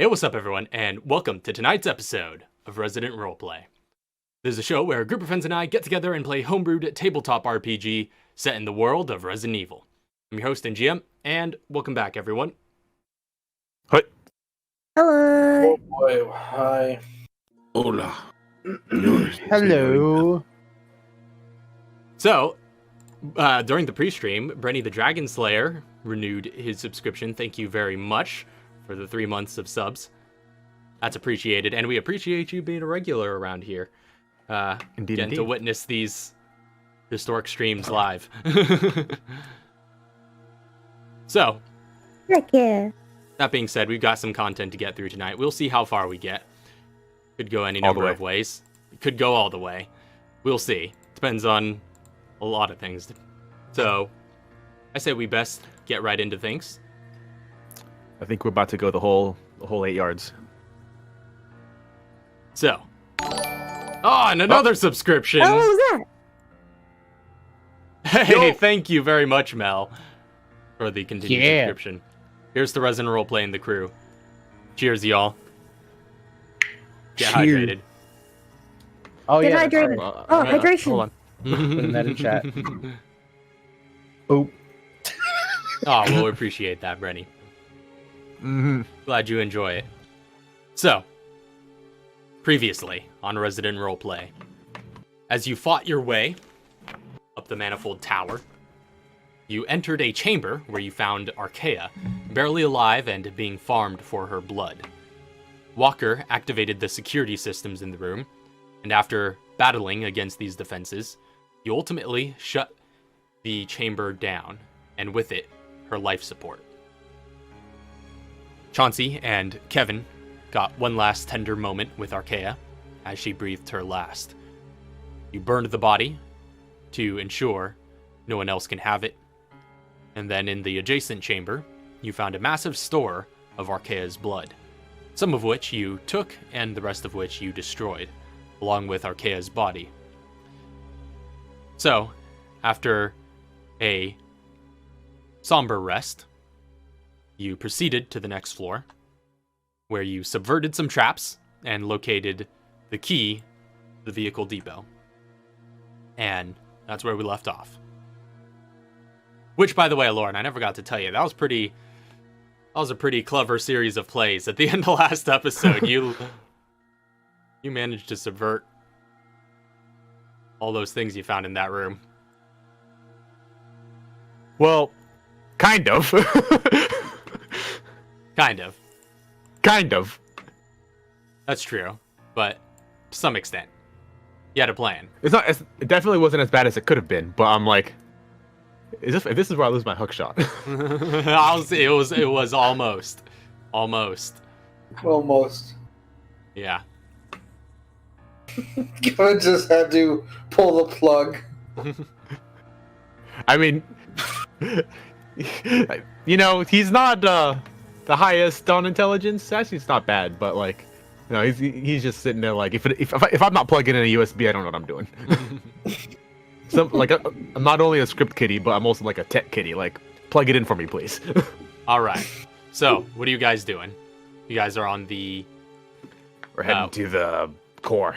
Hey, what's up, everyone, and welcome to tonight's episode of Resident Roleplay. This is a show where a group of friends and I get together and play homebrewed tabletop RPG set in the world of Resident Evil. I'm your host and GM, and welcome back, everyone. Hi. Hello. Oh boy, hi. Hola. Hello. So, during the pre-stream, Brenny the Dragon Slayer renewed his subscription. Thank you very much for the 3 months of subs. That's appreciated, and we appreciate you being a regular around here. Getting to witness these historic streams live. So, Heck yeah. that being said, we've got some content to get through tonight. We'll see how far we get. Could go any number of ways. Could go all the way. We'll see. Depends on a lot of things. So, I say we best get right into things. I think we're about to go the whole 8 yards. So. Oh, and another subscription! Oh, what was that? Hey, thank you very much, Mel, for the continued subscription. Here's the Resident Roleplay and the crew. Cheers, y'all. Get hydrated. Oh, yeah. Get hydrated. Hydration. Hold on. Putting that in chat. Oh, well, we appreciate that, Brenny. Glad you enjoy it. So, previously on Resident Roleplay, as you fought your way up the Manifold Tower, you entered a chamber where you found Archaea, barely alive and being farmed for her blood. Walker activated the security systems in the room, and after battling against these defenses, you ultimately shut the chamber down, and with it, her life support. Chauncey and Kevin got one last tender moment with Archaea as she breathed her last. You burned the body to ensure no one else can have it, and then in the adjacent chamber, you found a massive store of Archaea's blood, some of which you took and the rest of which you destroyed, along with Archaea's body. So, after a somber rest, you proceeded to the next floor, where you subverted some traps and located the key to the vehicle depot. And that's where we left off. Which, by the way, Lauren, I never got to tell you, that was a pretty clever series of plays. At the end of last episode, you managed to subvert all those things you found in that room. Well, kind of. Kind of. That's true, but to some extent, you had a plan. It definitely wasn't as bad as it could have been, but I'm like, if this is where I lose my hook shot. It was almost. Almost. Yeah. Kevin just had to pull the plug. I mean, he's not the highest on intelligence. Actually, it's not bad, but like, he's just sitting there like, if I'm not plugging in a USB, I don't know what I'm doing. So like, I'm not only a script kiddie, but I'm also like a tech kiddie. Like, plug it in for me, please. All right. So, what are you guys doing? You guys are on the. We're heading to the core.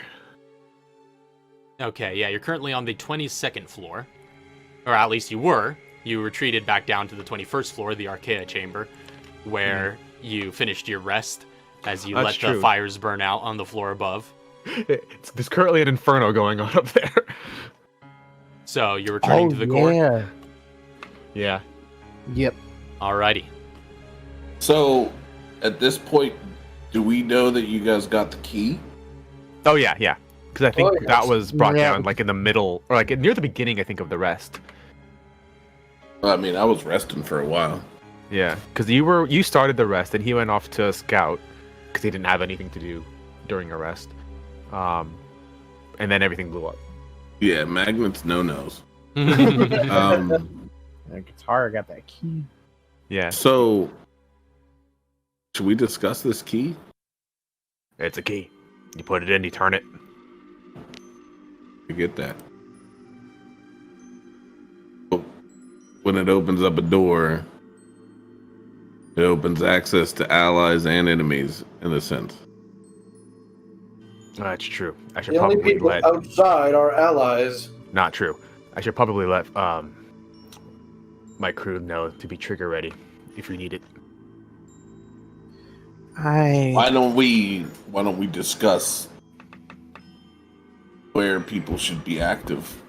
Okay, yeah, you're currently on the 22nd floor, or at least you were. You retreated back down to the 21st floor, the Archaea chamber, where you finished your rest as you let the fires burn out on the floor above. There's currently an inferno going on up there. So you're returning to the core? Yeah. Yep. Alrighty. So, at this point, do we know that you guys got the key? Oh, yeah. Because I think that was brought Yeah. down like in the middle, or like near the beginning, I think, of the rest. I mean, I was resting for a while. Yeah, because you started the rest, and he went off to scout because he didn't have anything to do during a rest. And then everything blew up. Yeah, magnets, no-nos. Guitar got that key. Yeah. So, should we discuss this key? It's a key. You put it in, you turn it. I get that. When it opens up a door, It opens access to allies and enemies, in a sense. That's true. I should The only probably people let. outside are allies. Not true. I should probably let my crew know to be trigger ready if we need it. Why don't we discuss where people should be active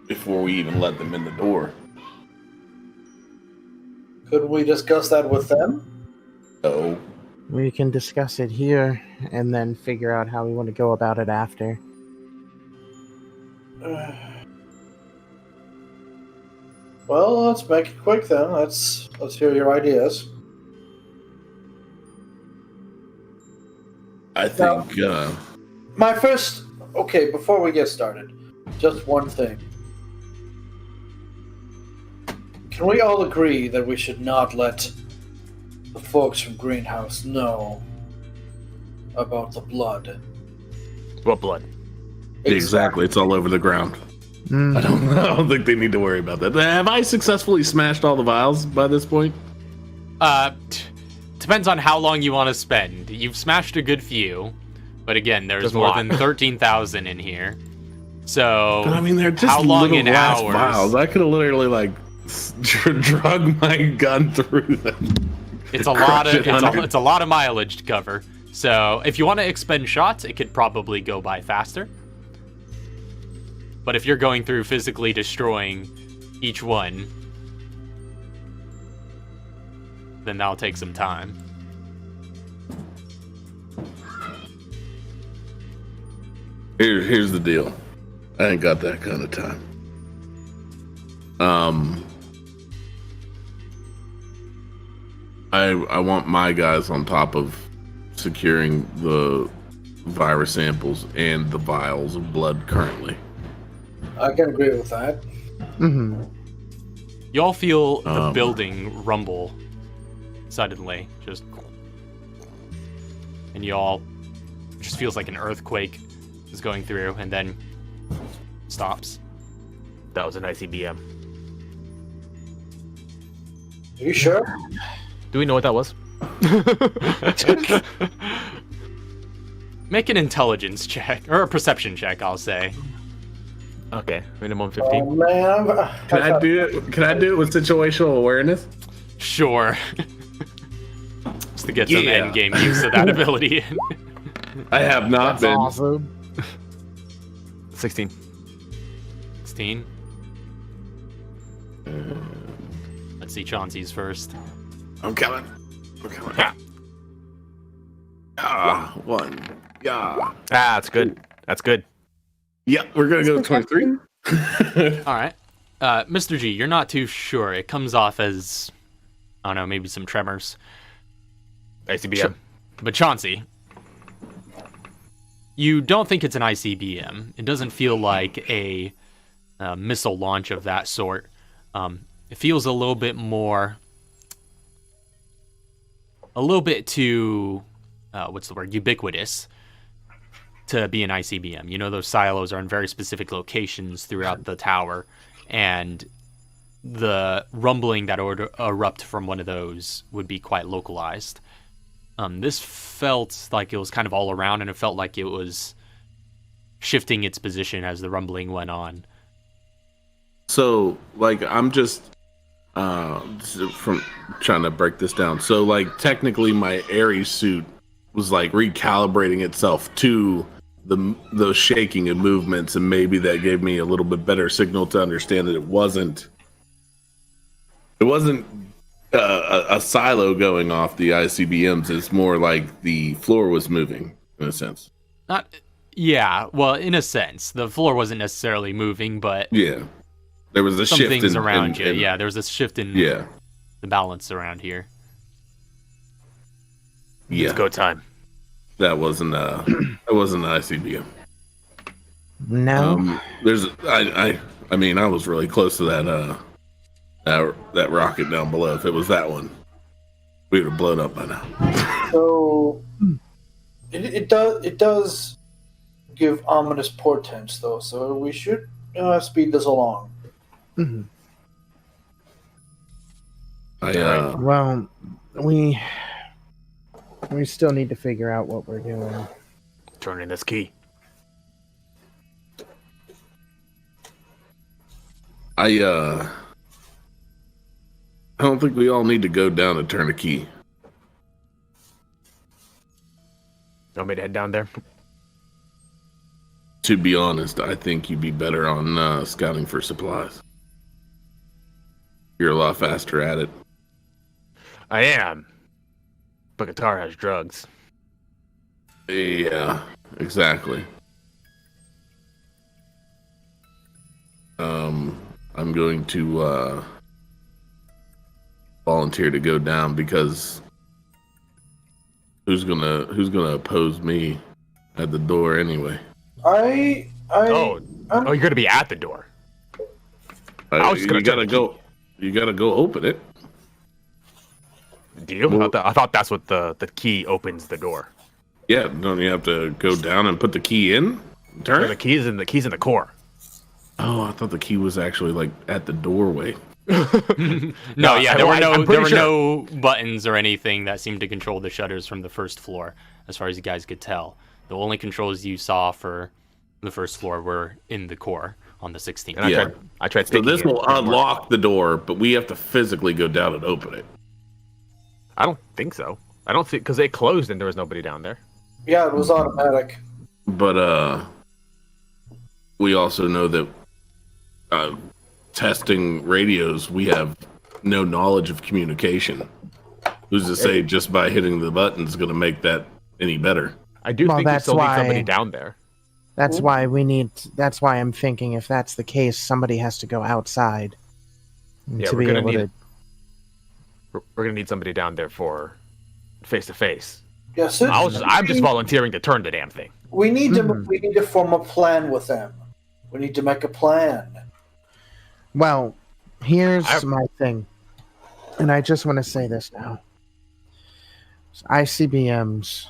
before we even let them in the door? Could we discuss that with them? No. We can discuss it here and then figure out how we want to go about it after. Well, let's make it quick then. Let's hear your ideas. I think My first... Okay, before we get started, just one thing. Can we all agree that we should not let the folks from Greenhouse know about the blood? What blood? exactly. It's all over the ground. I don't think they need to worry about that. Have I successfully smashed all the vials by this point? Depends on how long you want to spend. You've smashed a good few, but again, there's more than 13,000 in here. So, But I mean, they're just how long little in glass hours? vials. I could have literally like drug my gun through them. It's a lot of mileage to cover. So if you want to expend shots, it could probably go by faster. But if you're going through physically destroying each one, then that'll take some time. Here's the deal. I ain't got that kind of time. I want my guys on top of securing the virus samples and the vials of blood currently. I can agree with that. Mm-hmm. You all feel the building rumble suddenly, and you all just feels like an earthquake is going through, and then stops. That was an ICBM. Are you sure? Do we know what that was? Make an intelligence check or a perception check, I'll say. Okay, minimum 15. Oh man, Can I do it? Can I do it with situational awareness? Sure. Just to get some end game use of that ability. I have not been. Awesome. 16. 16. Let's see Chauncey's first. I'm coming. One. Yeah. Ah, that's good. That's good. Yeah, we're gonna go 23. All right. Mr. G, you're not too sure. It comes off as, I don't know, maybe some tremors. ICBM. But Chauncey, you don't think it's an ICBM. It doesn't feel like a missile launch of that sort. It feels a little bit too, what's the word, ubiquitous to be an ICBM. You know, those silos are in very specific locations throughout the tower, and the rumbling that would erupt from one of those would be quite localized. This felt like it was kind of all around, and it felt like it was shifting its position as the rumbling went on. So, like, I'm just from trying to break this down. So, like, technically, my Ares suit was like recalibrating itself to those shaking and movements, and maybe that gave me a little bit better signal to understand that it wasn't a silo going off the ICBMs. It's more like the floor was moving in a sense. Yeah, well, in a sense, the floor wasn't necessarily moving, but yeah, there was a some shift things around you. Yeah, there was a shift in the balance around here. Yeah, it's go time. That wasn't an ICBM. No. I mean, I was really close to that rocket down below. If it was that one, we would have blown up by now. So it does give ominous portents, though. So we should speed this along. Mm-hmm. Well, we still need to figure out what we're doing. Turn in this key. I don't think we all need to go down and turn a key. You want me to head down there? To be honest, I think you'd be better on scouting for supplies. You're a lot faster at it. I am. But guitar has drugs. Yeah, exactly. I'm going to volunteer to go down because who's gonna oppose me at the door anyway? Oh, you're gonna be at the door. You gotta go open it. Do you? I thought that's what the key opens the door. Yeah, don't you have to go down and put the key in? Turn the keys in the core. Oh, I thought the key was actually like at the doorway. No, yeah, there were no buttons or anything that seemed to control the shutters from the first floor, as far as you guys could tell. The only controls you saw for the first floor were in the core on the 16th. And I tried. So this will unlock the door, but we have to physically go down and open it. I don't think so. I don't think because they closed and there was nobody down there. Yeah, it was automatic. But we also know that testing radios, we have no knowledge of communication. Who's to say just by hitting the button is going to make that any better? I do think we still need somebody down there. That's why I'm thinking if that's the case, somebody has to go outside. Yeah, we're gonna need somebody down there for face to face. Yes, I'm just volunteering to turn the damn thing. We need to form a plan with them. We need to make a plan. Well, here's my thing, and I just want to say this now. ICBMs,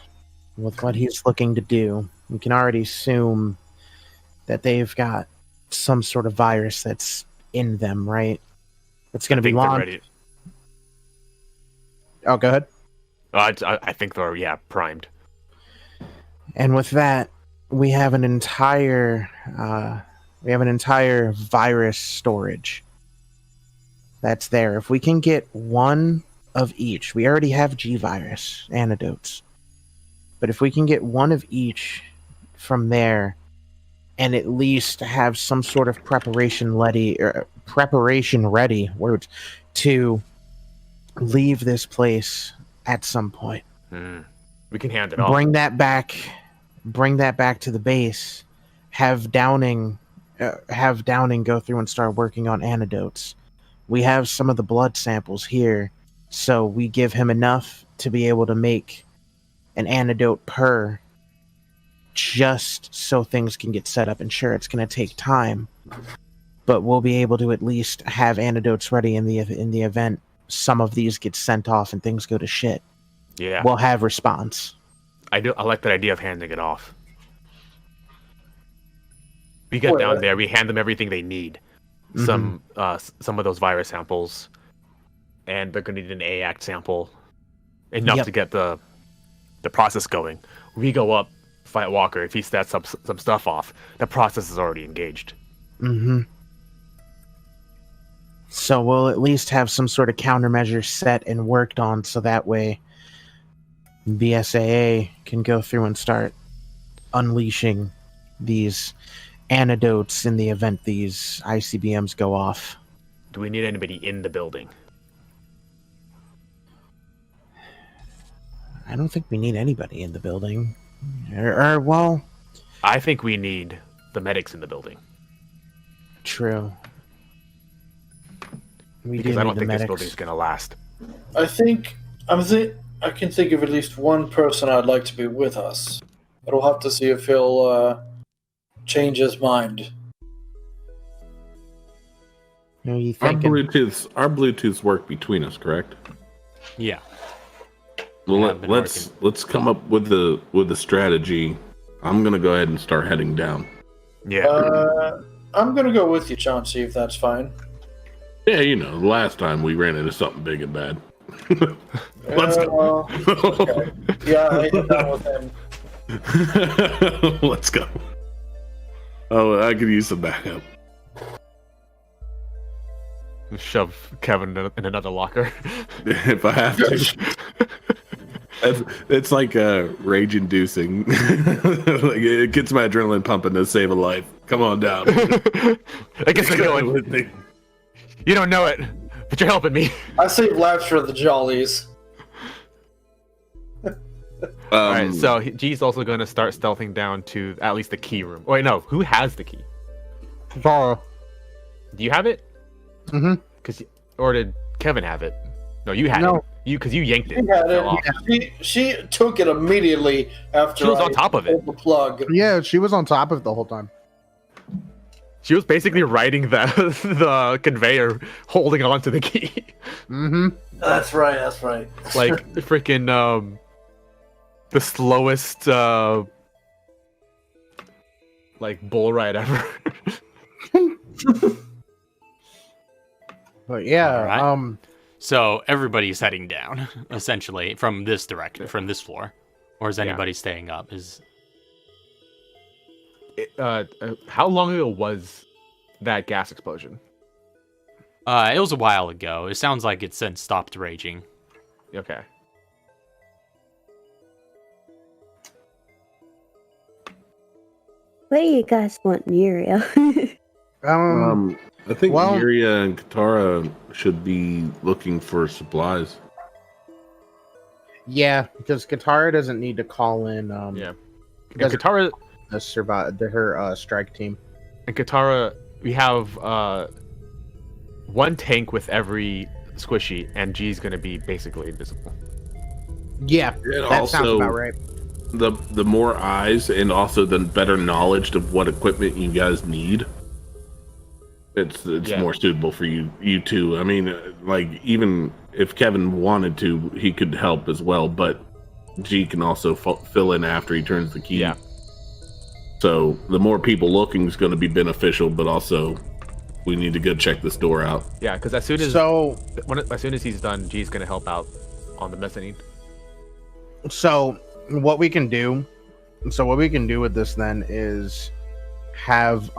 with what he's looking to do, we can already assume that they've got some sort of virus that's in them, right? It's going to be launched. Oh, go ahead. I think they're primed. And with that, we have an entire virus storage that's there. If we can get one of each, we already have G virus antidotes, but if we can get one of each from there, and at least have some sort of preparation ready to leave this place at some point. We can hand it off. Bring that back to the base. Have Downing go through and start working on antidotes. We have some of the blood samples here, so we give him enough to be able to make an antidote per, just so things can get set up. And sure, it's going to take time, but we'll be able to at least have antidotes ready in the event some of these get sent off and things go to shit. Yeah, we'll have response. I like that idea of handing it off. We get down there, we hand them everything they need. Some of those virus samples, and they're gonna need an AX sample, enough to get the process going. We go up, fight Walker. If he sets up some stuff off, the process is already engaged. So we'll at least have some sort of countermeasure set and worked on, so that way BSAA can go through and start unleashing these antidotes in the event these ICBMs go off. Do we need anybody in the building? I don't think we need anybody in the building. Well, I think we need the medics in the building. True. Because I don't think this building's gonna last. I can think of at least one person I'd like to be with us. But we'll have to see if he'll change his mind. Are you Our thinking? Bluetooths work between us, correct? Yeah. Well, let's come up with the strategy. I'm gonna go ahead and start heading down. Yeah. I'm gonna go with you, Chauncey, if that's fine. Yeah, the last time we ran into something big and bad. Let's go. Okay. Yeah, I hit down with him. Let's go. Oh, I could use some backup. Shove Kevin in another locker. If I have to. It's like rage-inducing. Like, it gets my adrenaline pumping to save a life. Come on down. It gets me going. With me. You don't know it, but you're helping me. I save lives for the jollies. All right, so G's also going to start stealthing down to at least the key room. Wait, no, who has the key? Borrow. Do you have it? Mm-hmm. Or did Kevin have it? No, you had it. Because you yanked it. She had Fell off. it. She took it immediately after She was on top of it. pulled the plug. Yeah, she was on top of it the whole time. She was basically riding the conveyor, holding on to the key. Mm-hmm. That's right. Like freaking the slowest like bull ride ever. But yeah, Alright. So everybody's heading down, essentially, from this direction, from this floor. Or is anybody staying up? How long ago was that gas explosion? It was a while ago. It sounds like it's since stopped raging. Okay. What do you guys want, Muriel? I think well- Miria and Katara should be looking for supplies. Yeah, because Katara doesn't need to call in. Yeah. And Does Katara her strike team. and Katara, we have one tank with every squishy, and G's gonna be basically invisible. Yeah, And that sounds also, about right. the more eyes and also the better knowledge of what equipment you guys need. It's more suitable for you two. I mean, like, even if Kevin wanted to, he could help as well, but G can also fill in after he turns the key. Yeah. So the more people looking is going to be beneficial, but also we need to go check this door out. Yeah, because as soon as he's done, G's gonna help out on the mezzanine. So what we can do with this then is have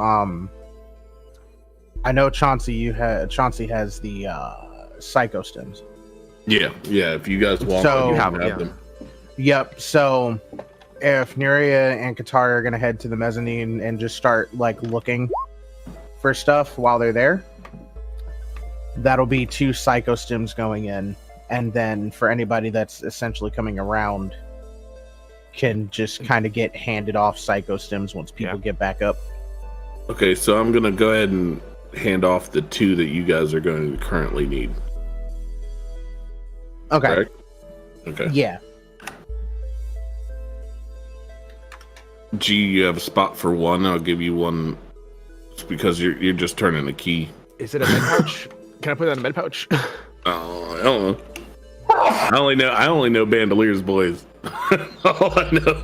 I know Chauncey has the psycho stems. Yeah. If you guys want, So- you You have have them. Yep. So if Nuria and Katara are gonna head to the mezzanine and just start like looking for stuff while they're there, that'll be 2 psycho stems going in, and then for anybody that's essentially coming around, can just kind of get handed off psycho stems once people get back up. Okay, so I'm gonna go ahead and hand off the 2 that you guys are going to currently need. Okay. Correct? Okay. Yeah. G, you have a spot for 1. I'll give you 1 because you're just turning a key. Is it a med pouch? Can I put that in a med pouch? Oh, I don't know. I only know Bandelier's boys. All I know.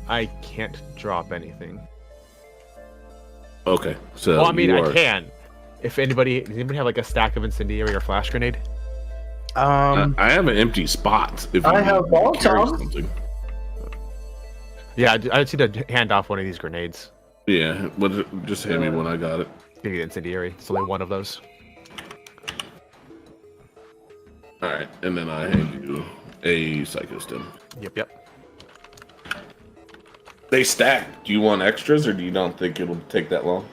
I can't drop anything. Okay, so Well, I mean, you I are- can. If does anybody have like a stack of incendiary or flash grenade? I have an empty spot. If I you have need to carry Molotov. something. Yeah, I just need to hand off one of these grenades. Yeah, just hand me when I got it. Give me the incendiary. It's only one of those. All right, and then I hand you a psycho stem. Yep. They stack. Do you want extras, or do you don't think it'll take that long?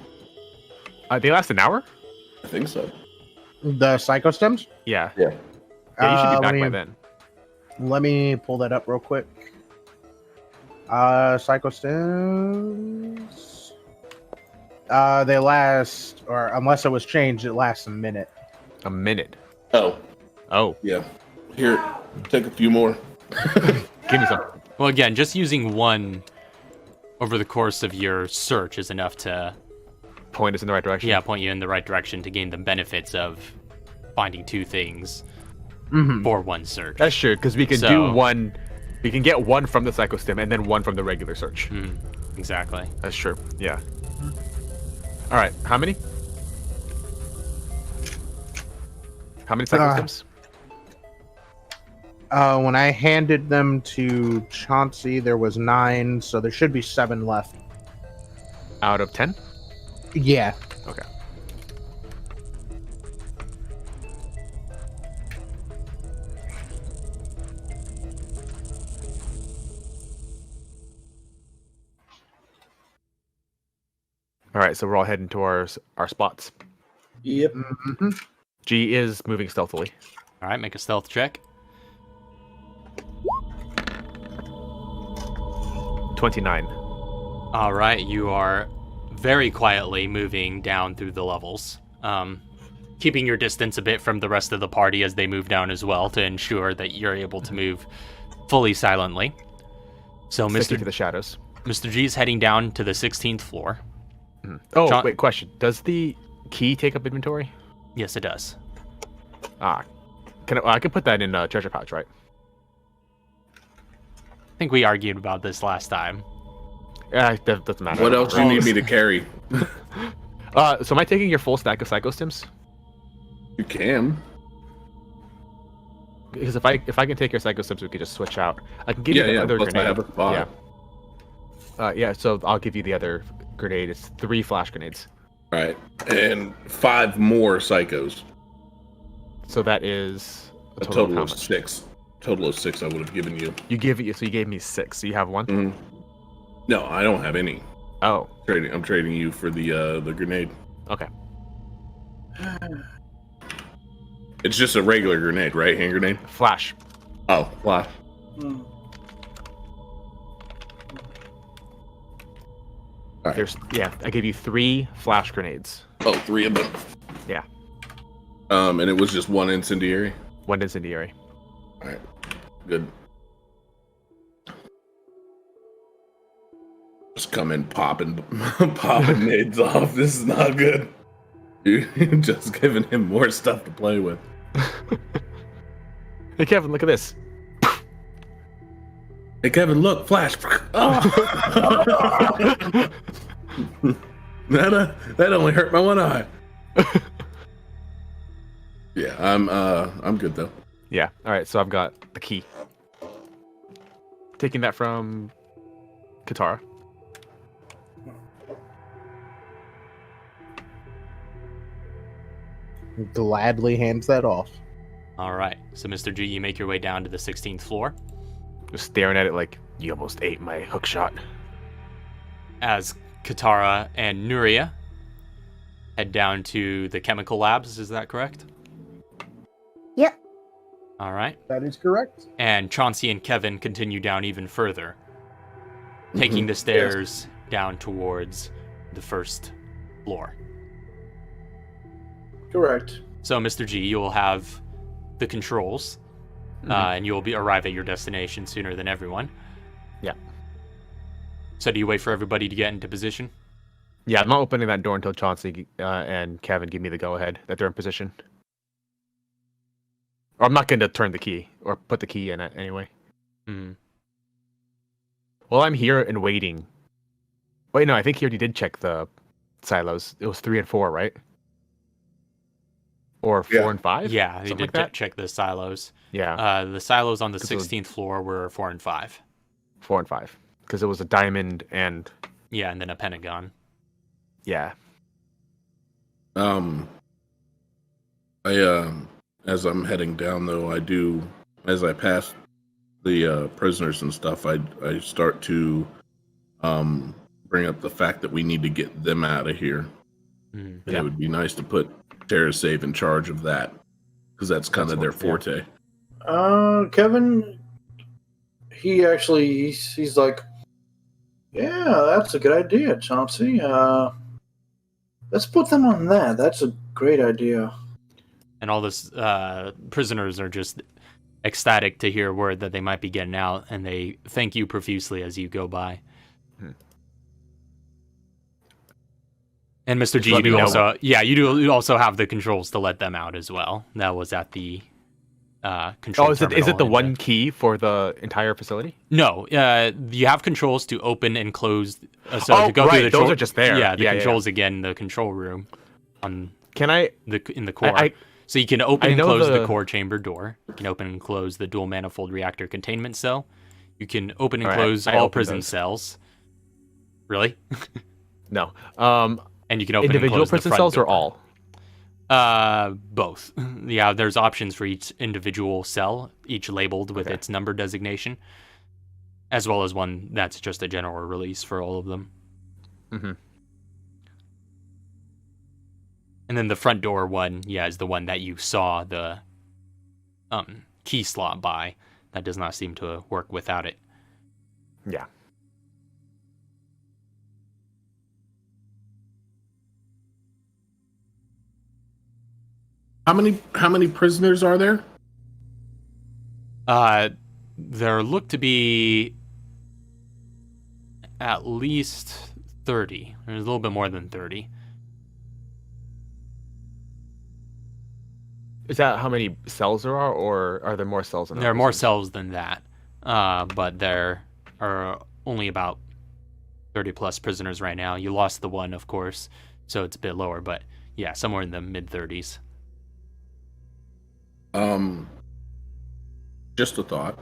They last an hour? I think so. The psycho stems? Yeah. Yeah. Yeah, you should be back let by me- then. Let me pull that up real quick. Psycho stems. They last, or unless it was changed, it lasts a minute. A minute. Oh, Oh, yeah. Here, take a few more. give me some. Well, again, just using 1 over the course of your search is enough to, Point us in the right direction. point you in the right direction to gain the benefits of finding 2 things Mm-hmm. for 1 search. That's true, because we can do So- one. We can get 1 from the psycho stem and then 1 from the regular search. Exactly. That's true. Yeah. All right. How many? How many psychostims? When I handed them to Chauncey, there was 9, so there should be 7 left. Out of 10? Yeah. Okay. All right, so we're all heading to our spots. Yep. Mm-hmm. G is moving stealthily. All right, make a stealth check. 29. All right, you are very quietly moving down through the levels, keeping your distance a bit from the rest of the party as they move down as well to ensure that you're able to move fully silently. So, Sticking to the shadows. Mr. G is heading down to the 16th floor. Oh, wait, question. Does the key take up inventory? Yes, it does. I can put that in a treasure pouch, right? I think we argued about this last time. Yeah, that doesn't matter. What else do you need me to carry? So am I taking your full stack of psychostims? You can. Because if I can take your psychostims, we could just switch out. I can give you the other plus grenade. I have a spot. Yeah, so I'll give you the other grenade. It's 3 flash grenades. Right. And 5 more psychos. So that is A total of 6. Total of 6 I would have given you. You gave me 6, so you have 1? Mm-hmm. No, I don't have any. Oh. I'm trading you for the grenade. Okay. It's just a regular grenade, right? Hand grenade? Flash. Oh, flash. Hmm. Right. I gave you 3 flash grenades. Oh, 3 of them. Yeah. And it was just 1 incendiary? 1 incendiary. Alright. Good. Just come in popping nades off. This is not good. You're just giving him more stuff to play with. Hey Kevin, look at this. Hey Kevin, look, flash. Oh. that only hurt my one eye. Yeah, I'm good though. Yeah. All right. So I've got the key. Taking that from Katara. Gladly hands that off. All right, so Mr. G, you make your way down to the 16th floor. Just staring at it like, you almost ate my hook shot. As Katara and Nuria head down to the chemical labs, is that correct? Yep. All right. That is correct. And Chauncey and Kevin continue down even further, taking the stairs down towards the first floor. Correct. So, Mr. G, you will have the controls, and you'll arrive at your destination sooner than everyone. Yeah. So, do you wait for everybody to get into position? Yeah, I'm not opening that door until Chauncey and Kevin give me the go-ahead that they're in position. Or I'm not going to turn the key or put the key in it anyway. Mm. Well, I'm here and waiting. Wait, no, I think he already did check the silos. It was 3 and 4, right? Or 4 and 5? Yeah, he Something did like that? check the silos. Yeah. The silos on the 'Cause it was- 16th floor were 4 and 5. 4 and 5. Because it was a diamond and... Yeah, and then a pentagon. Yeah. As I'm heading down though, as I pass the prisoners and stuff, I start to bring up the fact that we need to get them out of here. Mm. And it would be nice to put TerraSave in charge of that, because that's kind of their forte. Kevin, he's like, yeah, that's a good idea, Chauncey. Let's put them on that. That's a great idea. And all this prisoners are just ecstatic to hear word that they might be getting out, and they thank you profusely as you go by. And Mr. G, you do also have the controls to let them out as well. That was at the control. Is it the one key for the entire facility? No, you have controls to open and close. To go through the those are just there. Yeah, the controls again, in the control room. Can I in the core? So you can open and close the core chamber door. You can open and close the dual manifold reactor containment cell. You can open and close all prison cells. Really? No. And you can open individual and close prison the front cells door. or all? Both. Yeah, there's options for each individual cell, each labeled with its number designation, as well as one that's just a general release for all of them. Mm-hmm. And then the front door one, is the one that you saw the key slot by. That does not seem to work without it. Yeah. How many prisoners are there? There look to be at least 30. There's a little bit more than 30. Is that how many cells there are, or are there more cells than that? There are more cells than that, but there are only about 30 plus prisoners right now. You lost the one, of course, so it's a bit lower, but yeah, somewhere in the mid-30s. Just a thought.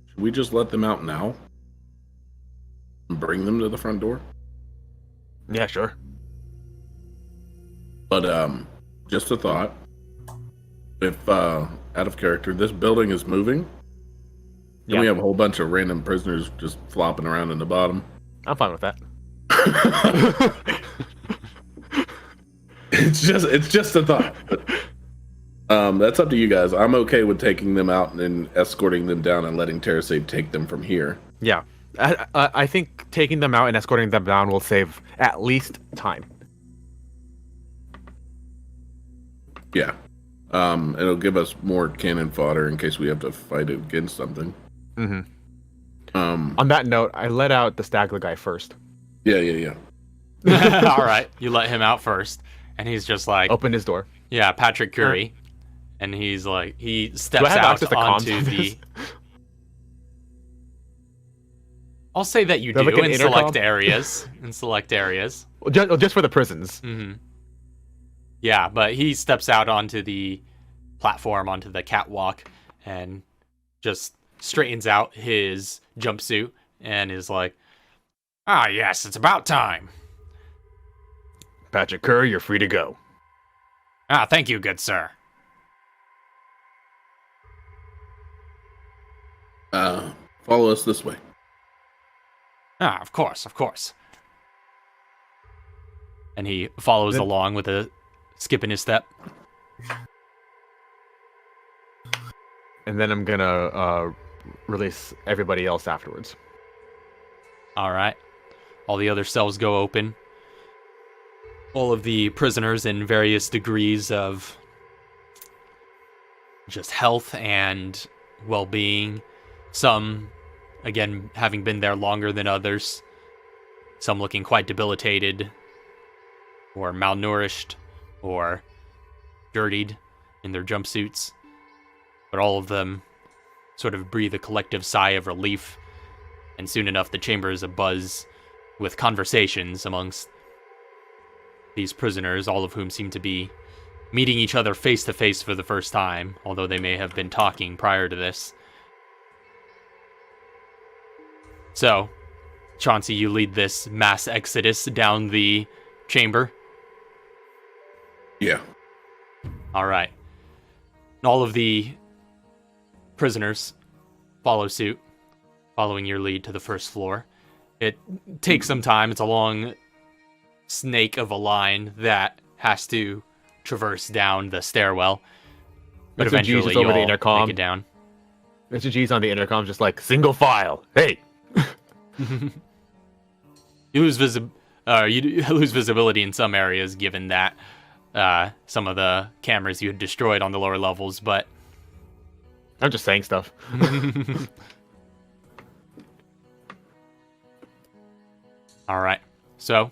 Should we just let them out now? And bring them to the front door? Yeah, sure. But, just a thought. If, out of character, this building is moving, and we have a whole bunch of random prisoners just flopping around in the bottom. I'm fine with that. It's just a thought. That's up to you guys. I'm okay with taking them out and escorting them down and letting TerraSave take them from here. Yeah. I think taking them out and escorting them down will save at least time. Yeah. It'll give us more cannon fodder in case we have to fight against something. Mm-hmm. On that note, I let out the Stagler guy first. Yeah. All right. You let him out first, and he's just like... Open his door. Yeah, Patrick Curry. And he's like... He steps out onto the... I'll say that you do like in select areas. In select areas. Well, just for the prisons. Mm-hmm. Yeah, but he steps out onto the platform, onto the catwalk, and just straightens out his jumpsuit and is like, "Ah, yes, it's about time. Patrick Curry, you're free to go." Ah, thank you, good sir. Follow us this way. Ah, of course. And he follows along with a skip in his step. And then I'm gonna release everybody else afterwards. All right. All the other cells go open. All of the prisoners in various degrees of just health and well-being. Some, again, having been there longer than others. Some looking quite debilitated or malnourished or dirtied in their jumpsuits. But all of them sort of breathe a collective sigh of relief, and soon enough the chamber is abuzz with conversations amongst these prisoners, all of whom seem to be meeting each other face to face for the first time, although they may have been talking prior to this. So, Chauncey, you lead this mass exodus down the chamber. Yeah. All right. All of the prisoners follow suit, following your lead to the first floor. It takes some time. It's a long snake of a line that has to traverse down the stairwell. But eventually you'll make it down. Mr. G's on the intercom just like, single file. Hey! You lose visibility in some areas, given that some of the cameras you had destroyed on the lower levels, but... I'm just saying stuff. All right. So,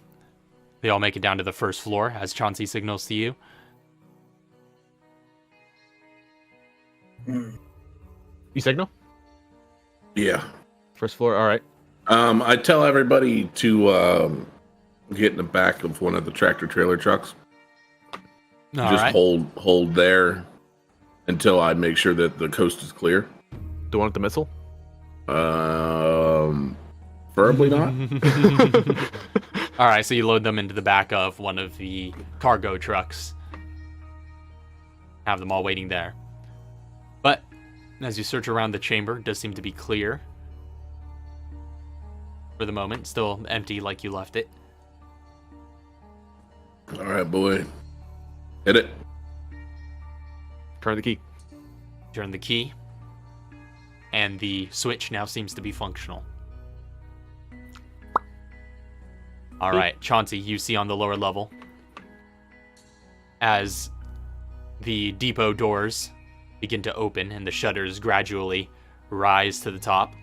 they all make it down to the first floor as Chauncey signals to you. You signal? Yeah. First floor, all right. I tell everybody to get in the back of one of the tractor trailer trucks. Just hold there until I make sure that the coast is clear. Do you want the missile? Preferably not. All right, so you load them into the back of one of the cargo trucks. Have them all waiting there. But as you search around the chamber, it does seem to be clear. For the moment, still empty like you left it. All right, boy. Hit it. Turn the key. Turn the key. And the switch now seems to be functional. All right, Chauncey, you see on the lower level as the depot doors begin to open and the shutters gradually rise to the top.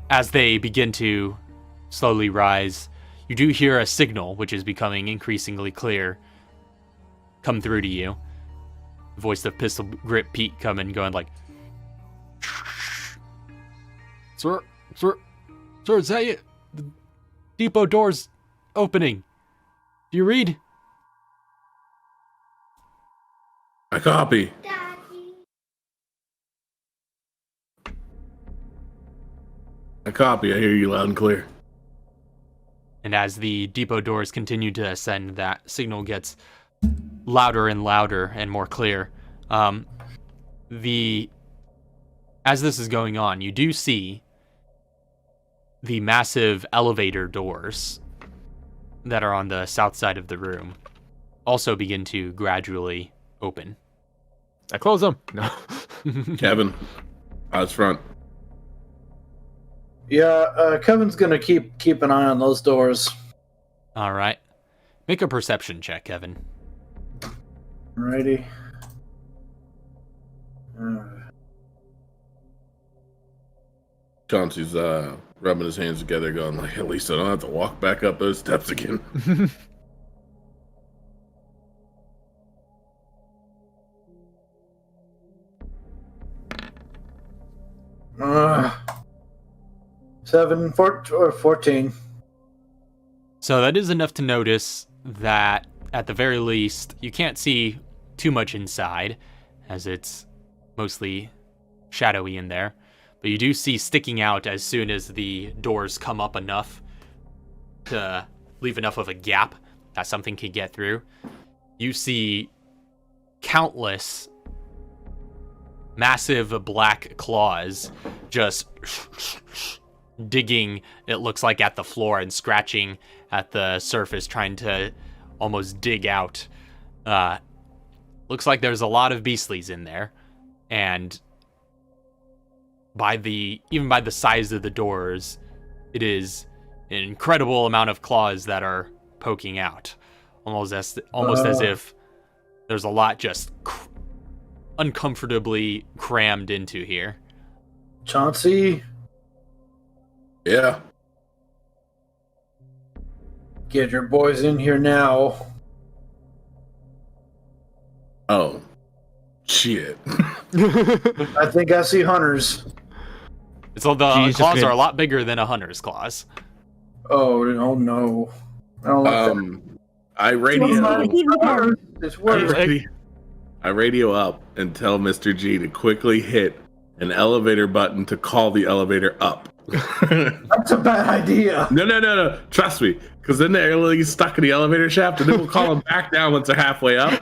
As they begin to slowly rise, you do hear a signal, which is becoming increasingly clear, come through to you. The voice of Pistol Grip Pete coming, going like, Sir, is that you? The depot door's opening. Do you read? I copy. I copy. I hear you loud and clear. And as the depot doors continue to ascend, that signal gets louder and louder and more clear. As this is going on, you do see the massive elevator doors that are on the south side of the room also begin to gradually open. I close them. No. Kevin, eyes front. Yeah, Kevin's gonna keep an eye on those doors. All right. Make a perception check, Kevin. Alrighty. Chauncey's rubbing his hands together, going like, at least I don't have to walk back up those steps again. 14. So that is enough to notice that, at the very least, you can't see too much inside, as it's mostly shadowy in there. But you do see sticking out as soon as the doors come up enough to leave enough of a gap that something can get through. You see countless massive black claws just digging, it looks like, at the floor and scratching at the surface, trying to almost dig out. Looks like there's a lot of beastlies in there, and even by the size of the doors, it is an incredible amount of claws that are poking out, almost as if there's a lot just uncomfortably crammed into here. Chauncey? Yeah. Get your boys in here now. Oh. Shit. I think I see hunters. So the claws are a lot bigger than a hunter's claws. Oh no. I don't like that. I radio up and tell Mr. G to quickly hit an elevator button to call the elevator up. That's a bad idea. No. Trust me. Because then they're stuck in the elevator shaft, and then we'll call them back down once they're halfway up.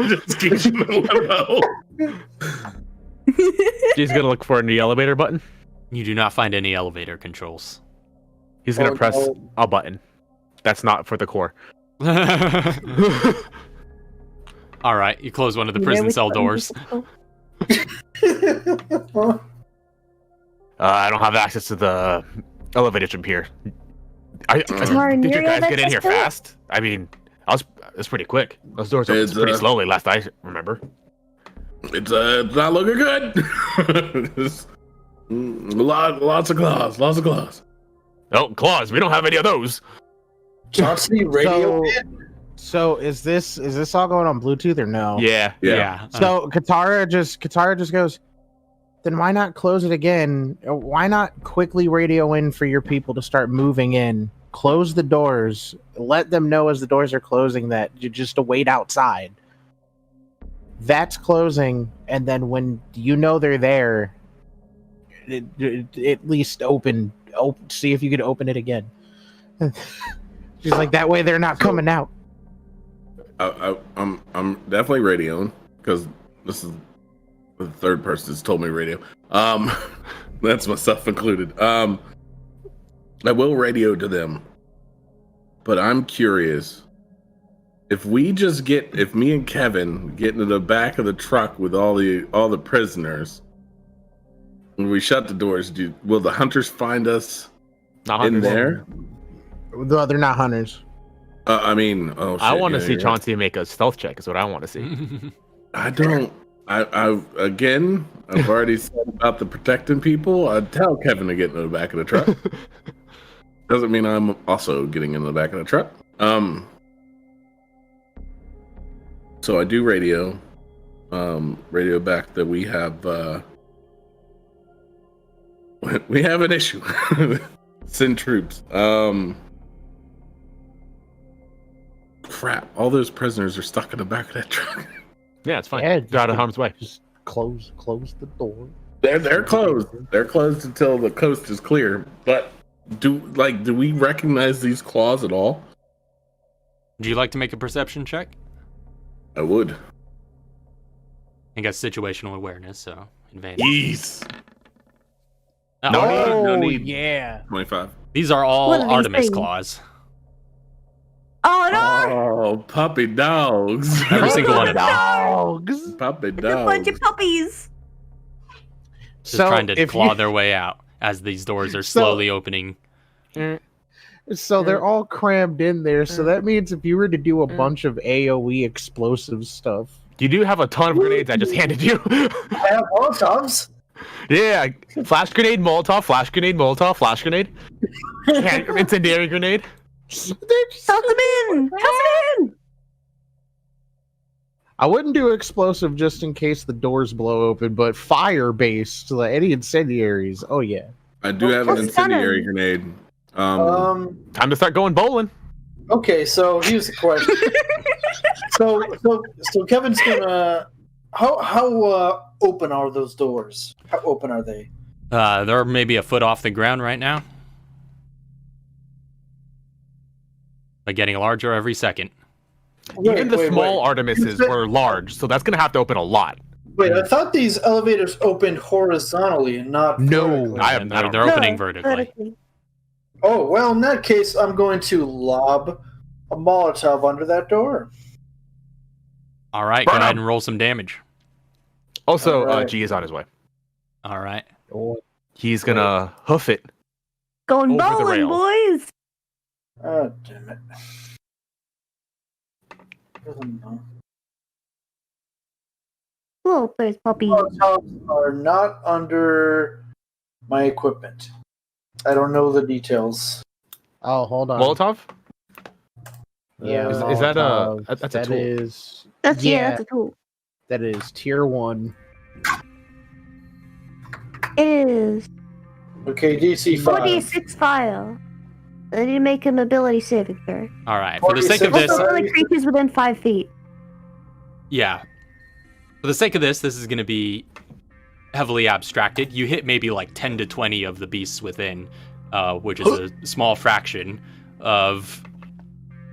Just keep them in limbo. He's gonna look for the elevator button. You do not find any elevator controls. He's gonna press a button. That's not for the core. All right, you close one of the prison cell doors. I don't have access to the elevators from here. Did your guys get in here fast? I mean, it's pretty quick. Those doors open pretty slowly, last I remember. It's not looking good. Lots of claws. Oh, claws! We don't have any of those. Chauncey, radio. So is this all going on Bluetooth or no? Yeah. So Katara just goes, then why not close it again? Why not quickly radio in for your people to start moving in close the doors. Let them know as the doors are closing that you just wait outside. That's closing, and then when you know they're there, at least open. See if you could open it again. Just like that way, they're not coming out. I'm definitely radioing because this is the third person that's told me radio. That's myself included. I will radio to them, but I'm curious if me and Kevin get into the back of the truck with all the prisoners, when we shut the doors, will the hunters find us in there? No, they're not hunters. I mean, oh shit, I want to see right. Chauncey make a stealth check. Is what I want to see. I don't. I've already said about the protecting people. I'd tell Kevin to get in the back of the truck. Doesn't mean I'm also getting in the back of the truck. So I do radio back that we have an issue. Send troops. Crap! All those prisoners are stuck in the back of that truck. Yeah, it's fine. Yeah, Go out of harm's way. Just close the door. They're closed. They're closed until the coast is clear. But do we recognize these claws at all? Would you like to make a perception check? I would. I got situational awareness, so advantage. Yes. Oh, No need. Yeah. 25. these are all What are these Artemis things? claws. Oh no! Oh, puppy dogs. Every single one of them. Dogs. Puppy It's a bunch dogs. of puppies. Just trying to claw their way out as these doors are slowly opening. So they're all crammed in there. So that means if you were to do a bunch of AOE explosive stuff, You do have a ton of grenades I just handed you. I have Molotovs. Yeah, flash grenade, Molotov, flash grenade, Molotov, flash grenade, incendiary grenade. Toss them in. Toss them in. I wouldn't do explosive just in case the doors blow open, but fire based, like any incendiaries. Oh yeah. I do have an What's incendiary stunning? grenade. Time to start going bowling. Okay, so here's the question. so Kevin's gonna. How open are those doors? How open are they? They're maybe a foot off the ground right now. But getting larger every second. Even the small Artemises were large, so that's gonna have to open a lot. Wait, I thought these elevators opened horizontally and not vertically. They're opening vertically. Oh, well, in that case, I'm going to lob a Molotov under that door. All right, go ahead and roll some damage. Also, All right. G is on his way. All right. He's gonna hoof it. Going Over the bowling, rail. boys. Oh, damn it. Doesn't know. Little place puppy. Molotovs are not under my equipment. I don't know the details. Oh, hold on. Molotov? Yeah. Is that a- Molotov. that's a That tool. is- That's yeah. that's a tool. That is tier 1. It is Okay, DC 5. 46 file. I need to make an ability saving throw. All right. For the sake of 46. this, Also, only creatures within 5 feet. yeah. For the sake of this is going to be heavily abstracted. You hit maybe like 10 to 20 of the beasts within, which is a small fraction of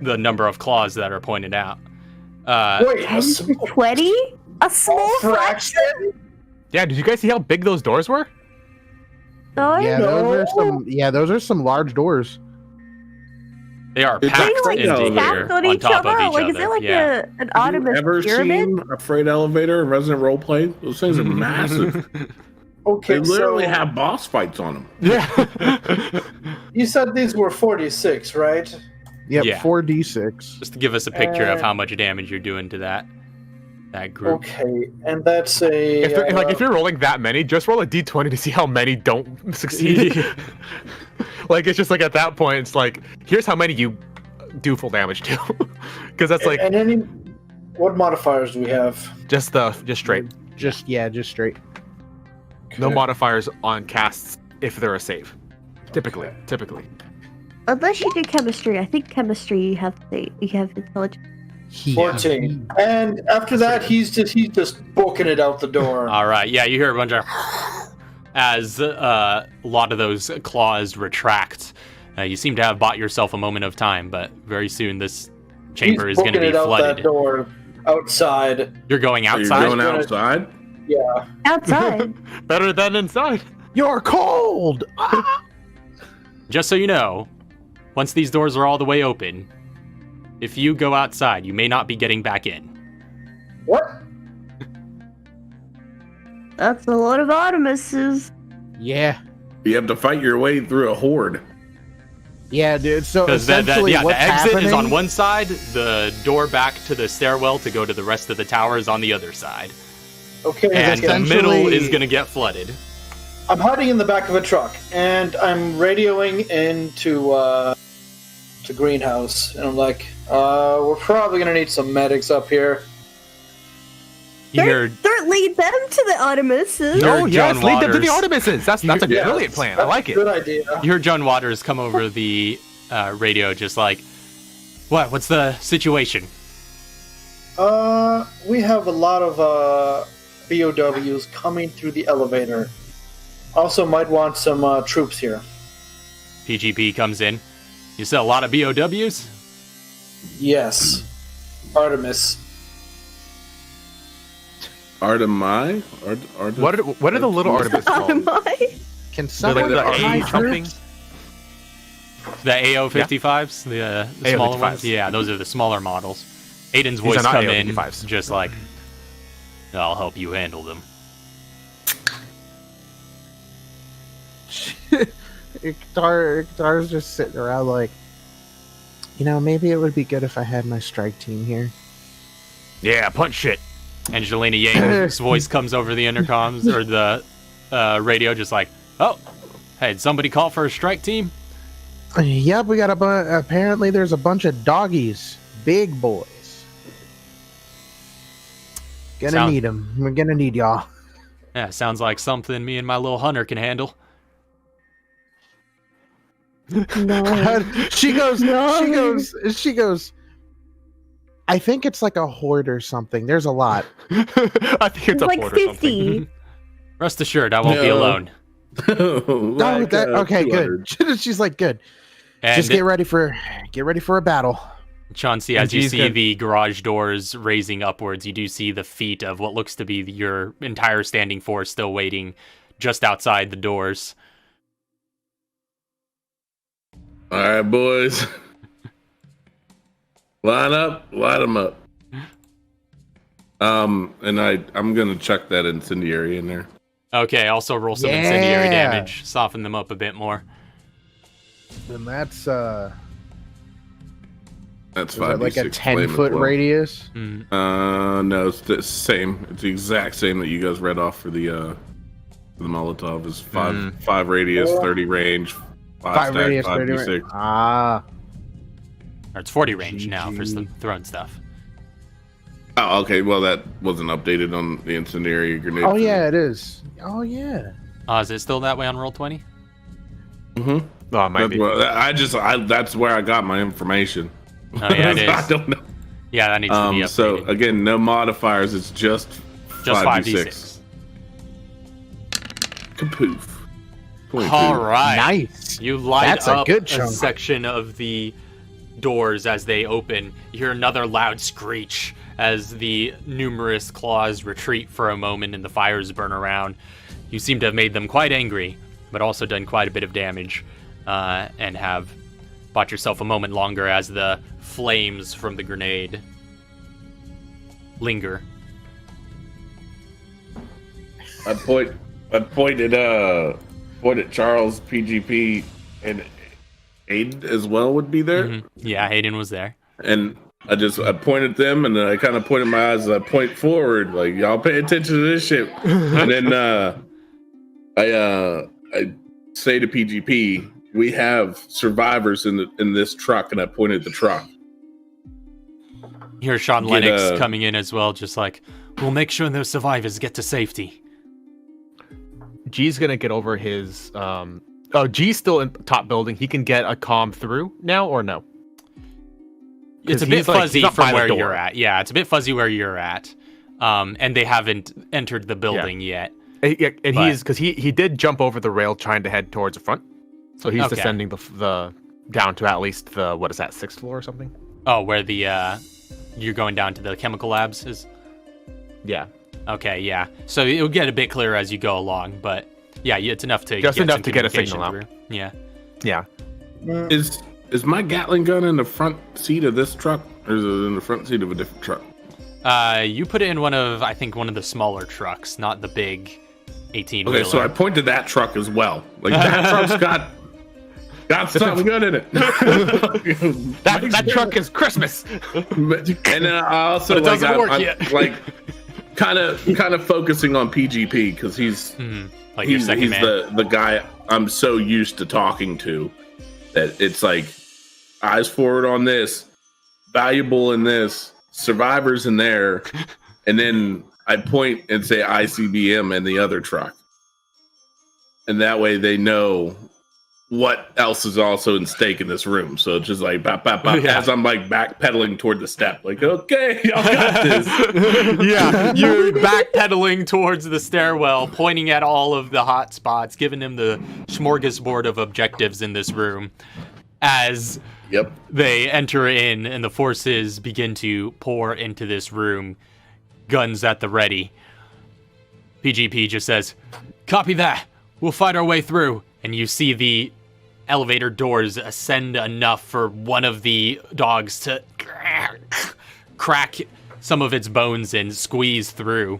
the number of claws that are pointed out. Wait, 10 to 20? A small fraction? Yeah, did you guys see how big those doors were? Sorry? Yeah, those are some large doors. They are It's packed like into stacked here on on each top other? of each Like, other. is it like Yeah. an Have you Artemis ever pyramid? seen a freight elevator in Resident Roleplay? Those things are massive. Okay, They literally so have boss fights on them. Yeah. you said these were 46, right? Yep, Yeah. 4d6. Just to give us a picture of how much damage you're doing to that group. Okay, and that's a... If you're rolling that many, just roll a d20 to see how many don't succeed. Like, it's just like at that point, it's like, here's how many you do full damage to. Because that's like And any... What modifiers do we have? just straight. Just straight. No Okay. modifiers on casts if they're a save. Typically. Unless you do chemistry, I think chemistry you have intelligence. 14. And after that, he's just booking it out the door. All right, yeah, you hear a bunch of as a lot of those claws retract. You seem to have bought yourself a moment of time, but very soon this chamber is going to be flooded. That door outside. You're going outside? You're going outside? Yeah. Outside. Better than inside. You're cold. Just so you know, once these doors are all the way open, if you go outside, you may not be getting back in. What? That's a lot of Artemises. Yeah. You have to fight your way through a horde. Yeah, dude. So Because the what's exit happening is on one side, the door back to the stairwell to go to the rest of the tower is on the other side. Okay. And the middle is going to get flooded. I'm hiding in the back of a truck, and I'm radioing into to greenhouse, and I'm like, we're probably gonna need some medics up here. You hear Don't lead them to the Artemises. You're Oh, yes, Joan lead them to the Waters. Artemises. That's a Yeah, brilliant plan. I that's like a it. Good idea. you hear Joan Waters come over the radio, just like, what's the situation? We have a lot of BOWs coming through the elevator. Also, might want some troops here. PGP comes in. You sell a lot of BOWs? Yes, Artemis. Artemi? What are the little Artemis called? Artemai? Can They're someone like the buy A something? troops? The AO55s? The smaller AO55s. ones? Yeah, those are the smaller models. Aiden's These voice are not come in, AO55s. just like, I'll help you handle them. Iktar's just sitting around like, maybe it would be good if I had my strike team here. Yeah, punch shit. Angelina Yang's voice comes over the intercoms, or the radio, just like, oh, hey, did somebody call for a strike team? Yep, we got apparently there's a bunch of doggies, big boys. Gonna need them. We're gonna need y'all. Yeah, sounds like something me and my little hunter can handle. No. She goes. No. She goes. I think it's like a horde or something. There's a lot. I think it's a like fort or something. 50. Rest assured, I won't be No. alone. No, okay, good. She's like, good. And Just get ready for a battle. Chauncey, And as you G's see gonna- the garage doors raising upwards, you do see the feet of what looks to be your entire standing force still waiting just outside the doors. All right, boys. Line them up. And I'm gonna chuck that incendiary in there. Okay, also roll some incendiary Yeah. damage, soften them up a bit more. And that's That's is 5d6 that like a flame as 10-foot well. radius? No, it's the same. It's the exact same that you guys read off for the Molotov. Is 5 radius, 30 range, 5 stack, radius, 5d6. 30 radius. Ah, Or it's 40 range now for GG. throwing stuff. Oh, okay. Well, that wasn't updated on the incendiary grenade. oh yeah, it is. Oh yeah. Is it still that way on Roll20? Mm-hmm. Oh, it might be. That's where I got my information. Oh, yeah, it I is. don't know. Yeah, that needs to be updated. So again, no modifiers. It's just 5d6. Kapoof. 22. All right. Nice. You light That's a up good a chunk. section of the doors as they open. You hear another loud screech as the numerous claws retreat for a moment and the fires burn around. You seem to have made them quite angry, but also done quite a bit of damage, and have bought yourself a moment longer as the flames from the grenade linger. I'd point at Charles, PGP, and Aiden as well would be there. Mhm. Yeah, Hayden was there. And I point at them, and then I kind of point at my eyes as I point forward, like, y'all pay attention to this shit. And then I say to PGP, we have survivors in this truck, and I point at the truck. You hear Sean Get, Lennox coming in as well, just like, we'll make sure those survivors get to safety. G's gonna get over his G's still in top building. He can get a comm through now or no? It's a bit fuzzy from where you're at. Yeah, it's a bit fuzzy where you're at. And they haven't entered the building yet. Yeah, and he did jump over the rail trying to head towards the front. So he's descending the down to at least the, what is that, 6th floor or something? Oh, where the you're going down to the chemical labs is? Yeah. Okay, yeah. So it'll get a bit clearer as you go along, but yeah, it's enough to just get enough some to get a communication signal through. out. Yeah. Yeah. Is my Gatling gun in the front seat of this truck, or is it in the front seat of a different truck? You put it in one of the smaller trucks, not the big 18-wheeler. Okay, so I pointed that truck as well. Like, that truck's got something good in it. that truck is Christmas. And then I also but it doesn't work yet. Like, kind of focusing on PGP because he's your second man. the guy I'm so used to talking to that it's like eyes forward on this, valuable in this, survivors in there, and then I point and say ICBM in the other truck, and that way they know what else is also in stake in this room. So it's just like bop, bop, bop, as I'm like backpedaling toward the step, like, okay, y'all got this. Yeah, you're backpedaling towards the stairwell, pointing at all of the hot spots, giving him the smorgasbord of objectives in this room. As they enter in and the forces begin to pour into this room, guns at the ready. PGP just says, "Copy that. We'll fight our way through." And you see the elevator doors ascend enough for one of the dogs to crack some of its bones and squeeze through.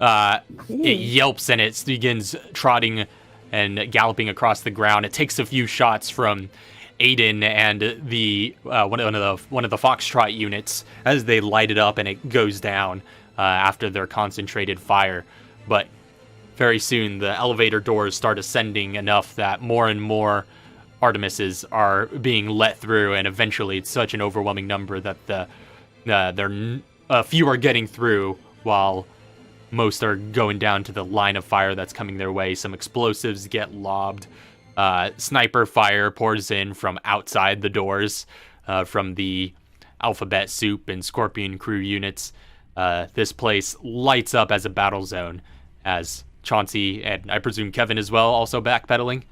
It yelps and it begins trotting and galloping across the ground. It takes a few shots from Aiden and the one of the Foxtrot units as they light it up, and it goes down after their concentrated fire. But very soon, the elevator doors start ascending enough that more and more Artemises are being let through, and eventually it's such an overwhelming number that few are getting through, while most are going down to the line of fire that's coming their way. Some explosives get lobbed. Sniper fire pours in from outside the doors, from the Alphabet Soup and Scorpion Crew units. This place lights up as a battle zone, as Chauncey and I presume Kevin as well also backpedaling.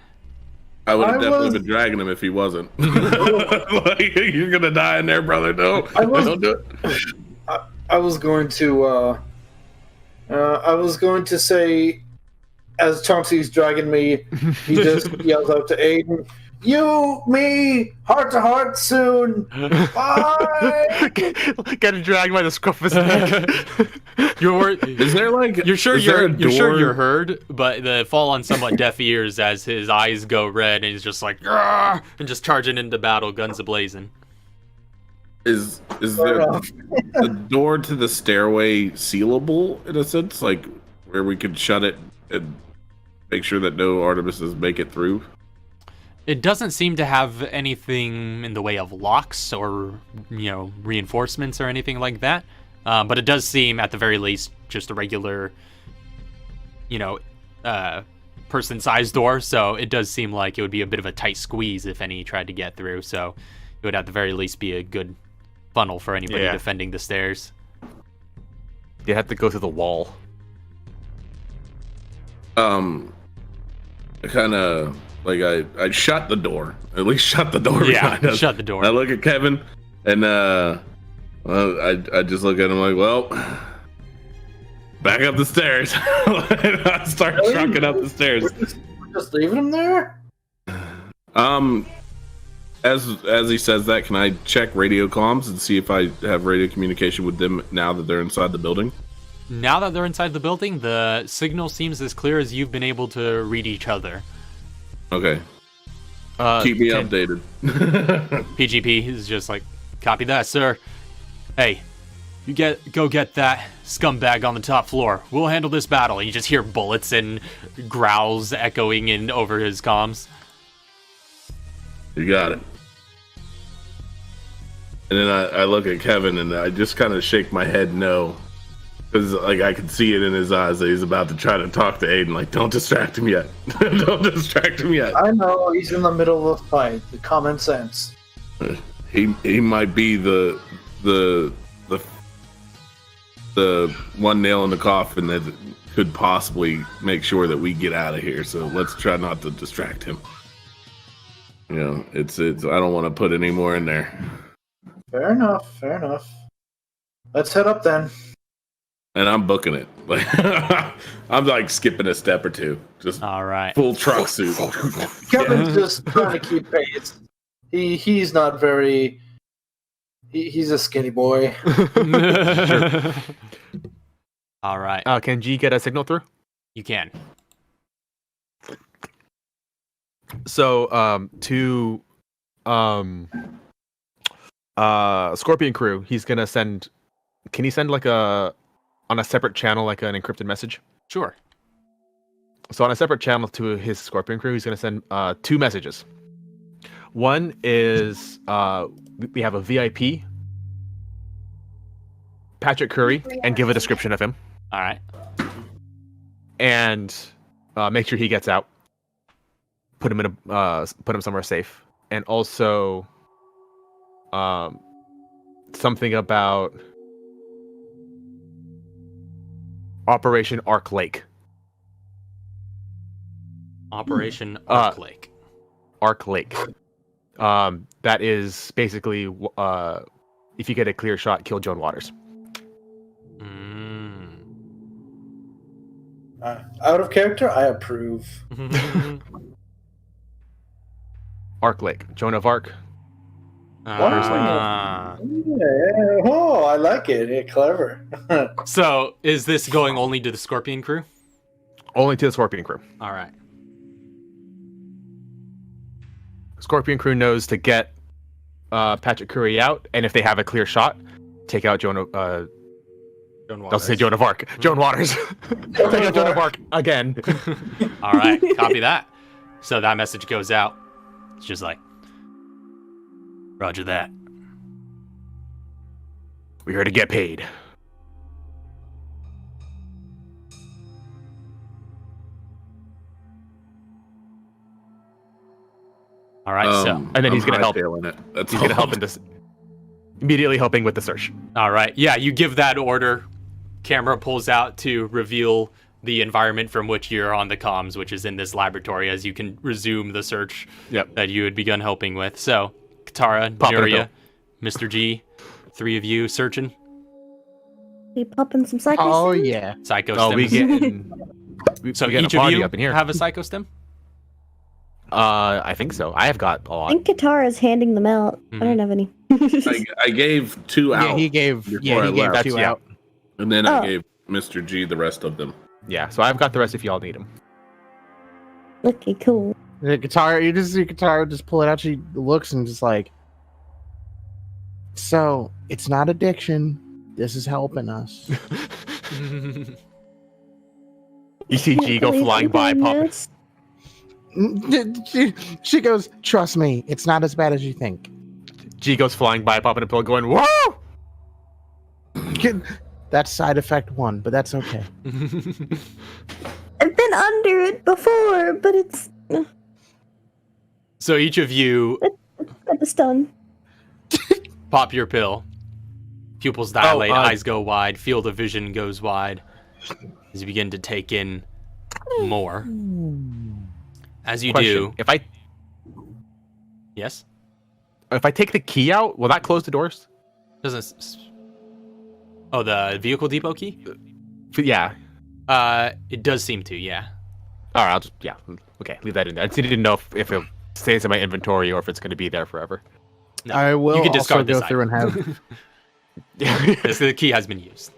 I would have definitely been dragging him if he wasn't. Like, you're gonna die in there, brother. No, don't do it. I was going to say, as Chauncey's dragging me, he just yells out to Aiden, "You, me, heart to heart soon. Bye." Getting dragged by the scruff of his neck. You're sure you're heard, but they fall on somewhat deaf ears as his eyes go red and he's just like, "Argh!" and just charging into battle, guns ablazing. Is there a door to the stairway sealable in a sense, like where we could shut it and make sure that no Artemises make it through? It doesn't seem to have anything in the way of locks or, reinforcements or anything like that. But it does seem, at the very least, just a regular, person-sized door. So it does seem like it would be a bit of a tight squeeze if any tried to get through. So it would at the very least be a good funnel for anybody defending the stairs. You have to go through the wall. I shut the door. At least shut the door behind us. Shut the door. I look at Kevin, and I just look at him like, well, back up the stairs. And I start trucking up the stairs. We're just leaving him there? As he says that, can I check radio comms and see if I have radio communication with them now that they're inside the building? Now that they're inside the building, the signal seems as clear as you've been able to read each other. Okay. Keep me updated. PGP is just like, "Copy that, sir. Hey, go get that scumbag on the top floor. We'll handle this battle." And you just hear bullets and growls echoing in over his comms. You got it. And then I look at Kevin and I just kind of shake my head no. Because like I could see it in his eyes that he's about to try to talk to Aiden. Like, don't distract him yet. Don't distract him yet. I know he's in the middle of a fight. The common sense. He might be the one nail in the coffin that could possibly make sure that we get out of here. So let's try not to distract him. You know, it's. I don't want to put any more in there. Fair enough. Let's head up then. And I'm booking it. Like I'm like skipping a step or two. Just All right. full truck suit. Kevin's just trying to keep pace. He's not very. He's a skinny boy. All right. Can G get a signal through? You can. So, to Scorpion Crew, he's gonna send. Can he send like on a separate channel, like an encrypted message? Sure. So on a separate channel to his Scorpion Crew, he's gonna send 2 messages. One is we have a VIP, Patrick Curry, and give a description of him. All right. And make sure he gets out. Put him in put him somewhere safe, and also something about Operation Arc Lake. Operation Arc Lake. Arc Lake. That is basically if you get a clear shot, kill Joan Waters. Out of character, I approve. Arc Lake. Joan of Arc. Waters Lake. Yeah. Oh, I like it. Yeah, clever. So, is this going only to the Scorpion Crew? Only to the Scorpion Crew. All right. Scorpion Crew knows to get Patrick Curry out, and if they have a clear shot, take out Joan Waters. I'll say Joan of Arc. Joan Waters. Take out Joan of Arc again. All right. Copy that. So that message goes out. It's just like, Roger that. We're here to get paid. All right. And then he's going to help. That's He's going to help in this. Immediately helping with the search. All right. Yeah, you give that order. Camera pulls out to reveal the environment from which you're on the comms, which is in this laboratory, as you can resume the search that you had begun helping with. So, Katara, Nuria, Mr. G, 3 of you searching. We popping some psycho. Oh yeah. Psycho Oh, stim. we getting. So we getting each a of party you up in here. have a psycho stim? I think so. I have got a I lot. think Katara's handing them out. I don't have any. I gave 2 out. Yeah, he gave. before Yeah, I he gave left. 2 Yeah. out. And then Oh. I gave Mr. G the rest of them. Yeah, so I've got the rest if y'all need them. Okay, cool. The guitar. You just see Katara just pull it out. She looks and just like. So it's not addiction. This is helping us. You see G go flying by, pop. She goes, trust me, it's not as bad as you think. G goes flying by, popping a pill, going, whoa! That's side effect 1, but that's okay. I've been under it before, but it's So each of you got the stun. pop your pill. Pupils dilate, Oh, eyes go wide, field of vision goes wide as you begin to take in more. As you Question. do, If I yes, take the key out, will that close the doors? doesn't. Oh, the vehicle depot key? Yeah. It does seem to, yeah. All right, I'll just okay, leave that in there. I just didn't know if it stays in my inventory or if it's going to be there forever. No, I will you can also discard go this through item. and have. The key has been used.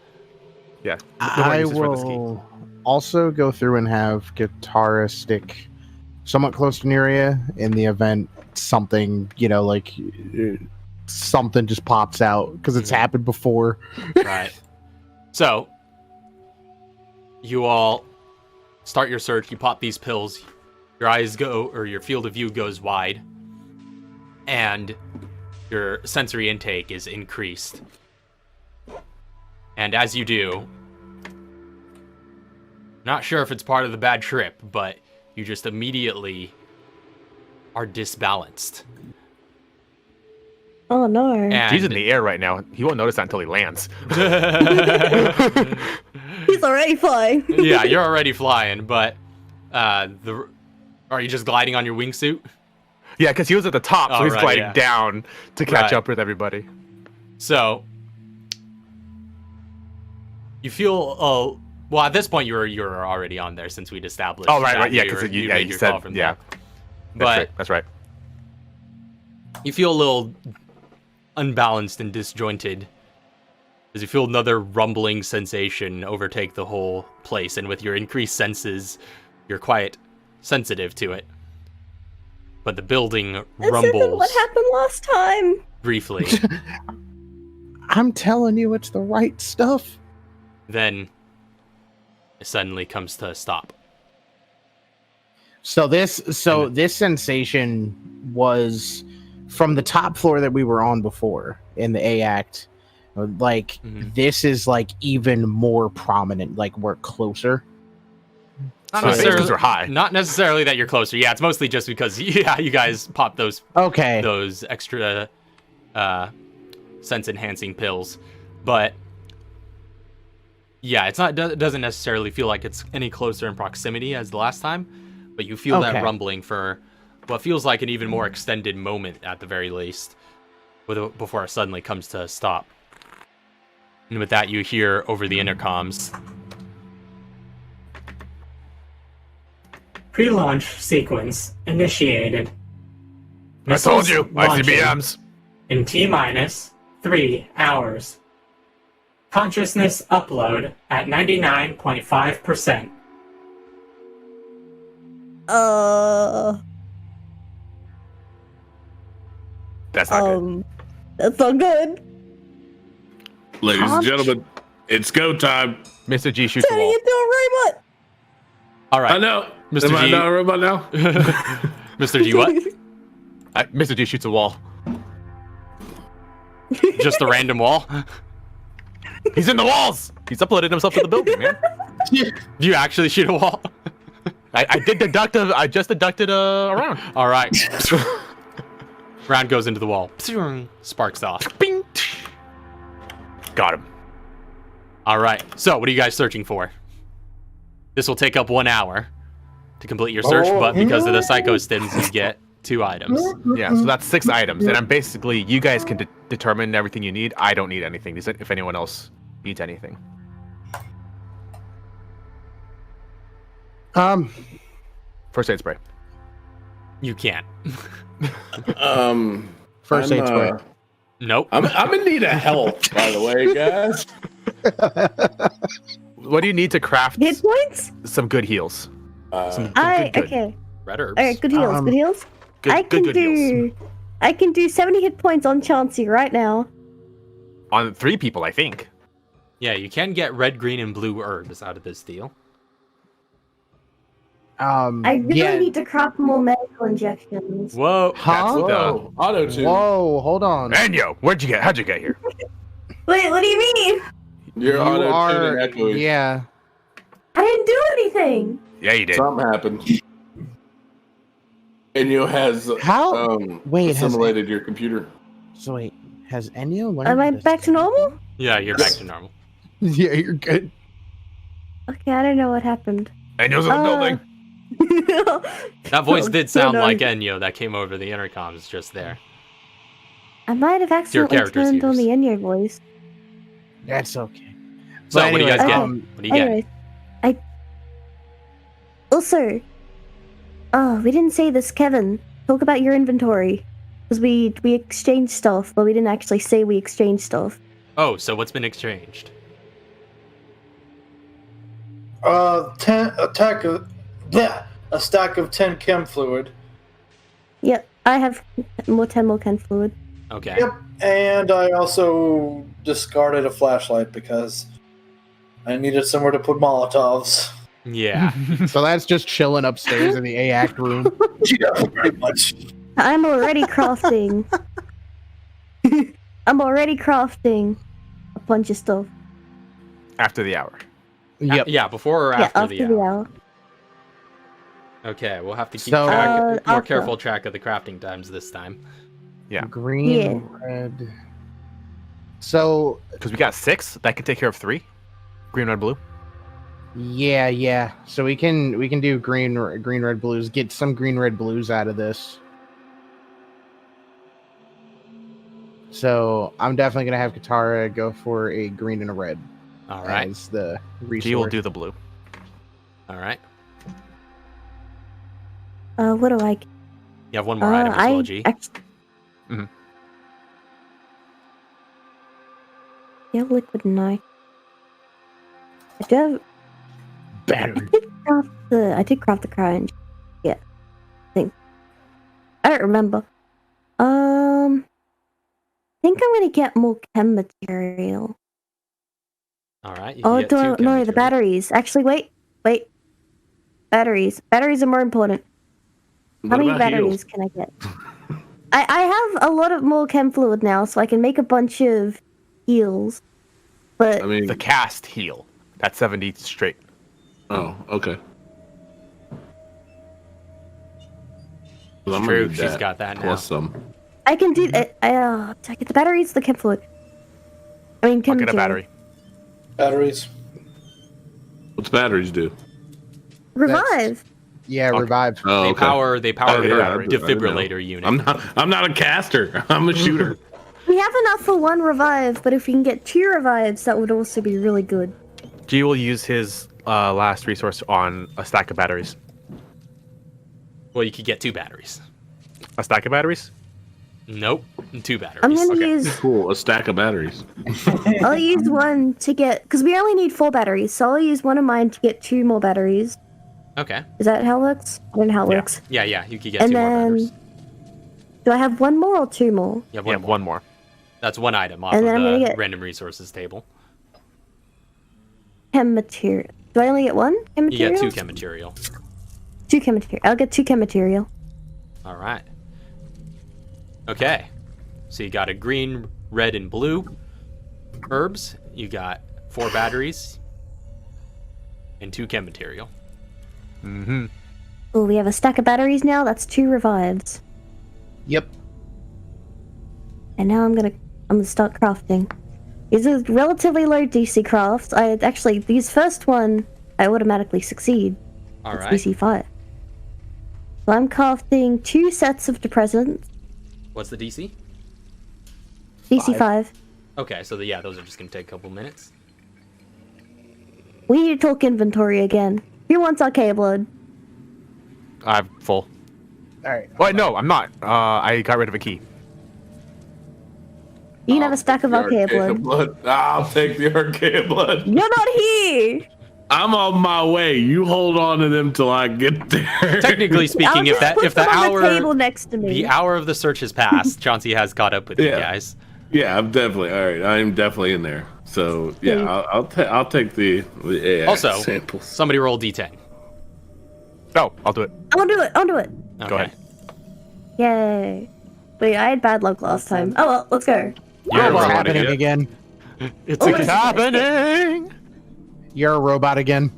Yeah. I will also go through and have Katara stick somewhat close to Nuria in the event something, like something just pops out because it's happened before. Right. So, you all start your search. You pop these pills. Your eyes go, or your field of view goes wide. And your sensory intake is increased. And as you do, Not sure if it's part of the bad trip, but you just immediately are disbalanced. Oh no. And He's in the air right now. He won't notice that until he lands. He's already flying. Yeah, you're already flying, but are you just gliding on your wingsuit? Yeah, because he was at the top, so Oh, he's right, gliding yeah. down to catch Right. up with everybody. So you feel well at this point you're already on there since we'd established. Oh, right, that right, yeah, you because were- you made your said, call from yeah. there. But That's right. you feel a little unbalanced and disjointed as you feel another rumbling sensation overtake the whole place, and with your increased senses, you're quite sensitive to it. But the building This isn't rumbles what happened last time. briefly. I'm telling you, it's the right stuff. Then it suddenly comes to a stop. So this sensation was from the top floor that we were on before in the A act. Like this is like even more prominent. Like we're closer. Not So necessarily, because we're high. not necessarily that you're closer. Yeah, it's mostly just because you guys popped those Okay. extra sense enhancing pills, but yeah, it doesn't necessarily feel like it's any closer in proximity as the last time, but you feel that Okay. rumbling for what feels like an even more extended moment at the very least, before it suddenly comes to a stop. And with that, you hear over the intercoms. Pre-launch sequence initiated. I told you, Launching ICBMs. in T-minus 3 hours. Consciousness upload at 99.5%. That's not good. That's not good. Ladies and gentlemen, it's go time. Mr. G shoots the Turning wall. into a robot. All right, I know. Mr. Am I G. not a robot now? Mr. G, what? Mr. G shoots a wall. Just a random wall? He's in the walls. He's uploaded himself to the building, man. Do you actually shoot a wall? I just deducted a round. All right. Round goes into the wall. Sparks off. Bing. Got him. All right. So, what are you guys searching for? This will take up 1 hour to complete your search, but because of the psycho stims, you get 2 items. Yeah, so that's 6 items, and I'm basically you guys can determine everything you need. I don't need anything. If anyone else needs anything. First aid spray. You can't. First aid spray. Nope. I'm in need of help, by the way, guys. What do you need to craft Hit points? some good heals? Some good. Okay. Red herbs. Alright, good heals, good heals. Good heals. I can do 70 hit points on Chauncey right now. On 3 people, I think. Yeah, you can get red, green, and blue herbs out of this deal. I really need to craft more medical injections. Whoa. Huh? Whoa, auto tune. Whoa, hold on. Enyo, how'd you get here? Wait, what do you mean? You're auto tuning echoing. Yeah. I didn't do anything. Yeah, you did. Something happened. Enyo has How? Wait, has assimilated your computer. So wait, has Enyo learned? Am I this? back to normal? Yeah, you're back to normal. Yeah, you're good. Okay, I don't know what happened. Enyo's in the building. That voice did sound no. like Enyo that came over the intercoms just there. I might have accidentally character's turned on ears. the Enyo voice. That's okay. So, But what do you guys anyway, get? um, What do you get? Anyways, also, we didn't say this, Kevin. Talk about your inventory. Because we exchanged stuff, but we didn't actually say we exchanged stuff. Oh, so what's been exchanged? A stack of 10 chem fluid. Yep, I have 10 more Ken fluid. Okay. Yep, and I also discarded a flashlight because I needed somewhere to put Molotovs. Yeah. So that's just chilling upstairs in the A act room. Yeah, pretty much. I'm already crafting. I'm already crafting a bunch of stuff. After the hour. Yep. Yeah, before or Yeah, after the after the hour. hour. Okay, we'll have to keep So- more after. careful track of the crafting times this time. Yeah. Green, Yeah. red. So Because we got 6, that can take care of 3. Green, red, blue. yeah. So we can do green, red, blues. Get some green, red, blues out of this. So I'm definitely gonna have Katara go for a green and a red All right. as the resource. G will do the blue. All right. What do I? You have one more item as well, G. Mhm. Yeah, liquid knife. I do have. battery. I did craft the crying. Yeah. I don't remember. I think I'm gonna get more chem material. All right. You Oh, can get 2 chem no, the material. batteries. Actually, wait. Batteries. Batteries are more important. How What many about batteries can I get? I have a lot of more chem fluid now, so I can make a bunch of heals. But I mean, The cast heal. That's 70 straight. oh, okay. Well, I'm True, gonna need she's that, got that now. plus some. I can do it. Did I get the batteries? The chem fluid. I mean, I'll chem get a material. battery. Batteries. What's batteries do? Revive. Yeah, Okay. revive. Oh, They okay. power yeah, her I didn't know. defibrillator unit. I'm not a caster. I'm a shooter. We have enough for 1 revive, but if we can get 2 revives, that would also be really good. G will use his last resource on a stack of batteries. Well, you could get 2 batteries. A stack of batteries? Nope, 2 batteries. I'm gonna Okay. use. Cool. A stack of batteries. I'll use 1 to get, because we only need 4 batteries, so I'll use 1 of mine to get 2 more batteries. Okay. Is that how it works? I don't know how it Yeah. works. Yeah, you could get And 2 more then, batteries. do I have 1 more or 2 more? You have Yeah, one more. one more. That's 1 item off And of then I'm gonna the get- random resources table. Chem material. Do I only get 1 chem You material? get 2 chem material. 2 chem material. I'll get 2 chem material. All right. Okay. So you got a green, red, and blue herbs. You got 4 batteries and 2 chem material. Mm-hmm. Oh, we have a stack of batteries now. That's 2 revives. Yep. And now I'm gonna start crafting. These are relatively low DC crafts. These first one I automatically succeed. All It's right. DC 5. So I'm crafting 2 sets of depressants. What's the DC? DC 5. Okay, so those are just gonna take a couple minutes. We need to talk inventory again. Who wants arcade blood? I'm full. All right. Wait, no, I'm not. I got rid of a key. You can have a stack of The arcade blood. I'll take the arcade blood. You're not here! I'm on my way. You hold on to them till I get there. Technically I'll speaking, if just put the them on the table hour next to me. the hour of the search has passed, Chauncey has caught up with you Yeah. guys. Yeah, I'm definitely all right. I'm definitely in there. So yeah, I'll take the AI Also, samples. somebody roll D10. No, I'll do it. I'll do it. Okay. Go ahead. Yay. Wait, I had bad luck last time. Oh well, let's go. You're a It's robot happening again. again. It's Oh, like it's happening. You're a robot again.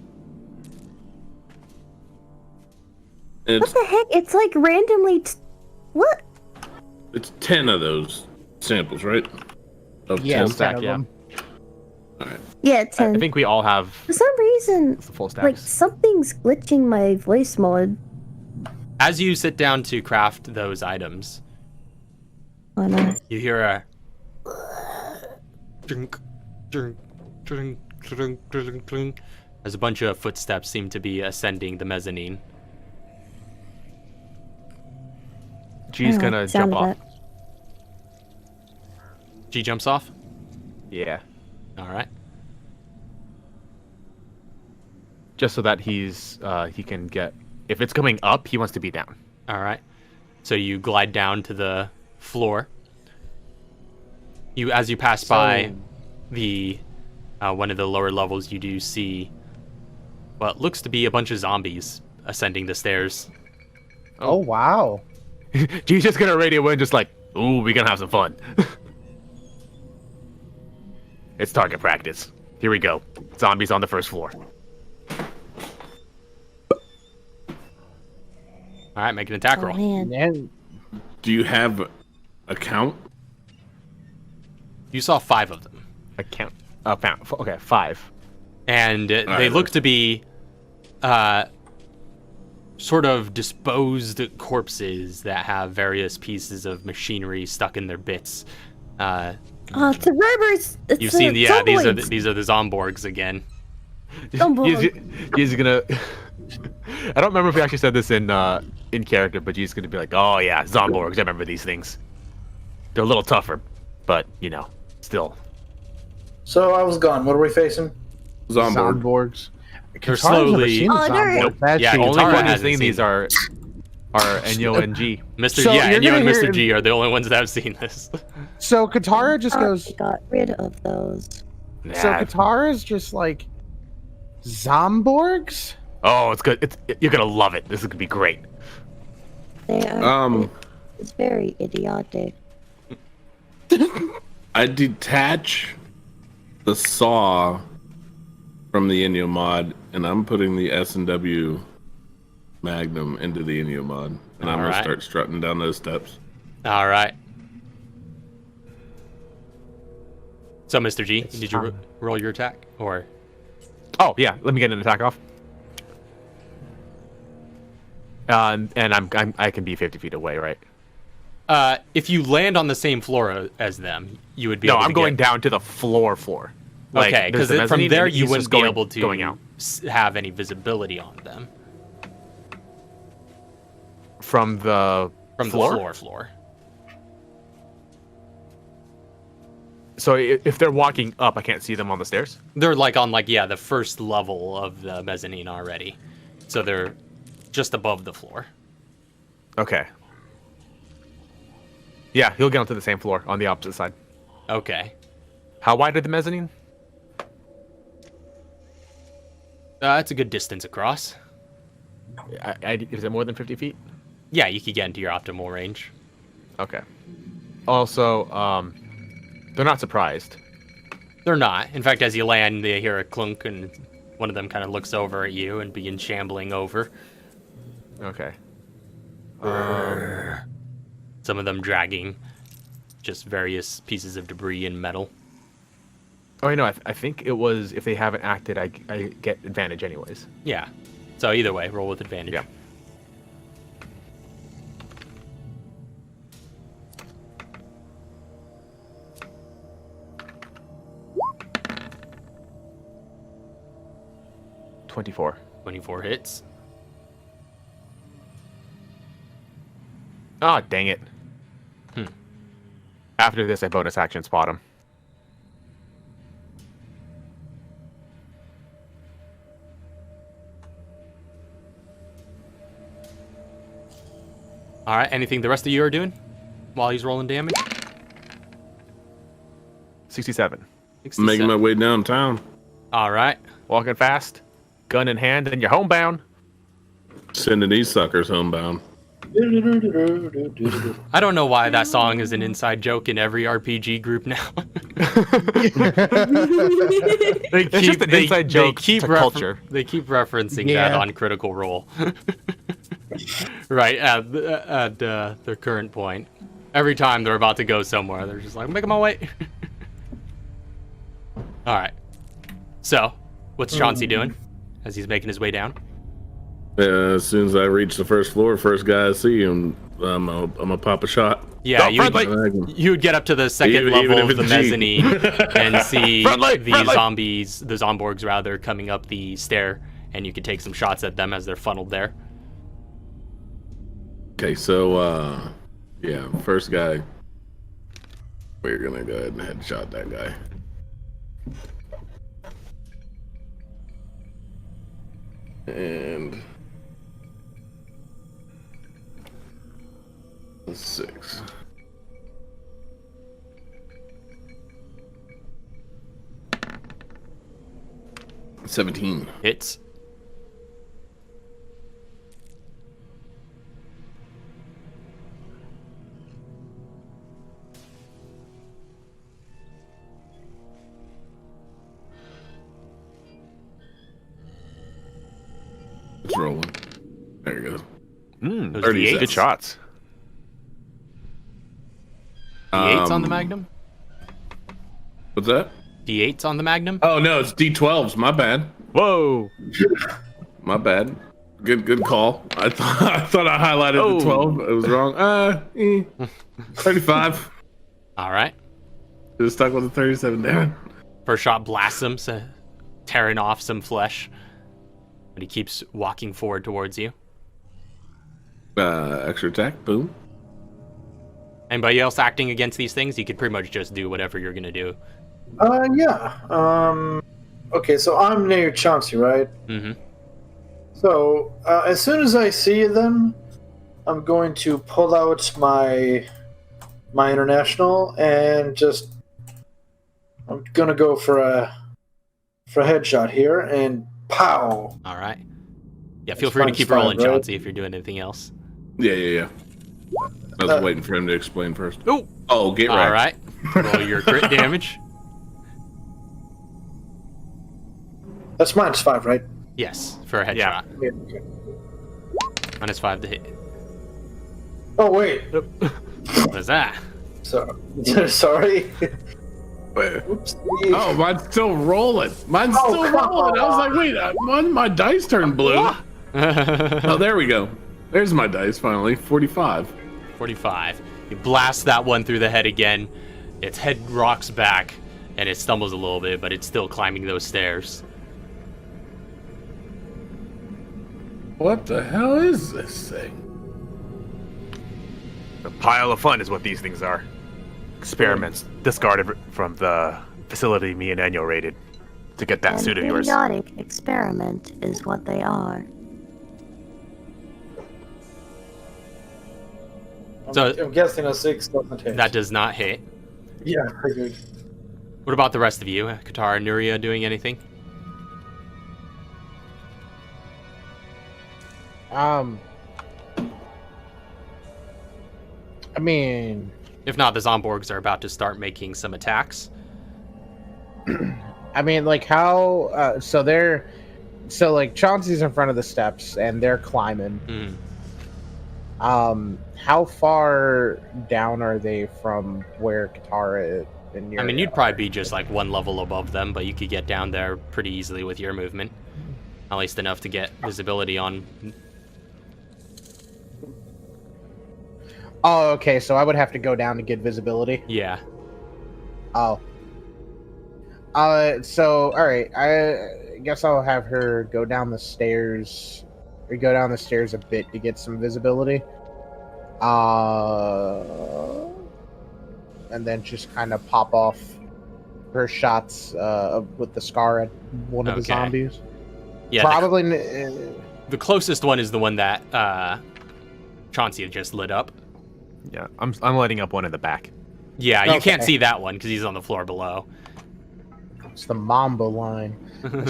What It's the heck? It's like randomly. What? it's 10 of those samples, right? Of Yeah, 10? stack, 10 of yeah. them. Yeah, I 10. think we all have For some reason, the full like stacks. something's glitching my voice mod. As you sit down to craft those items, Oh no. you hear a drink, drink, drink, drink, drink, drink, as a bunch of footsteps seem to be ascending the mezzanine. G's Oh, gonna sound jump of off. that. G jumps off. Yeah. All right. Just so that he can get. If it's coming up, he wants to be down. All right. So you glide down to the floor. As you pass by the one of the lower levels, you do see what looks to be a bunch of zombies ascending the stairs. Oh wow. G's just gonna radio in, just like, ooh, we gonna have some fun. It's target practice. Here we go. Zombies on the first floor. All right, make an attack Oh roll. man. And Do you have a count? You saw 5 of them, I count. Found. Okay, 5. and they right, look to be sort of disposed corpses that have various pieces of machinery stuck in their bits. Oh, it's the Rerbers. It's You've seen, the yeah, these are Zomboids. the Zomborgs again. He's gonna. I don't remember if we actually said this in character, but he's gonna be like, "Oh yeah, Zomborgs. I remember these things. They're a little tougher, but still." So I was gone. What are we facing? Zomborg. Zomborgs. They're Katara's never slowly- seen a Oh, Zomborg. Nope. That's Yeah, the Only Katara one who's hasn't seen seen these are Enyo and G. Mr. So yeah, you're and you gonna and hear Mr. him- G are the only ones that have seen this. So Katara just goes. I got rid of those. So Nah. Katara's just like Zomborgs. Oh, it's good. You're gonna love it. This is gonna be great. They are. Um, It's very idiotic. I detach the saw from the Inyo mod, and I'm putting the S&W Magnum into the Inyo mod, and I'm Alright. gonna start strutting down those steps. All right. So, Mr. G, did you roll your attack, or? Oh yeah, let me get an attack off. And I can be 50 feet away, right? If you land on the same floor as them, you would be. No, able to I'm going get... down to the floor. Like, Okay, there's because the from mezzanine, there and you he's wouldn't just be going- able to going out have any visibility on them from the the floor. So if they're walking up, I can't see them on the stairs. They're on the first level of the mezzanine already, so they're just above the floor. Okay. Yeah, he'll get onto the same floor on the opposite side. Okay. How wide are the mezzanine? That's a good distance across. Is it more than 50 feet? Yeah, you could get into your optimal range. Okay. Also, they're not surprised. They're not. In fact, as you land, they hear a clunk, and one of them kind of looks over at you and begins shambling over. Okay. Some of them dragging just various pieces of debris and metal. Oh, I think it was if they haven't acted, I get advantage anyways. Yeah. So either way, roll with advantage. Yeah. $24. 24 hits. Ah, dang it. After this, I bonus action spot him. All right. Anything the rest of you are doing while he's rolling damage? 67. 67. Making my way downtown. All right. Walking fast, gun in hand, and you're homebound. Sending these suckers homebound. I don't know why that song is an inside joke in every RPG group now. They It's just an inside joke to culture. They keep referencing that Yeah. on Critical Role. Right at their current point. Every time they're about to go somewhere, they're just like, I'm making my way. All right. So, what's Chauncey doing as he's making his way down? As soon as I reach the first floor, first guy I see, I'm gonna pop a shot. Yeah, Oh, friendly. you would get up to the second Even level if of the it's G. mezzanine and see Friendly, the friendly. the Zomborgs rather, coming up the stair, and you could take some shots at them as they're funneled there. Okay, so yeah, first guy. We're gonna go ahead and headshot that guy. And 6. $17. Hits. rolling. There you go. Those 30 D8s? cents. Good shots. D8s on the Magnum? What's that? D8s on the Magnum? Oh no, it's D12s. My bad. Whoa. My bad. Good call. I thought I highlighted the 12. It was wrong. 35. All right. Just stuck with the 37. Damn it. First shot blasts him, tearing off some flesh. But he keeps walking forward towards you. Extra attack. Boom. Anybody else acting against these things? You could pretty much just do whatever you're gonna do. Yeah. Okay, so I'm near Chauncey, right? Mm-hmm. So, as soon as I see them, I'm going to pull out my international and just I'm gonna go for a headshot here and pow. All right. Yeah, feel That's free to fine, keep it's fine, rolling, right? Chauncey, if you're doing anything else. Yeah. I was waiting for him to explain first. Ooh. Oh, get All right. right. Roll your crit damage. That's -5, right? Yes, for a headshot. Yeah. Yeah, okay. -5 to hit. Oh wait. What is that? So, sorry. Wait. Oops. Oh, mine's still rolling. Mine's still come rolling. I was like, wait, my dice turned blue. Oh, there we go. There's my dice finally. 45. 45. You blast that one through the head again. Its head rocks back, and it stumbles a little bit, but it's still climbing those stairs. What the hell is this thing? A pile of fun is what these things are. Experiments discarded from the facility me and Daniel raided to get that suit of yours. Periodic experiment is what they are. So- I'm guessing a 6 doesn't hit. That does not hit. Yeah, figured. What about the rest of you? Katara and Nuria doing anything? I mean, If not, the Zomborgs are about to start making some attacks. like how? So like Chauncey's in front of the steps and they're climbing. Mm. How far down are they from where Katara and Nuria I mean, you'd probably be just like one level above them, but you could get down there pretty easily with your movement. At least enough to get visibility on. Oh, okay. So I would have to go down to get visibility. Yeah. Oh. So all right. I guess I'll have her go down the stairs, or go down the stairs a bit to get some visibility. And then just kind of pop off her shots with the scar at one of the Okay. zombies. Yeah. Probably. The closest one is the one that Chauncey had just lit up. Yeah, I'm lighting up one in the back. Yeah, you can't Okay. see that one because he's on the floor below. It's the Mamba line.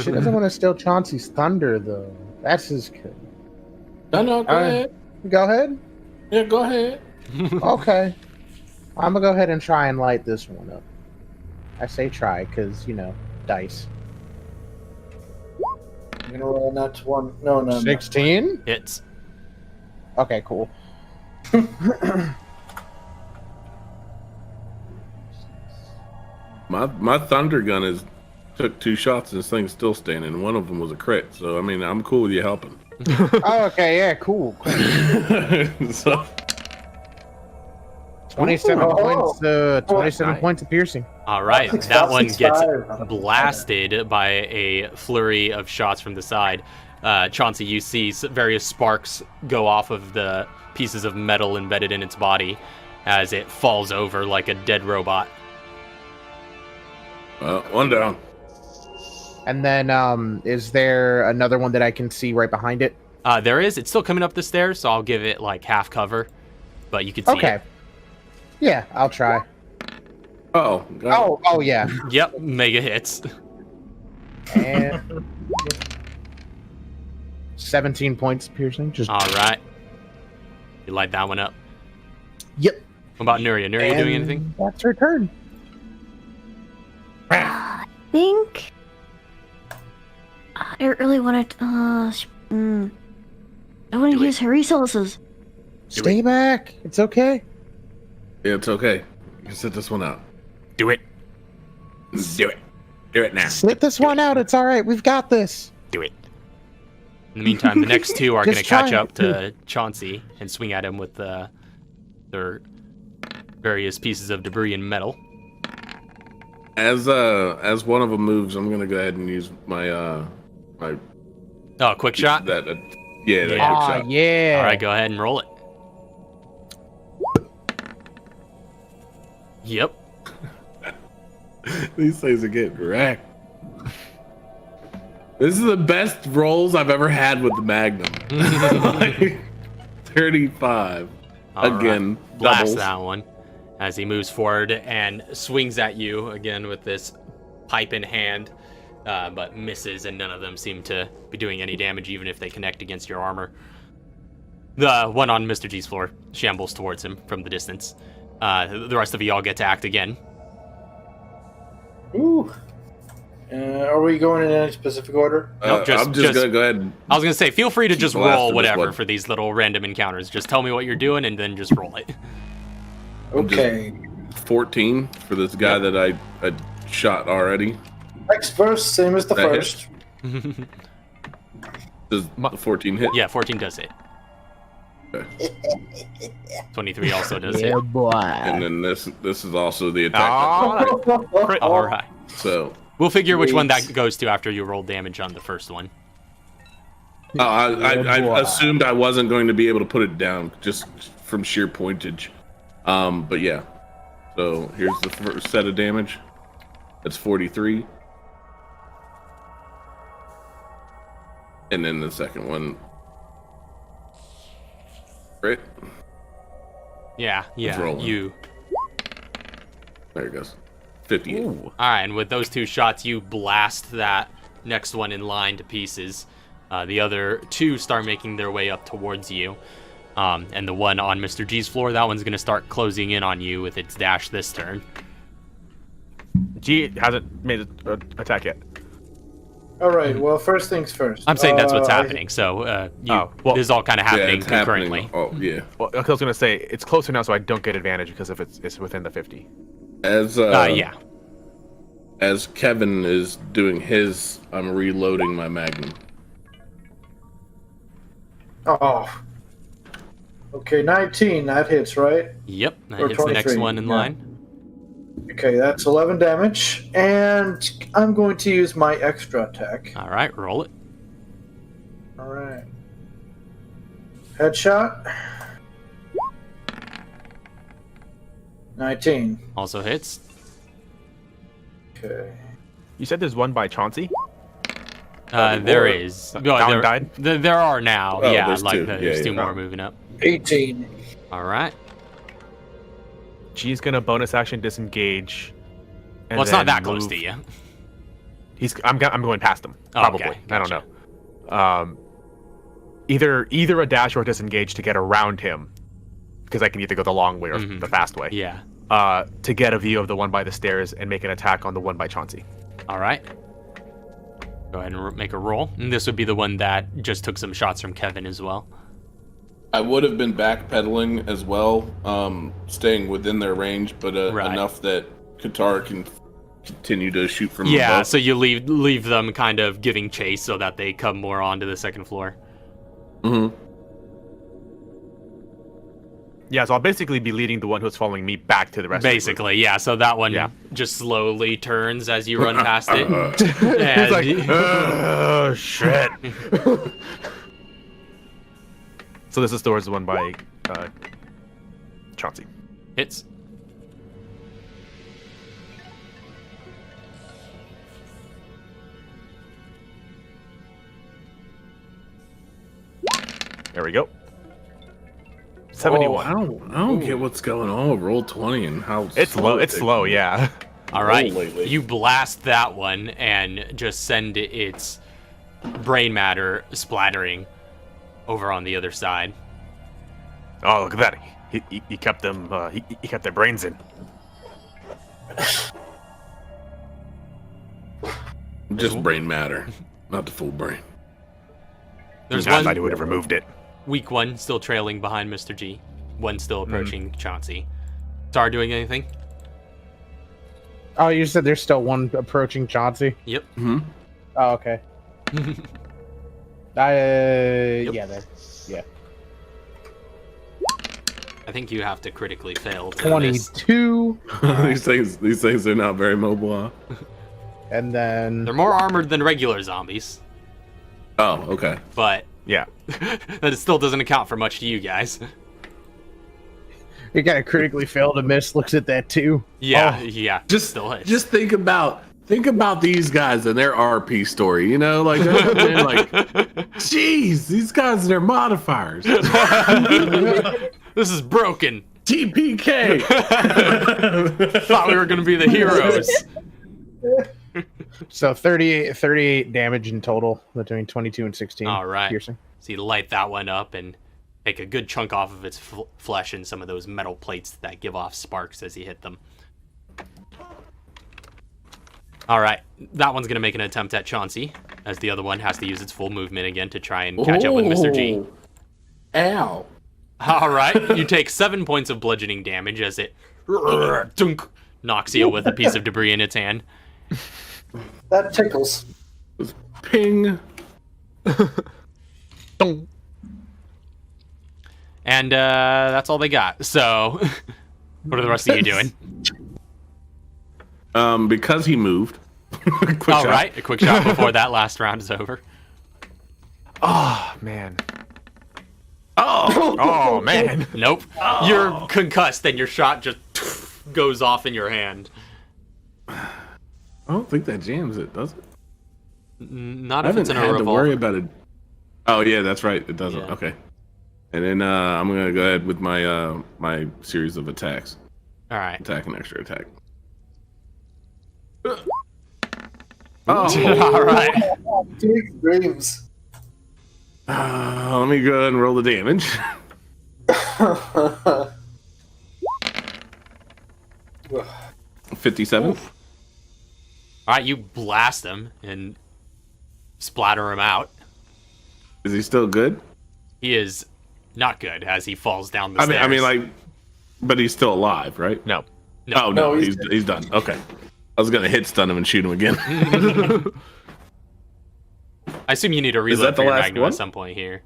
She doesn't want to steal Chauncey's thunder, though. That's his. No, go ahead. Go ahead. Yeah, go ahead. Okay. I'm gonna go ahead and try and light this one up. I say try because dice. I'm gonna roll that one. No. 16. Hits. Okay, cool. My thunder gun took 2 shots and this thing's still standing. One of them was a crit, so I mean I'm cool with you helping. Oh, okay, yeah, cool. So 27 Ooh. points. 27 Nice. points of piercing. All right, That's that one gets 6'5". blasted by a flurry of shots from the side. Chauncey, you see various sparks go off of the pieces of metal embedded in its body as it falls over like a dead robot. one down. And then, is there another one that I can see right behind it? There is. It's still coming up the stairs, so I'll give it like half cover, but you can see Okay. it. Yeah, I'll try. Oh, Oh, yeah. Yep, mega hits. And 17 points of piercing. Just All right. You light that one up. Yep. What about Nuria? Nuria doing And anything? That's her turn. I think I really wanted. I want Do to it. use her resources. Stay back. It's okay. Yeah, it's okay. You can sit this one out. Do it. Do it. Do it now. Sit this one out. It's all right. We've got this. Do it. In the meantime, the next two are going to Just catch try up to Chauncey and swing at him with their various pieces of debris and metal. As one of them moves, I'm gonna go ahead and use my my Oh, quick shot. that Yeah. quick shot. Yeah. All right, go ahead and roll it. Yep. These things are getting wrecked. This is the best rolls I've ever had with the Magnum. Like, 35. All Again, right. Blast doubles. that one as he moves forward and swings at you again with this pipe in hand, but misses, and none of them seem to be doing any damage, even if they connect against your armor. The one on Mr. G's floor shambles towards him from the distance. The rest of you all get to act again. Ooh. Are we going in any specific order? Nope, I'm just gonna go ahead and I was gonna say, feel free to just blasting roll this whatever one. for these little random encounters. Just tell me what you're doing and then just roll it. Okay. 14 for this guy that I shot already. Next verse, same as the That first. Does the 14 hit? Yeah, 14 does hit. Okay. 23 also does Yeah, hit. boy. And then this is also the attack. All right. So We'll figure which one Sweet. that goes to after you roll damage on the first one. I assumed I wasn't going to be able to put it down just from sheer pointage. But yeah. So here's the first set of damage. That's 43. And then the second one. Right? Yeah, rolling. you. There it goes. 58. All right, and with those two shots, you blast that next one in line to pieces. The other two start making their way up towards you. And the one on Mr. G's floor, that one's going to start closing in on you with its dash this turn. G hasn't made an attack yet. All right. Well, first things first. I'm saying that's what's happening, so well, this is all kind of Yeah, happening it's concurrently. happening. Oh, yeah. Well, I was gonna say it's closer now, so I don't get advantage because if it's within the 50. As Yeah. As Kevin is doing his, I'm reloading my Magnum. Oh. Okay, 19. That hits, right? Yep, that Or hits the next 23, one in yeah. line. Okay, that's 11 damage, and I'm going to use my extra attack. All right, roll it. All right. Headshot. 19. Also hits. Okay. You said there's one by Chauncey. There is. Well, Down there, died? there are now. Oh, yeah, there's like two. there's Yeah, two yeah. more moving up. 18. All right. G's gonna bonus action disengage. And Well, it's not then that close move- to you. I'm going past him. Oh, Probably. okay, I don't gotcha. know. Either a dash or a disengage to get around him, because I can either go the long way or Mhm. the fast way. Yeah. To get a view of the one by the stairs and make an attack on the one by Chauncey. All right. Go ahead and make a roll. And this would be the one that just took some shots from Kevin as well. I would have been backpedaling as well, staying within their range, but Right. enough that Qatar can continue to shoot from Yeah, above. so you leave them kind of giving chase so that they come more onto the second floor. Mhm. Yeah, so I'll basically be leading the one who's following me back to the rest. Basically, yeah. So that one Yeah. just slowly turns as you run past it. He's And like, oh shit. So this is towards the one by Chauncey. hits. There we go. 71. I don't get what's going on with roll 20 and how It's low. It's it slow. can Yeah. All right. roll lately. You blast that one and just send its brain matter splattering over on the other side. Oh, look at that. He kept them. He kept their brains in. Just brain matter, not the full brain. There's I one. would have removed it. weak one still trailing behind Mr. G. One still approaching Chauncey. Star doing anything? Oh, you said there's still one approaching Chauncey? Yep. Mm-hmm. Oh, okay. Yeah, there. Yeah. I think you have to critically fail. To miss. 22. These things are not very mobile. And then... They're more armored than regular zombies, Oh, okay. but Yeah. that still doesn't account for much to you guys. You gotta critically fail to miss. Looks at that too. Yeah, Oh. yeah. Just still hits. just think about these guys and their RP story. You know, like they're like, jeez, these guys and their modifiers. This is broken. TPK. Thought we were gonna be the heroes. So 38 damage in total between 22 and 16. All right. Piercing. So you light that one up and take a good chunk off of its flesh and some of those metal plates that give off sparks as you hit them. All right, that one's gonna make an attempt at Chauncey, as the other one has to use its full movement again to try and catch up with Mr. G. Ow. All right, you take 7 points of bludgeoning damage as it dunk, knocks you with a piece of debris in its hand. That tickles. Ping. And that's all they got. So, what are the rest of you doing? Because he moved. Quick All shot. right, a quick shot before that last round is over. Oh, man. Oh. Oh, man. Nope. You're concussed and your shot just goes off in your hand. I don't think that jams it, does it? Not I if it's haven't in a had to worry revolver. about it. Oh yeah, that's right. It doesn't. Yeah. Okay. And then I'm gonna go ahead with my my series of attacks. All right. Attack and extra attack. All right. Two extremes. Let me go ahead and roll the damage. 57. All right, you blast him and splatter him out. Is he still good? He is not good as he falls down the stairs. I mean, like, but he's still alive, right? No. Oh no, No, he's he's done. Okay. I was gonna hit stun him and shoot him again. I assume you need to reload that the for your last magnum one? at some point here.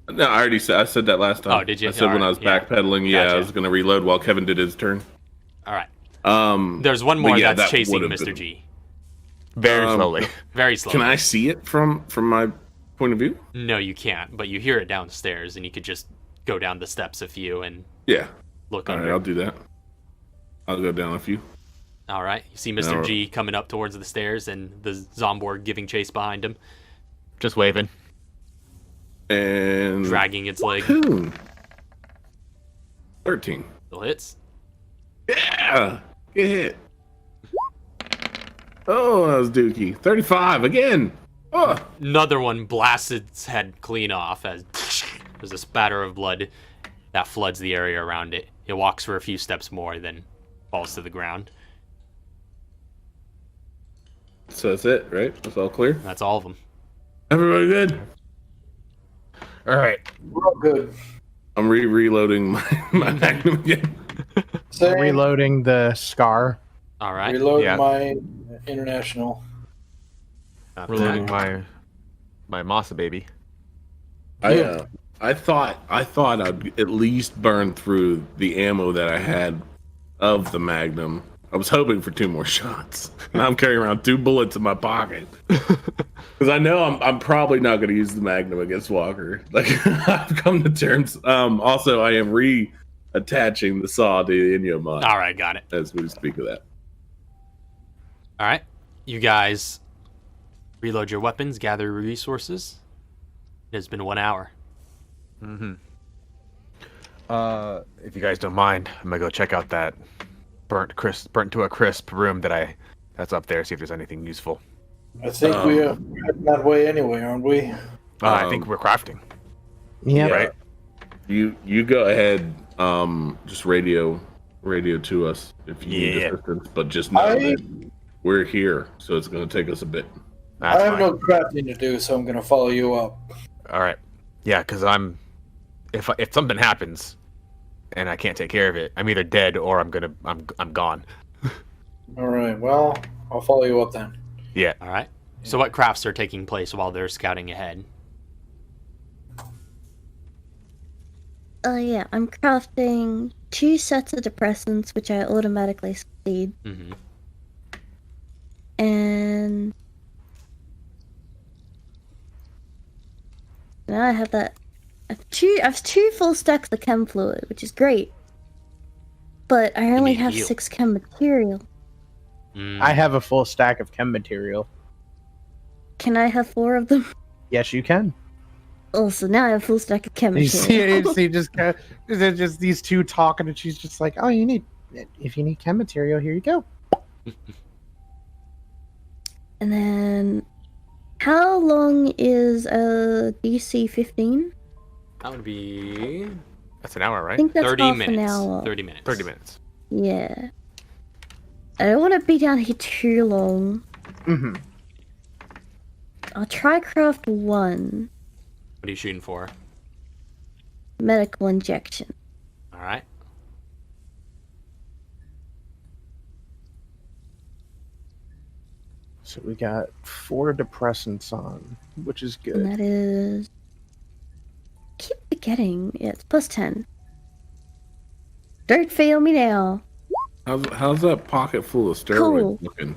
No, I already said. I said that last time. Oh, did you? I said when I was Alright, yeah. backpedaling. Yeah, Gotcha. I was gonna reload while Kevin did his turn. All right. There's There's one more yeah, that's that chasing would've Mr. been- G. Very slowly. Very slowly. Can I see it from my point of view? No, you can't, but you hear it downstairs, and you could just go down the steps a few and Yeah. look All right, under. I'll do that. I'll go down a few. All right. You see Mr. Now- G coming up towards the stairs and the Zomborg giving chase behind him, Just waving. And dragging its leg. Boom. 13. Still hits. Yeah. Get hit. Oh, that was dookie. 35 again. Oh. Another one blasts its head clean off as there's a spatter of blood that floods the area around it. It walks for a few steps more, then falls to the ground. So that's it, right? That's all clear. That's all of them. Everybody good? All right. We're all good. I'm reloading my magnum again. Same. Reloading the scar. All right. Reload Yeah. my international. Reloading my Masa baby. I thought I'd at least burn through the ammo that I had of the Magnum. I was hoping for 2 more shots. Now I'm carrying around 2 bullets in my pocket because I know I'm probably not going to use the Magnum against Walker. Like I've come to terms. Also, I am reattaching the saw to the Inyo mod All right, got it. as we speak of that. All right. You guys reload your weapons, gather your resources. It has been 1 hour. If you guys don't mind, I'm gonna go check out that burnt to a crisp room that's up there. See if there's anything useful. I think we are heading that way anyway, aren't we? I think we're crafting. Yeah. Right. You go ahead. Just radio to us if you need Yeah. assistance, but just know that we're here, so it's going to take us a bit. That's I have fine. no crafting to do, so I'm going to follow you up. All right. Yeah, because I'm if something happens and I can't take care of it, I'm either dead or I'm gone. All right. Well, I'll follow you up then. Yeah. All right. So what crafts are taking place while they're scouting ahead? Yeah, I'm crafting 2 sets of depressants, which I automatically succeed. Mm-hmm. And now I have that. I have 2 full stacks of chem fluid, which is great. But I only need have heal. 6 chem material. I have a full stack of chem material. Can I have 4 of them? Yes, you can. Oh, so now I have a full stack of chem You material. see, just these two talking, and she's just like, "Oh, if you need chem material, here you go." And then, how long is a DC 15? That would be That's an hour, I right? think that's 30 half minutes. an hour. 30 minutes. 30 minutes. Yeah. I don't want to be down here too long. Mm-hmm. I'll try craft 1 What are you shooting for? medical injection. All right. So we got 4 depressants on, which is And good. that is... keep forgetting. Yeah, it's plus 10. Don't fail me now. How's that pocket full of steroids Cool. looking?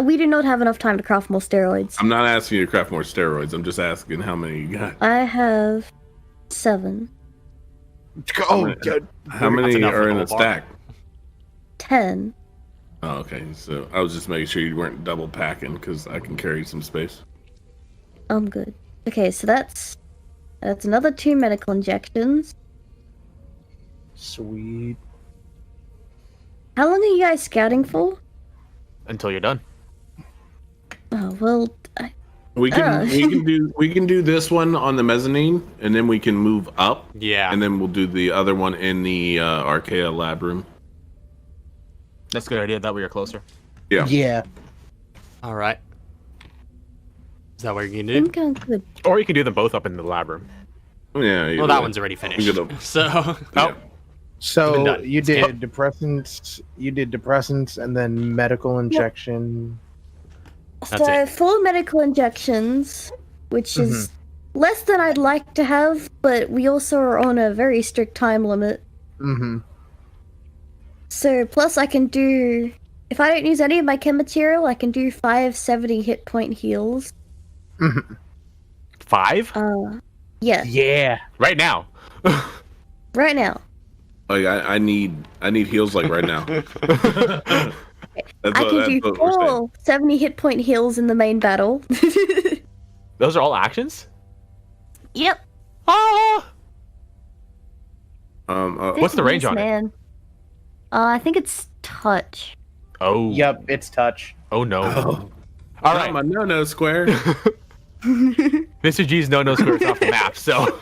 We do not have enough time to craft more steroids. I'm not asking you to craft more steroids. I'm just asking how many you got. I have 7. Oh, How many enough for are the in whole a bar. stack? 10. Oh, okay. So I was just making sure you weren't double packing because I can carry some space. I'm good. Okay, so that's another 2 medical injections. sweet. How long are you guys scouting for? Until you're done. Oh, well, We can do this one on the mezzanine, and then we can move up, Yeah. and then we'll do the other one in the Archaea lab room. That's a good idea. That way you're closer. Yeah. Yeah. All right. Is that what you're I gonna do? think I'm good. Or you can do them both up in the lab room. Yeah. Well, either that way. one's already finished. I'm gonna- So, Yeah. So Been done. you did depressants. You did depressants, and then medical injection. That's So it. 4 medical injections, which is less than I'd like to have, but we also are on a very strict time limit. Mm-hmm. So plus I can do, if I don't use any of my chem material, I can do 5 70 hit point heals. 5? Yeah, Yeah. Right now. right now. Like I need heals like right now. I can do what we're saying. 4 70 hit point heals in the main battle. Those are all actions? Yep. Ah! What's the This range on it? man. I think it's touch. Oh. Yep. It's touch. Oh no. Oh. All Not right. my no square. Mr. G's no square is off the map, so.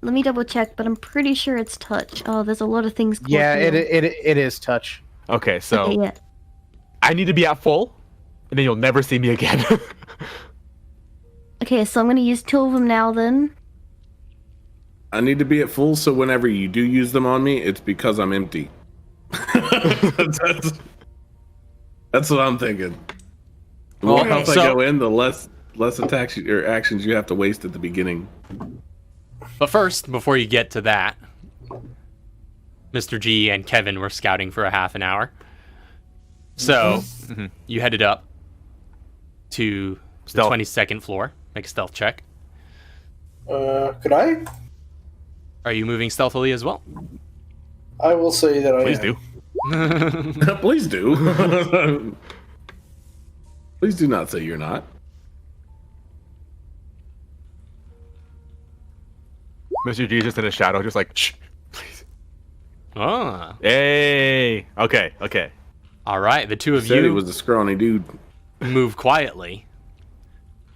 Let me double check, but I'm pretty sure it's touch. Oh, there's a lot of things. called Yeah. heal. It is touch. Okay, so Okay, yeah. I need to be at full, and then you'll never see me again. Okay, so I'm gonna use 2 of them now then. I need to be at full, so whenever you do use them on me, it's because I'm empty. that's what I'm thinking. The more Okay, health I so- go in, the less attacks or actions you have to waste at the beginning. but first, before you get to that, Mr. G and Kevin were scouting for a half an hour. So you headed up to the Stealth. 22nd floor. Make a stealth check. Could I? Are you moving stealthily as well? I will say that I Please am. do. Please do. Please do not say you're not. Mr. G's just in a shadow, just like, shh, please. Ah. Hey. Okay. All right. The two of Said he you was a scrawny dude. move quietly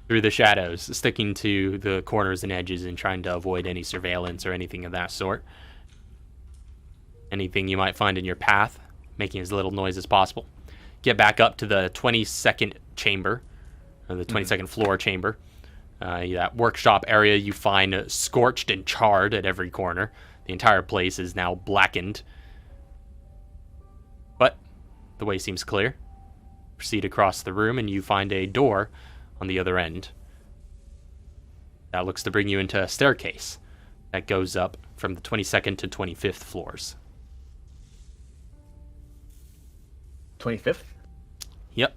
through the shadows, sticking to the corners and edges and trying to avoid any surveillance or anything of that sort. Anything you might find in your path, making as little noise as possible. Get back up to the 22nd chamber, or the 22nd floor chamber, That workshop area you find scorched and charred at every corner. The entire place is now blackened. But the way seems clear. Proceed across the room and you find a door on the other end. That looks to bring you into a staircase that goes up from the 22nd to 25th floors. 25th? Yep.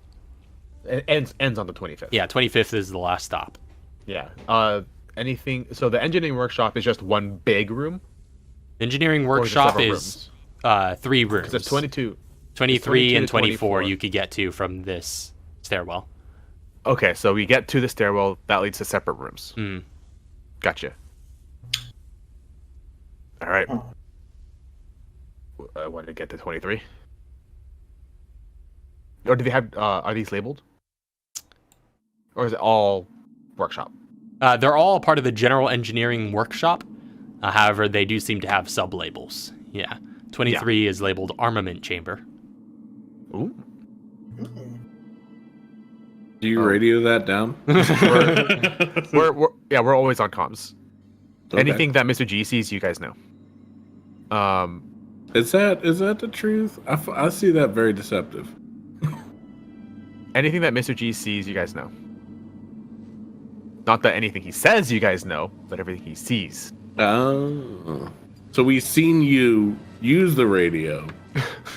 It ends on the 25th. Yeah, 25th is the last stop. Yeah. Anything? So the engineering workshop is just one big room? Engineering Or is it workshop several is rooms? 3 rooms. Because it's 22. 23 and to 24 24. you could get to from this stairwell. Okay, so we get to the stairwell. That leads to separate rooms. Hmm. Gotcha. All right. I want to get to 23. Or do they have? Are these labeled? Or is it all workshop? They're all part of the general engineering workshop. However, they do seem to have sub-labels. Yeah. 23 is labeled armament chamber. Ooh. Do you radio that down? We're always on comms. Okay. Anything that Mr. G sees, you guys know. Is that the truth? I see that very deceptive. Anything that Mr. G sees, you guys know. Not that anything he says, you guys know, but everything he sees. Oh. So we've seen you use the radio.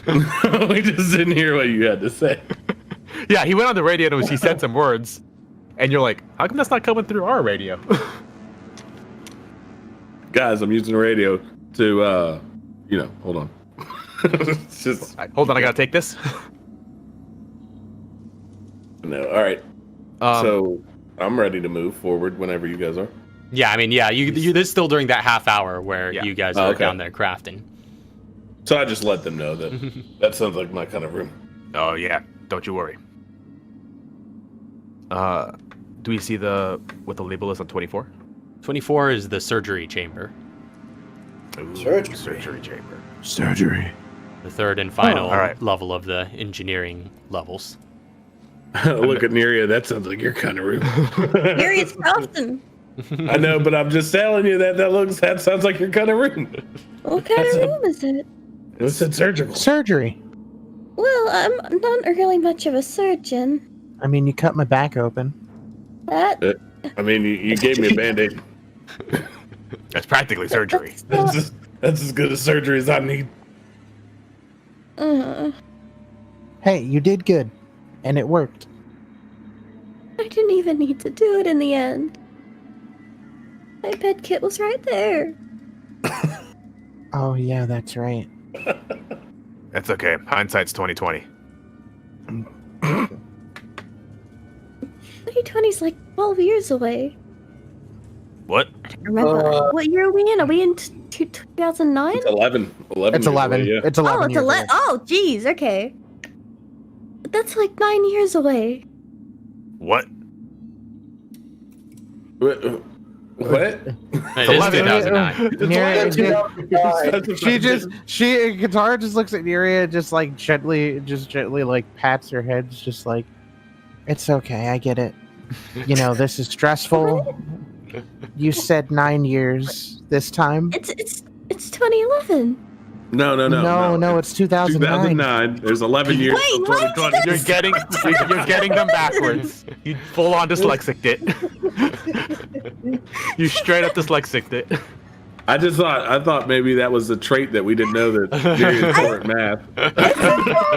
We just didn't hear what you had to say. Yeah, he went on the radio and he said some words, and you're like, how come that's not coming through our radio? Guys, I'm using the radio to, hold on. It's just, Hold on, I gotta take this. no, all right. So I'm ready to move forward whenever you guys are. Yeah, I mean, yeah, you this is still during that half hour where Yeah. you guys Oh, are okay. down there crafting. So I just let them know that that sounds like my kind of room. Oh yeah, don't you worry. Do we see what the label is on 24? 24 is the surgery chamber. Surgery chamber. Surgery. The third and final all right. level of the engineering levels. Look at Neria, that sounds like your kind of room. Darius Carlson. I know, but I'm just telling you that sounds like your kind of room. What kind of room is it? It said surgical. Surgery. Well, I'm not really much of a surgeon. I mean, you cut my back open. That I mean, you gave me a band-aid. That's practically surgery. that's That's as good a surgery as I need. not, Hey, you did good. And it worked. I didn't even need to do it in the end. My bed kit was right there. Oh, yeah, that's right. That's okay. Hindsight's 2020. 2020's like 12 years away. What? I don't remember. What year are we in? Are we in 2009? It's 11. 11 It's years 11. away, yeah. It's 11 Oh, it's years 11. old. Oh, geez. Okay. That's like 9 years away. What? What? It is 2009. Katara just looks at Neria, just like gently like pats her head, just like, it's okay, I get it. You know, this is stressful. You said 9 years this time. It's 2011. No. It's 2009. 2009. There's 11 years. Wait, till what? 2020. You're getting them backwards. You full on dyslexic it. You straight up dyslexic it. I thought maybe that was a trait that we didn't know that Darius poor at math.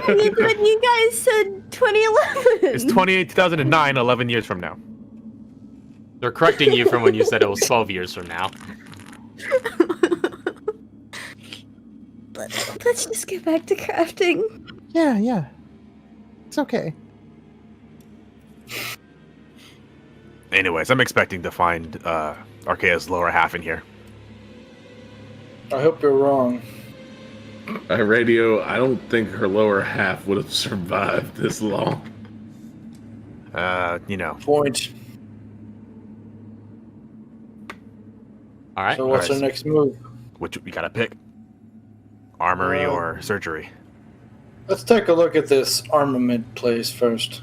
It's when you guys said 2011. It's 2009, 11 years from now. They're correcting you from when you said it was 12 years from now. Let's just get back to crafting. Yeah. It's okay. Anyways, I'm expecting to find Archaea's lower half in here. I hope you're wrong. I don't think her lower half would have survived this long. Point. All right. So what's Alright. our next move? Which we gotta pick. Armory or surgery? Let's take a look at this armament place first.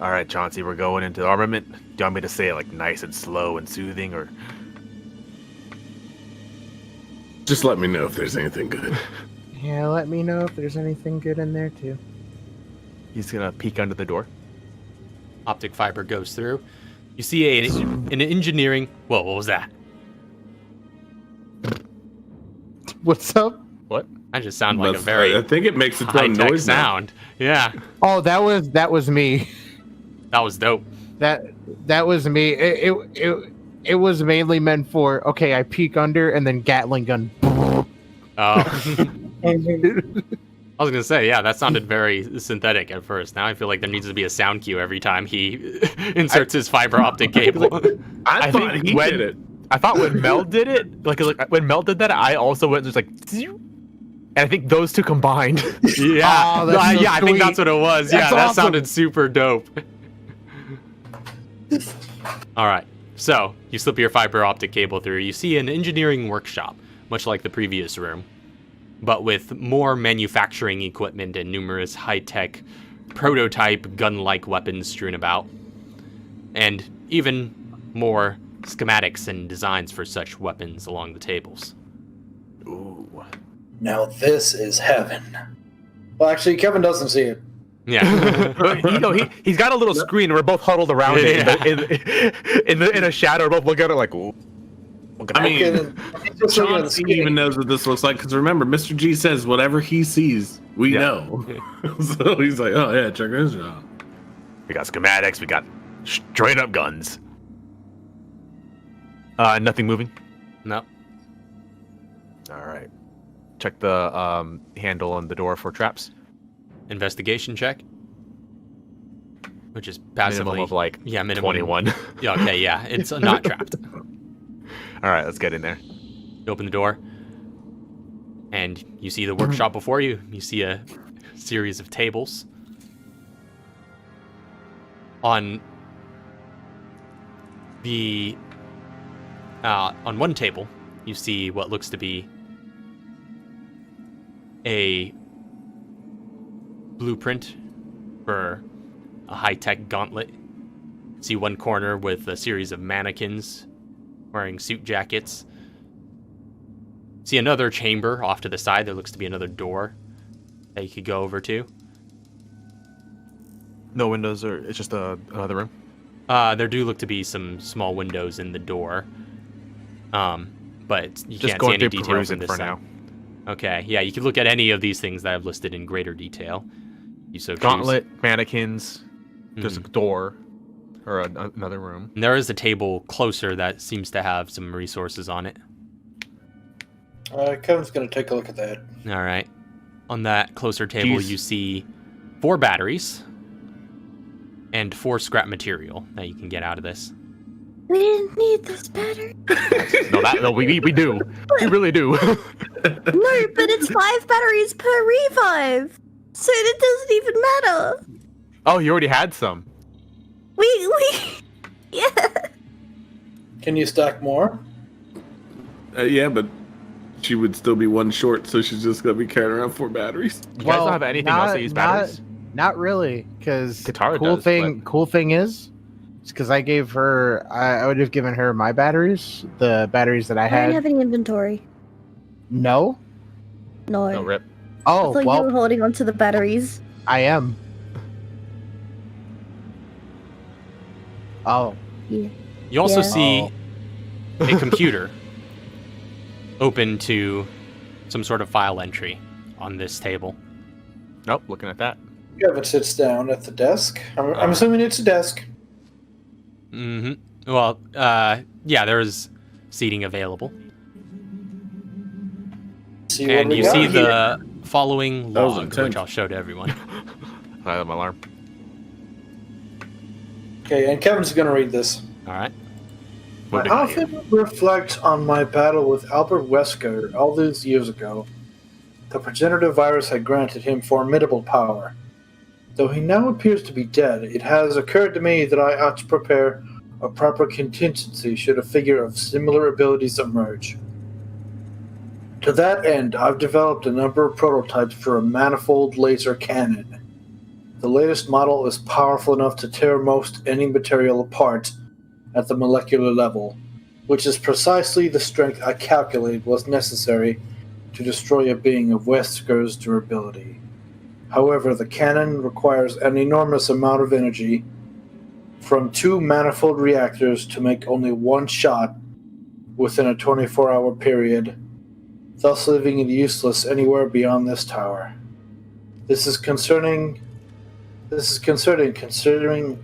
All right, Chauncey, we're going into armament. Do you want me to say it like nice and slow and soothing, or Just let me know if there's anything good. Yeah, let me know if there's anything good in there too. he's gonna peek under the door? Optic fiber goes through. You see an engineering. Whoa, what was that? What's up? What? I just sound like a That's- very I think it makes its own high-tech noise now. sound. Yeah, Oh, that was me. that was dope. That was me. It was mainly meant for okay. I peek under and then Gatling gun. I was gonna say, yeah, that sounded very synthetic at first. Now I feel like there needs to be a sound cue every time he inserts his fiber optic cable. I thought think he when- did it. I thought when Mel did it, like when Mel did that, I also went just like, and I think those two combined. Yeah, Oh, that's so yeah, I think sweet. that's what it was. That's Yeah, that awesome. sounded super dope. All right, so you slip your fiber optic cable through. You see an engineering workshop, much like the previous room, but with more manufacturing equipment and numerous high-tech prototype gun-like weapons strewn about, and even more schematics and designs for such weapons along the tables. Ooh. Now this is heaven. Well, actually, Kevin doesn't see it. Yeah. He's got a little screen. And we're both huddled around it in a shadow. We're both looking at it like, ooh. I mean, He's just looking at the Chauncey screen. even knows what this looks like because remember, Mr. G says whatever he sees, we Yeah. know. So he's like, oh yeah, check this out. We got schematics. We got straight up guns. Nothing moving. No. All right. Check the handle on the door for traps. Investigation check. Which is passively. Minimum of like minimum. 21. Yeah, okay, yeah. It's not trapped. All right, let's get in there. You open the door, and you see the workshop before you. You see a series of tables. On the on one table, you see what looks to be a blueprint for a high-tech gauntlet. See one corner with a series of mannequins wearing suit jackets. See another chamber off to the side. There looks to be another door that you could go over to. No windows, or it's just another room. There do look to be some small windows in the door. But you Just can't see going any through detail perusing from this for side. now. Okay, yeah, you can look at any of these things that I've listed in greater detail. You so choose. Gauntlet, mannequins. There's a door, or another room. And there is a table closer that seems to have some resources on it. Kevin's going to take a look at that. All right. On that closer table, Jeez. you see 4 batteries and 4 scrap material that you can get out of this. We didn't need this battery. No, we do. We really do. No, but it's 5 batteries per revive, so it doesn't even matter. Oh, you already had some. We yeah. Can you stack more? Yeah, but she would still be one short, so she's just gonna be carrying around 4 batteries. You guys don't have anything else that use batteries? Not really, because Katara cool does, thing. Cool thing is, because I gave her. I would have given her my batteries, the batteries that I I don't had. have any inventory. No. No. No rip. I Oh thought you well, were holding onto the batteries. I am. Oh. Yeah. You also Yeah. see a computer open to some sort of file entry on this table. Nope. Looking at that. Kevin sits down at the desk. I'm assuming it's a desk. Mm-hmm. Well, yeah, there's seating available. See what And we you got see here. the following That was log, intense. which I'll show to everyone. I have my alarm. Okay, and Kevin's going to read this. All right. My What did I outfit reflects on my battle with Albert Wesker all those years ago. The progenitor virus had granted him formidable power. Though he now appears to be dead, it has occurred to me that I ought to prepare a proper contingency should a figure of similar abilities emerge. To that end, I've developed a number of prototypes for a manifold laser cannon. The latest model is powerful enough to tear most any material apart at the molecular level, which is precisely the strength I calculated was necessary to destroy a being of Wesker's durability. However, the cannon requires an enormous amount of energy from 2 manifold reactors to make only one shot within a 24-hour period, thus leaving it useless anywhere beyond this tower. This is concerning considering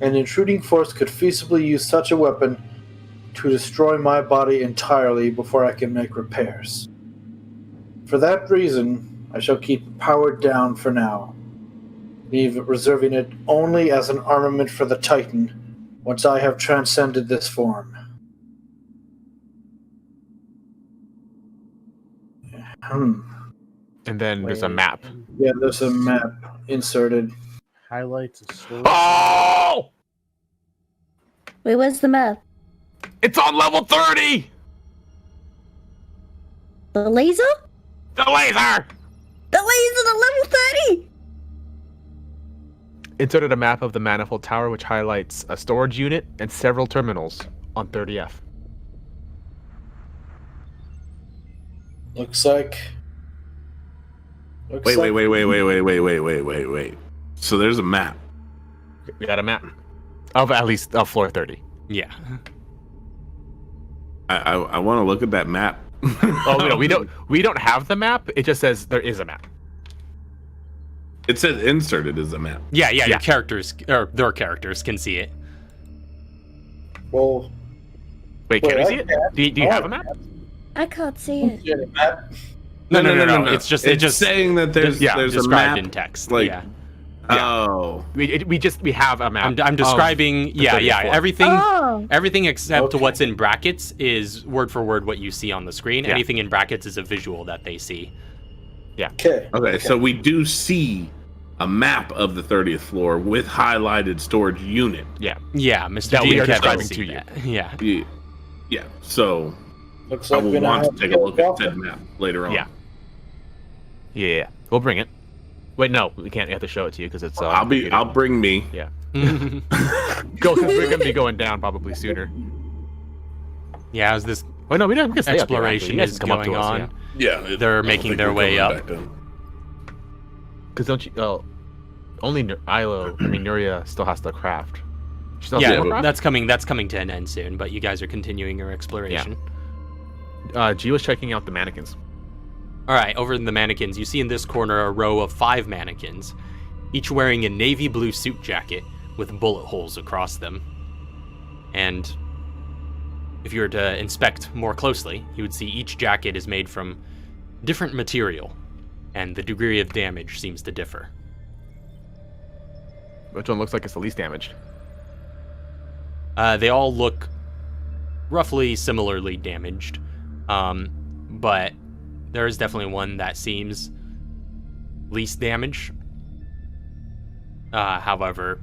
an intruding force could feasibly use such a weapon to destroy my body entirely before I can make repairs. For that reason, I shall keep it powered down for now, reserving it only as an armament for the Titan once I have transcended this form. And then there's a map. Yeah, there's a map inserted. Highlights a story. Oh! Wait, where's the map? It's on level 30! The laser? The laser! The laser's at level 30! Inserted a map of the Manifold Tower, which highlights a storage unit and several terminals on 30F. Looks like. Wait. So there's a map. We got a map of at least floor 30. Yeah. I want to look at that map. Oh no, we don't have the map. It just says there is a map. It says inserted as a map. Yeah. Your characters, or their characters, can see it. Well, Wait, can Wait, we I see it? can't. Do you have a map? I can't see it. yeah, the map. No. It's just saying that there's a described map in text. like- yeah. Oh, We have a map. I'm describing. the 34. Everything. Oh! Everything except Okay. what's in brackets is word for word what you see on the screen. Yeah. Anything in brackets is a visual that they see. Okay. okay. So we do see a map of the 30th floor with highlighted storage unit. Yeah. Yeah, Mr. That G we are and Kevin describing see to you. that. Yeah. Yeah. So Looks I like will we now want to have take a look at Golf. said map later on. Yeah. Yeah. We'll bring it. Wait, no, we can't. You have to show it to you because it's. I'll bring me. Yeah. Go. We're gonna be going down probably sooner. Yeah, as this Oh no, we don't. We can stay up here, actually. exploration You guys is can come up to going us, on, Yeah. they're making their way up. Because don't you? Oh, only Nuria still has to craft. She still has Yeah, to craft? that's coming to an end soon. But you guys are continuing your exploration. G was checking out the mannequins. All right, over in the mannequins, you see in this corner a row of 5 mannequins, each wearing a navy blue suit jacket with bullet holes across them. And if you were to inspect more closely, you would see each jacket is made from different material, and the degree of damage seems to differ. Which one looks like it's the least damaged? They all look roughly similarly damaged, but there is definitely one that seems least damaged. However,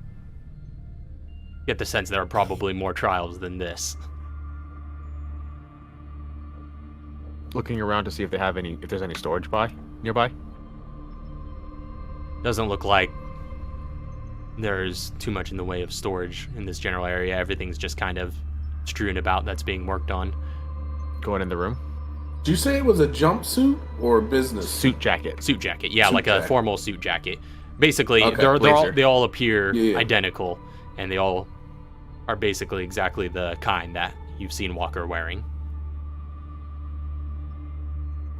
get the sense there are probably more trials than this. Looking around to see if they have if there's any storage nearby. Doesn't look like there's too much in the way of storage in this general area. Everything's just kind of strewn about that's being worked on. Going in the room. Did you say it was a jumpsuit or a business? Suit jacket. Suit jacket, yeah, Suit like jacket. a formal suit jacket. Basically, Okay, they all appear Yeah. identical, and they all are basically exactly the kind that you've seen Walker wearing.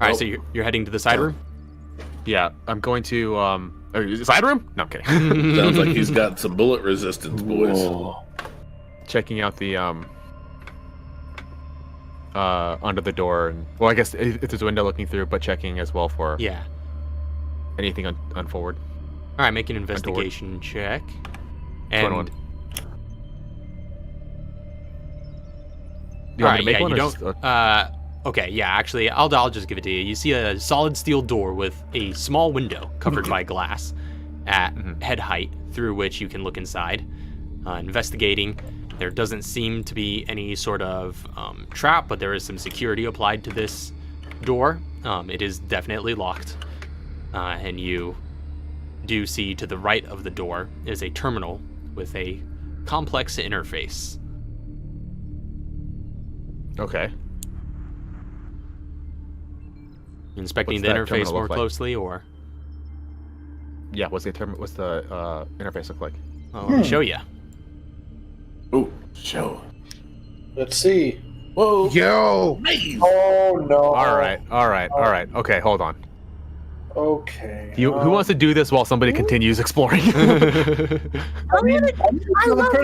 All right, so you're heading to the side room? Yeah, I'm going to side room? No, I'm kidding. Sounds like he's got some bullet resistance, boys. Checking out the under the door, and well, I guess if there's a window looking through, but checking as well for Yeah. anything on forward. All right, make an investigation check. 21. And Do you want me to make yeah, one? you or don't. just- Okay, yeah, actually, I'll just give it to you. You see a solid steel door with a small window covered by glass at head height, through which you can look inside. Investigating, there doesn't seem to be any sort of trap, but there is some security applied to this door. It is definitely locked, and you do see to the right of the door is a terminal with a complex interface. Okay. Inspecting What's the that interface terminal more look like? closely, or Yeah. What's the interface look like? well, let me show you. Oh, show. Let's see. Whoa. Yo! Oh no. All right. Okay, hold on. Okay. Who wants to do this while somebody continues exploring? I love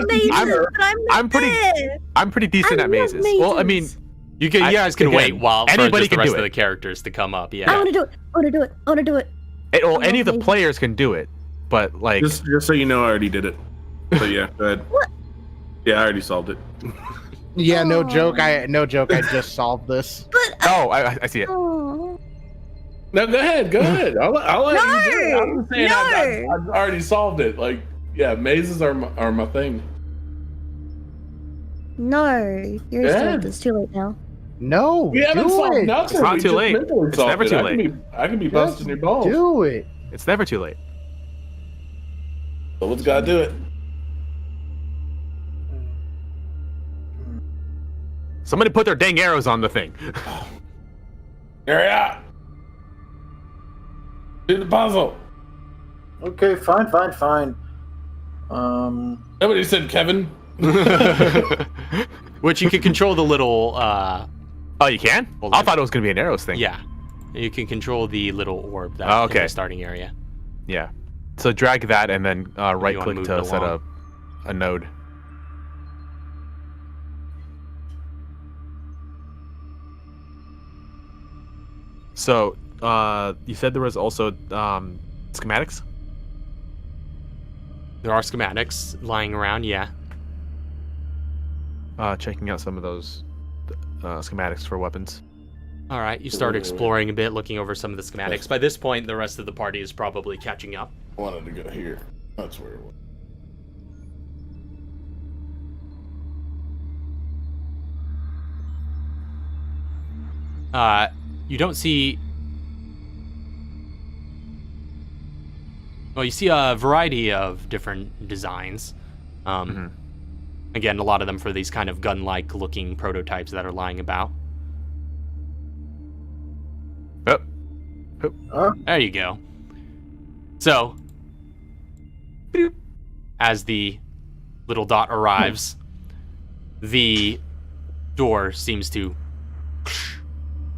mazes, but I'm not I'm pretty decent I at love mazes. Well, I mean, mazes. You guys can again, wait while for anybody just the can rest do of it. the characters to come up. I Yeah. want to do it. I want to do it. I want to do it. Well, I any of the love mazes. players can do it, but like, Just so you know, I already did it. So yeah, go ahead. What? Yeah, I already solved it. Yeah, no joke. Oh. No joke. I just solved this. But oh, I see it. oh, No, go ahead. Go ahead. I'll let you do it. I'm just saying No. I've already solved it. Like, yeah, mazes are my thing. no, you're Yeah. still. It's too late now. No, We haven't do solved it. nothing. It's not We too just late. mentally It's solved never it. too I late. I can be busting your balls. Do it. It's never too late. Someone's got to do it. Somebody put their dang arrows on the thing. Hurry up. Do the puzzle. Okay, fine. Nobody said Kevin. Which you can control the little. Oh, you can? Hold I on. thought it was gonna be an arrows thing. Yeah, you can control the little orb that's Oh, in okay. the starting area. Yeah. So drag that and then right wanna click move to it set along. a node. So you said there was also schematics? There are schematics lying around. Yeah. Checking out some of those schematics for weapons. All right. You start exploring a bit, looking over some of the schematics. By this point, the rest of the party is probably catching up. I wanted to go here. That's where it was. You don't see. Well, you see a variety of different designs. Again, a lot of them for these kind of gun-like looking prototypes that are lying about. There you go. So, as the little dot arrives, the door seems to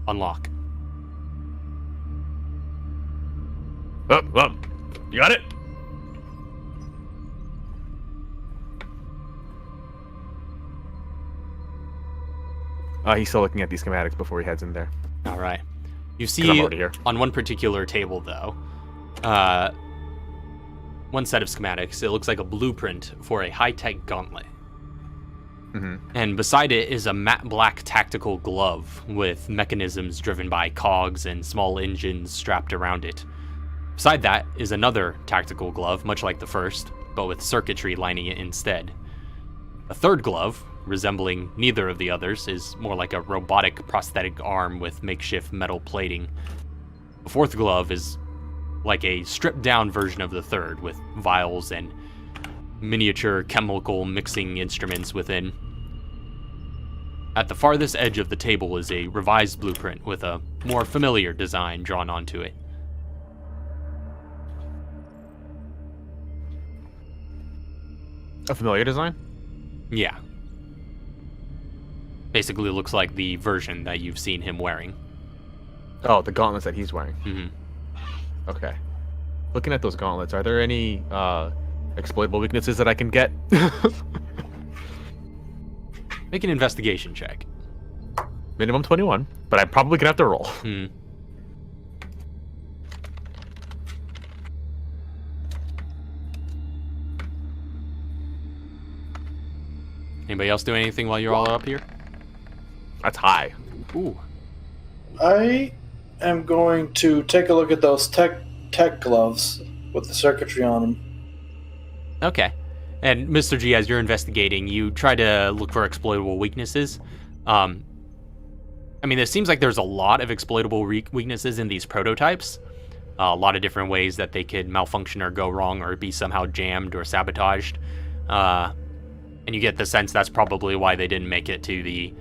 unlock. You got it? He's still looking at these schematics before he heads in there. All right. You 'Cause I'm see already here. on one particular table, though, one set of schematics. It looks like a blueprint for a high-tech gauntlet. And beside it is a matte black tactical glove with mechanisms driven by cogs and small engines strapped around it. Beside that is another tactical glove, much like the first, but with circuitry lining it instead. A third glove, resembling neither of the others, is more like a robotic prosthetic arm with makeshift metal plating. The fourth glove is like a stripped-down version of the third, with vials and miniature chemical mixing instruments within. At the farthest edge of the table is a revised blueprint with a more familiar design drawn onto it. A familiar design? Yeah. Basically looks like the version that you've seen him wearing. Oh, the gauntlets that he's wearing. hmm Okay. Looking at those gauntlets, are there any exploitable weaknesses that I can get? Make an investigation check. Minimum 21, but I'm probably gonna have to roll. Anybody else do anything while you're all up here? That's high. Ooh. I am going to take a look at those tech gloves with the circuitry on them. Okay. And Mr. G, as you're investigating, you try to look for exploitable weaknesses. I mean, it seems like there's a lot of exploitable weaknesses in these prototypes. a lot of different ways that they could malfunction or go wrong or be somehow jammed or sabotaged. And you get the sense that's probably why they didn't make it to the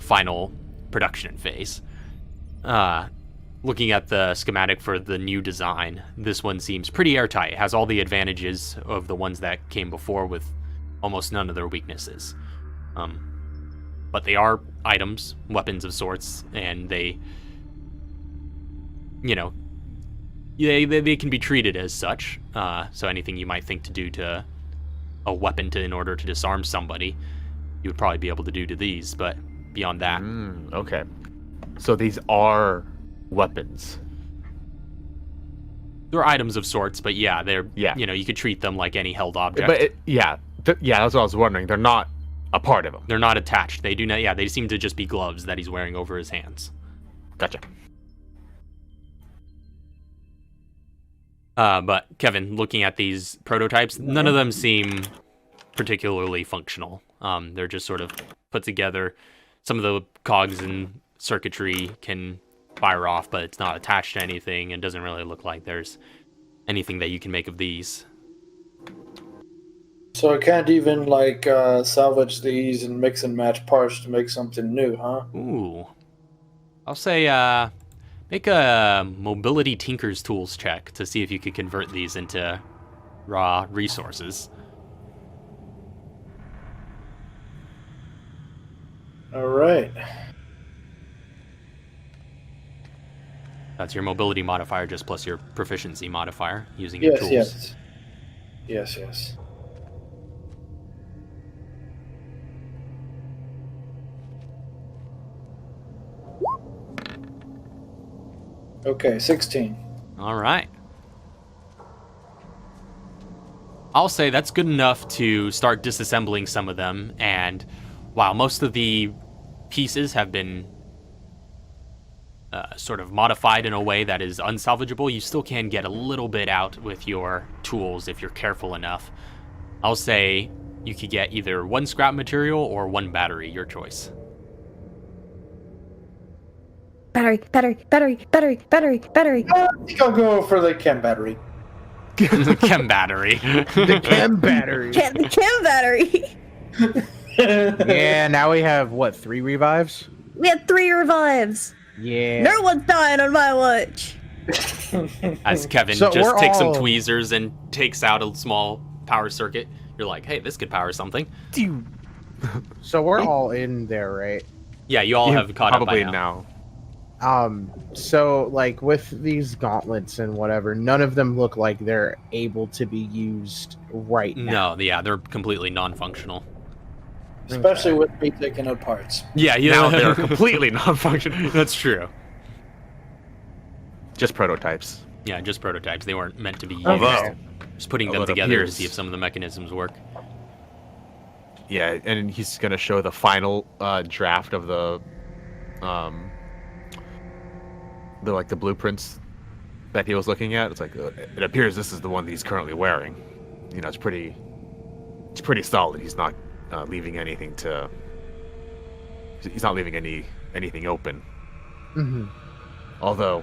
final production phase. Looking at the schematic for the new design, this one seems pretty airtight. It has all the advantages of the ones that came before with almost none of their weaknesses. But they are items, weapons of sorts, and they, you know, they can be treated as such. So anything you might think to do to a weapon in order to disarm somebody, you would probably be able to do to these, but beyond that. Okay. So these are weapons. They're items of sorts, but yeah, they're, Yeah. you know, you could treat them like any held object. But yeah, that's what I was wondering. They're not a part of them. They're not attached. They do not, yeah, they seem to just be gloves that he's wearing over his hands. Gotcha. But Kevin, looking at these prototypes, none of them seem particularly functional. They're just sort of put together. Some of the cogs and circuitry can fire off, but it's not attached to anything and doesn't really look like there's anything that you can make of these. So I can't even like salvage these and mix and match parts to make something new, huh? Ooh. I'll say make a mobility tinker's tools check to see if you could convert these into raw resources. All right. That's your mobility modifier just plus your proficiency modifier using your tools. Yes. Okay, 16. All right. I'll say that's good enough to start disassembling some of them, and while most of the pieces have been sort of modified in a way that is unsalvageable, you still can get a little bit out with your tools if you're careful enough. I'll say you could get either one scrap material or one battery, your choice. Battery. I think I'll go for the chem battery. The chem battery. The chem battery. The chem battery. Yeah, now we have, what, 3 revives? We had 3 revives. Yeah. No one's dying on my watch. As Kevin So just we're takes some all- tweezers and takes out a small power circuit. You're like, hey, this could power something. So we're all in there, right? Yeah, you all have caught up by probably now. So like with these gauntlets and whatever, none of them look like they're able to be used right now. No, yeah, they're completely non-functional. Especially with me taking out parts. Yeah, you Now know, they're completely non-functional. that's true. Just prototypes. Yeah, just prototypes. They weren't meant to be used. Although, Just putting them although it together to appears- see if some of the mechanisms work. yeah, and he's gonna show the final draft of the blueprints that he was looking at. It's like it appears this is the one that he's currently wearing. You know, it's pretty solid. He's not leaving anything to. He's not leaving anything open. Mm-hmm. Although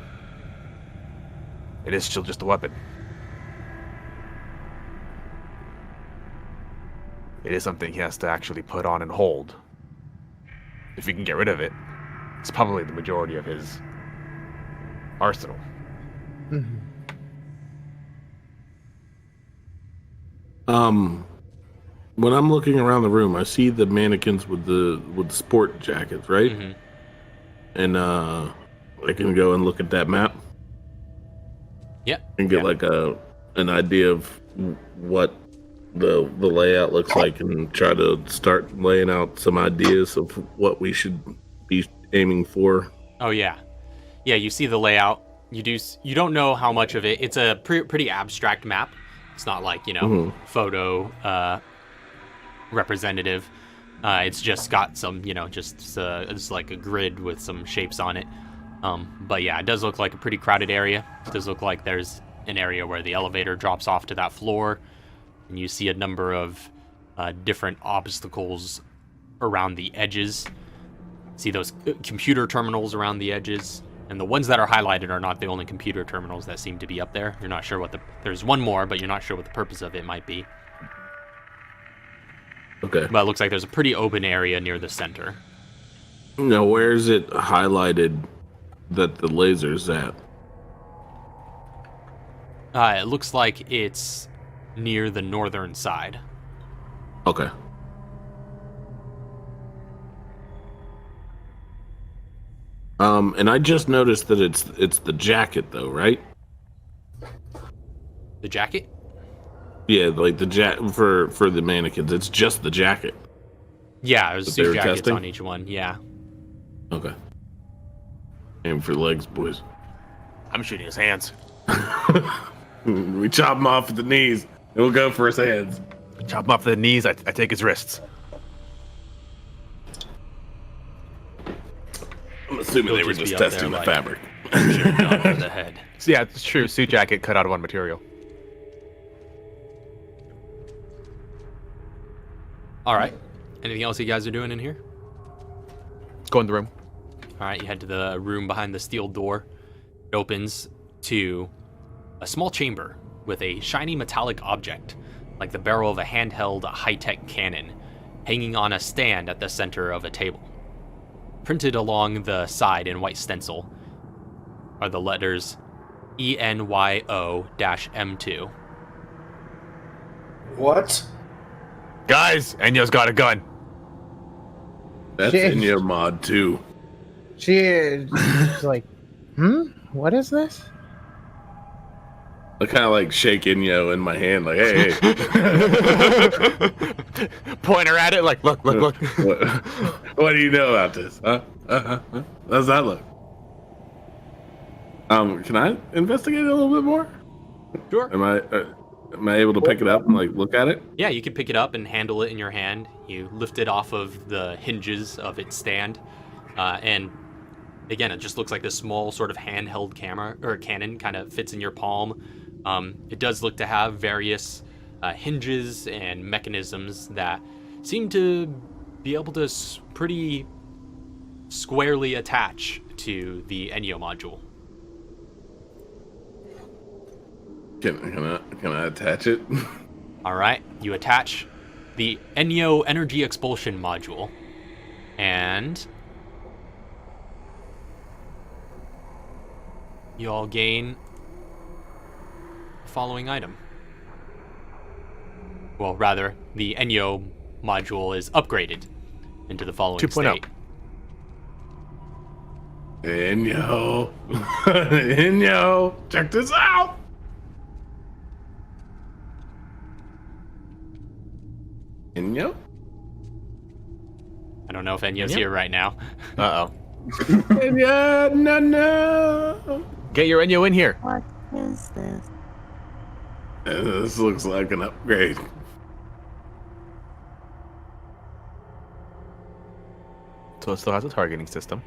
it is still just a weapon. It is something he has to actually put on and hold. If he can get rid of it, it's probably the majority of his arsenal. Mm-hmm. When I'm looking around the room, I see the mannequins with the sport jackets, right? Mhm. And I can go and look at that map Yeah. and get like an idea of what the layout looks like, and try to start laying out some ideas of what we should be aiming for. Oh yeah, yeah. You see the layout. You don't know how much of it. It's a pretty abstract map. It's not like photo representative. It's just got some it's like a grid with some shapes on it. But yeah, it does look like a pretty crowded area. It does look like there's an area where the elevator drops off to that floor, and you see a number of different obstacles around the edges. See those computer terminals around the edges. And the ones that are highlighted are not the only computer terminals that seem to be up there. You're not sure what there's one more, but you're not sure what the purpose of it might be. Okay. But it looks like there's a pretty open area near the center. Now, where is it highlighted that the laser's at? It looks like it's near the northern side. Okay. And I just noticed that it's the jacket though, right? The jacket? Yeah, like the for the mannequins. It's just the jacket. Yeah, there's That they suit were jackets testing? on each one. Yeah. Okay. Aim for legs, boys. I'm shooting his hands. We chop him off at the knees, and we'll go for his hands. Chop him off the knees. I take his wrists. I'm assuming He'll they were just just be up testing the there, fabric. Over the head. So yeah, it's true. Suit jacket cut out of one material. All right. Anything else you guys are doing in here? Go in the room. All right, you head to the room behind the steel door. It opens to a small chamber with a shiny metallic object, like the barrel of a handheld high-tech cannon, hanging on a stand at the center of a table. Printed along the side in white stencil are the letters ENYO-M2. What? Guys, Enyo's got a gun. That's Shit. in your mod too. She's like, what is this? I kind of like shake Inyo in my hand, like, hey, Point her at it, like, look. what do you know about this? Huh? How's that look? Can I investigate it a little bit more? Sure. Am I able to pick it up and like look at it? Yeah, you can pick it up and handle it in your hand. You lift it off of the hinges of its stand, and again, it just looks like this small sort of handheld camera or cannon, kind of fits in your palm. It does look to have various hinges and mechanisms that seem to be able to pretty squarely attach to the Enyo module. Can I attach it? All right, you attach the Enyo energy expulsion module, and you all gain the following item. Well, rather, the Enyo module is upgraded into the following 2.0. state. Inyo, Inyo, check this out. Inyo? I don't know if Enyo's Enyo? here right now. Uh-oh. Inyo, no. Get your Enyo in here. What is this? This looks like an upgrade. So it still has a targeting system.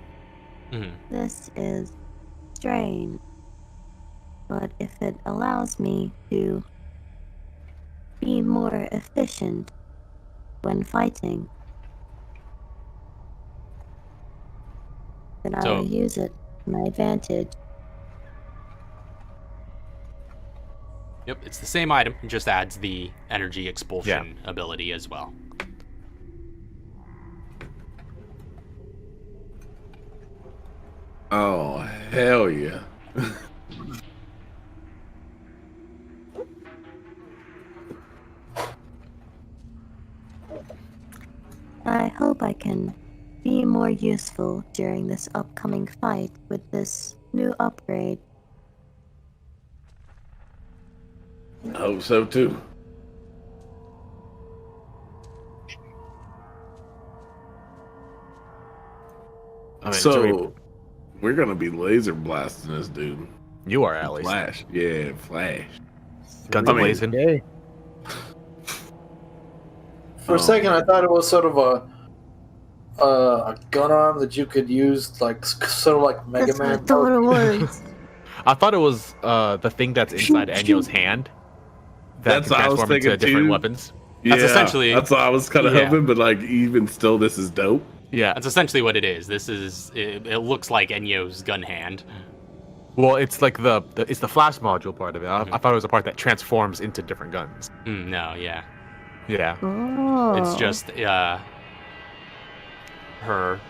Mhm. This is strange. But if it allows me to be more efficient when fighting, then I So- will use it to my advantage. Yep, it's the same item. It just adds the energy expulsion ability as well. Oh, hell yeah. I hope I can be more useful during this upcoming fight with this new upgrade. I hope so too. I mean, So, we're gonna be laser blasting this dude. you are at least. Flash. Yeah, Flash. Guns I mean, blazing. Hey, For a second, I thought it was sort of a gun arm that you could use, like sort of like Mega That's what I Man. thought it was. I thought it was the thing that's inside Enyo's hand. That That's can what I was transform into thinking, different too. weapons. Yeah, essentially- That's what I was kind of yeah. hoping, but like even still, this is dope. Yeah. That's essentially what it is. It looks like Enyo's gun hand. Well, it's like it's the flash module part of it. I thought it was a part that transforms into different guns. No, yeah. Yeah. Oh. It's just her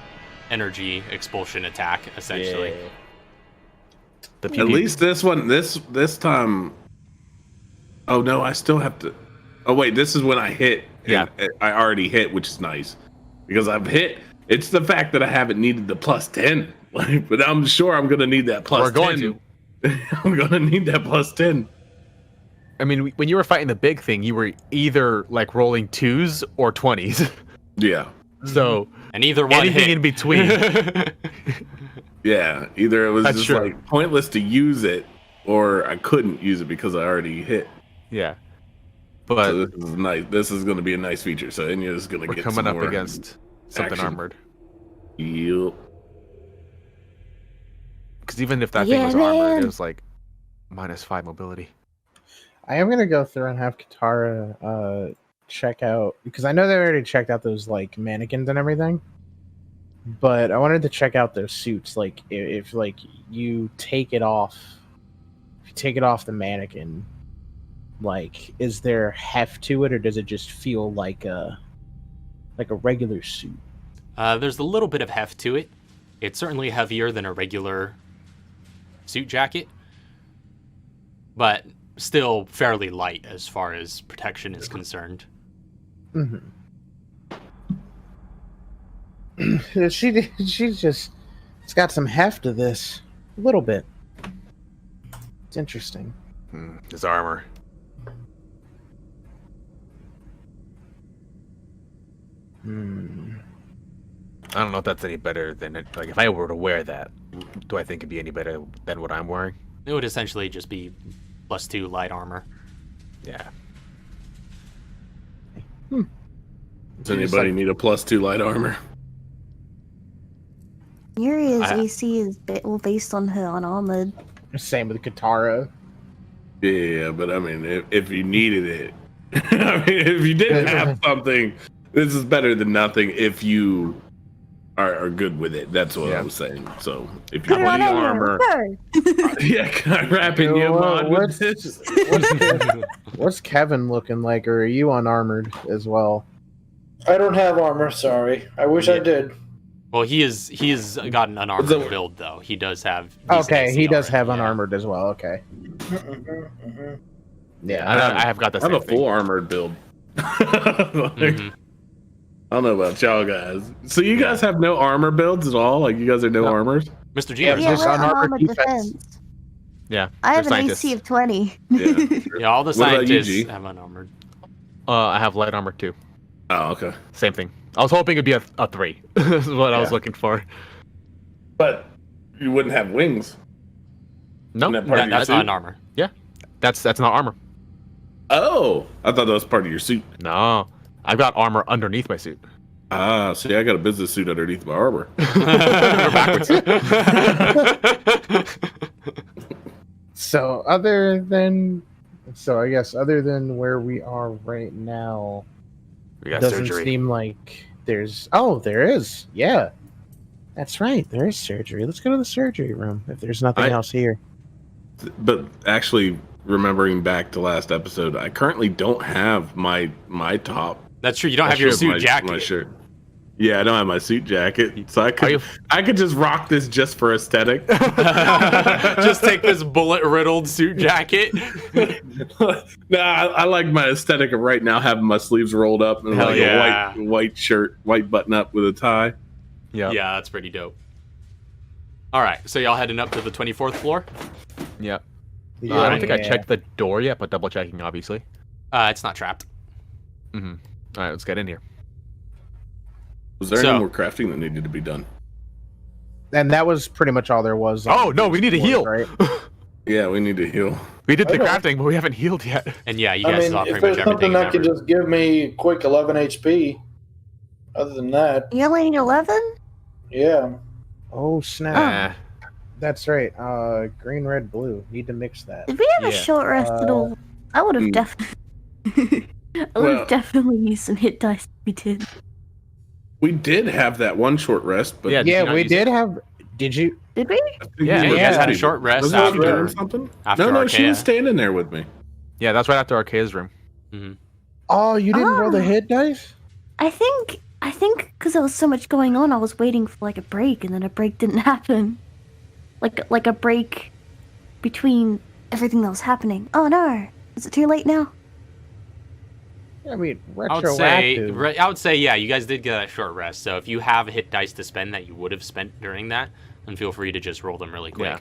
energy expulsion attack, essentially. The At PP least this one, this time. Oh no, I still have to. Oh wait, this is when I hit. Yeah. I already hit, which is nice because I've hit. It's the fact that I haven't needed the +10, but I'm sure I'm gonna need that +10. We're going to. I'm gonna need that +10. I mean, when you were fighting the big thing, you were either like rolling 2s or 20s. Yeah. So And either one anything hit. in between. Yeah. Either it was That's just true. like pointless to use it, or I couldn't use it because I already hit. Yeah. So But this is nice. This is gonna be a nice feature. So Enya is gonna we're get coming some up more against something action. armored. Yup. Because even if that thing Yeah, was armored, man. it was like -5 mobility. I am gonna go through and have Katara check out, because I know they already checked out those like mannequins and everything. But I wanted to check out those suits. Like if like you take it off, if you take it off the mannequin, like is there heft to it, or does it just feel like a regular suit? There's a little bit of heft to it. It's certainly heavier than a regular suit jacket, but still fairly light as far as protection is concerned. Mm-hmm. It's got some heft to this, a little bit. It's interesting. His armor. I don't know if that's any better than it. Like, if I were to wear that, do I think it'd be any better than what I'm wearing? It would essentially just be +2 light armor. Yeah. Does anybody need a +2 light armor? Yuri's I- AC is based on her unarmored. Same with Katara. Yeah, but I mean, if you needed it, I mean, if you didn't have something, this is better than nothing. If you are good with it, that's what I was saying. So if you Put it want on armor, yeah, can I wrap in your mod with this? What's Kevin looking like, or are you unarmored as well? I don't have armor, sorry. I wish I did. Well, he's got an unarmored So- build though. He does have. decent Okay, AC he does already, have yeah. unarmored as well. Okay. Yeah. I have got the I same have a thing. full armored build. Mhm. I don't know about y'all guys. So you guys have no armor builds at all? Like you guys are no armors? Mr. G. Yeah, Yeah, just we're unarmored unarmored defense. defense. Yeah. I have they're an scientists. AC of 20. Yeah. All the What about you, scientists G? have unarmored. I have light armor too. Oh, okay. Same thing. I was hoping it'd be a 3. This is what I was Yeah. looking for. But you wouldn't have wings. No, Isn't that part of your That's not suit? an armor. that's not armor. Oh, I thought that was part of your suit. No, I've got armor underneath my suit. Ah, see, I got a business suit underneath my armor. We're backwards. So I guess other than where we are right now, We got doesn't surgery. seem like there's. Oh, there is. Yeah, that's right. There is surgery. Let's go to the surgery room if there's nothing I- else here. But actually, remembering back to last episode, I currently don't have my top. That's true. You don't have your suit my, jacket. My shirt. Yeah, I don't have my suit jacket, so Are you- I could just rock this just for aesthetic. Just take this bullet-riddled suit jacket. No, I like my aesthetic of right now having my sleeves rolled up and Hell like yeah. a white shirt, white button up with a tie. Yeah. Yeah, that's pretty dope. All right, so y'all heading up to the 24th floor? Yeah. Yeah, I don't think I yeah. checked the door yet, but double checking, obviously. It's not trapped. All right, let's get in here. Was there So- any more crafting that needed to be done? And that was pretty much all there was. on Oh, no, we need to these heal. floors, Right? Yeah, we need to heal. We did the Okay. crafting, but we haven't healed yet. And yeah, you I guys mean, saw if pretty there's much something everything. that could just give me quick 11 HP, other than that, You only need 11? yeah. Oh snap! Nah. That's right. Green, red, blue. Need to mix that. Did we have a Yeah. short rest at all? I would have definitely. I would Well- have definitely used some hit dice if we did. We did have that one short rest, but Yeah, did you Yeah, not we use it? did have. Did you? Did we? I think Yeah, we you guys had had a to. short rest Wasn't she after- doing something? after No, she Archaea. was standing there with me. Yeah, that's right after Archaea's room. Oh, you didn't roll the Ah. hit dice? I think because there was so much going on, I was waiting for like a break, and then a break didn't happen. Like a break between everything that was happening. Oh no! Is it too late now? I mean, I would say, retroactive. yeah, you guys did get that short rest. So if you have hit dice to spend that you would have spent during that, then feel free to just roll them really quick. Yeah.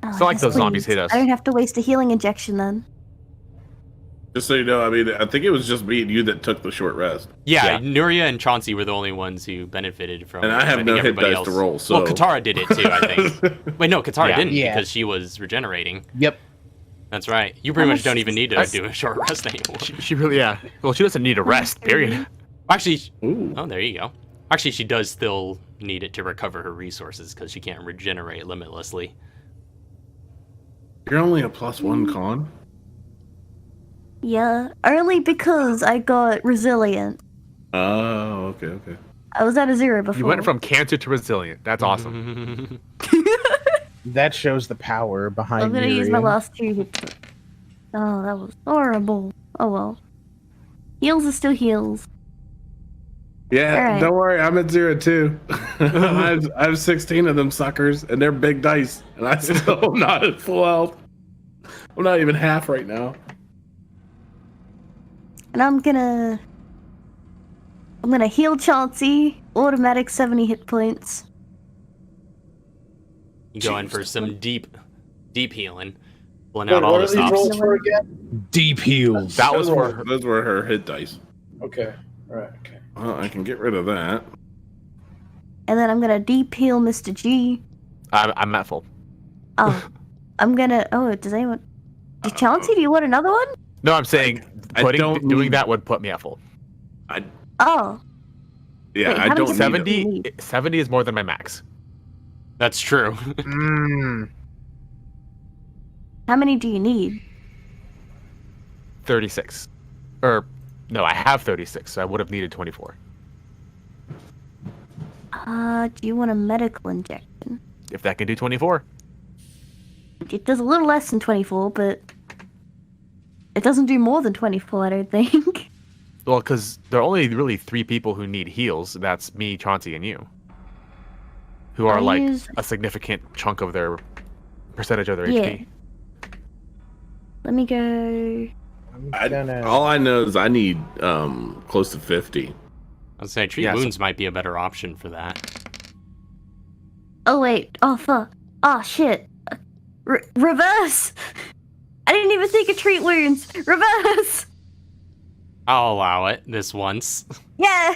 Oh, So, like, yes, those zombies please. hit us. I don't have to waste a healing injection then. Just so you know, I mean, I think it was just me and you that took the short rest. Yeah, Yeah. Nuria and Chauncey were the only ones who benefited from. And I have think no hit everybody dice to roll, so. Well, Katara did it too, I think. Wait, no, Katara Yeah. didn't Yeah. because she was regenerating. Yep. That's right. You pretty How much much don't even need to does- do a short rest anymore. She really, yeah. Well, she doesn't need a rest, period. Actually, Ooh. oh, there you go. Actually, she does still need it to recover her resources because she can't regenerate limitlessly. You're only a +1 con? Yeah, only because I got resilient. Oh, okay. I was at a 0 before. You went from cancer to resilient. That's awesome. That shows the power behind. I'm gonna use my Miriam. last 2 hit points. Oh, that was horrible. Oh well. Heals are still heals. Yeah, Alright. don't worry, I'm at 0 too. I have 16 of them suckers, and they're big dice, and I still am not at full health. I'm not even half right now. And I'm gonna heal Chauncey. Automatic 70 hit points. You go in for some deep healing, pulling Wait, out all what the are these stops. rolls for again? Deep heals. That was for her. Those were her hit dice. Okay, alright, okay. Well, I can get rid of that. And then I'm gonna deep heal Mr. G. I'm at full. Oh. I'm gonna does anyone Chauncey, do you want another one? No, I'm saying I don't doing need- that would put me at full. Oh. Yeah, Wait, I how many don't does need 70, it. 70 is more than my max. That's true. How many do you need? 36. Or, no, I have 36, so I would have needed 24. Do you want a medical injection? If that can do 24. It does a little less than 24, but it doesn't do more than 24, I don't think. Well, because there are only really 3 people who need heals. That's me, Chauncey, and you. Who are I like use- a significant chunk of their percentage of their Yeah. HP. Let me go. I'm gonna. All I know is I need close to 50. I'd say treat Yeah, so- wounds might be a better option for that. Oh, wait. Oh, fuck. Oh, shit. Reverse! I didn't even think of treat wounds. Reverse! I'll allow it this once. Yeah!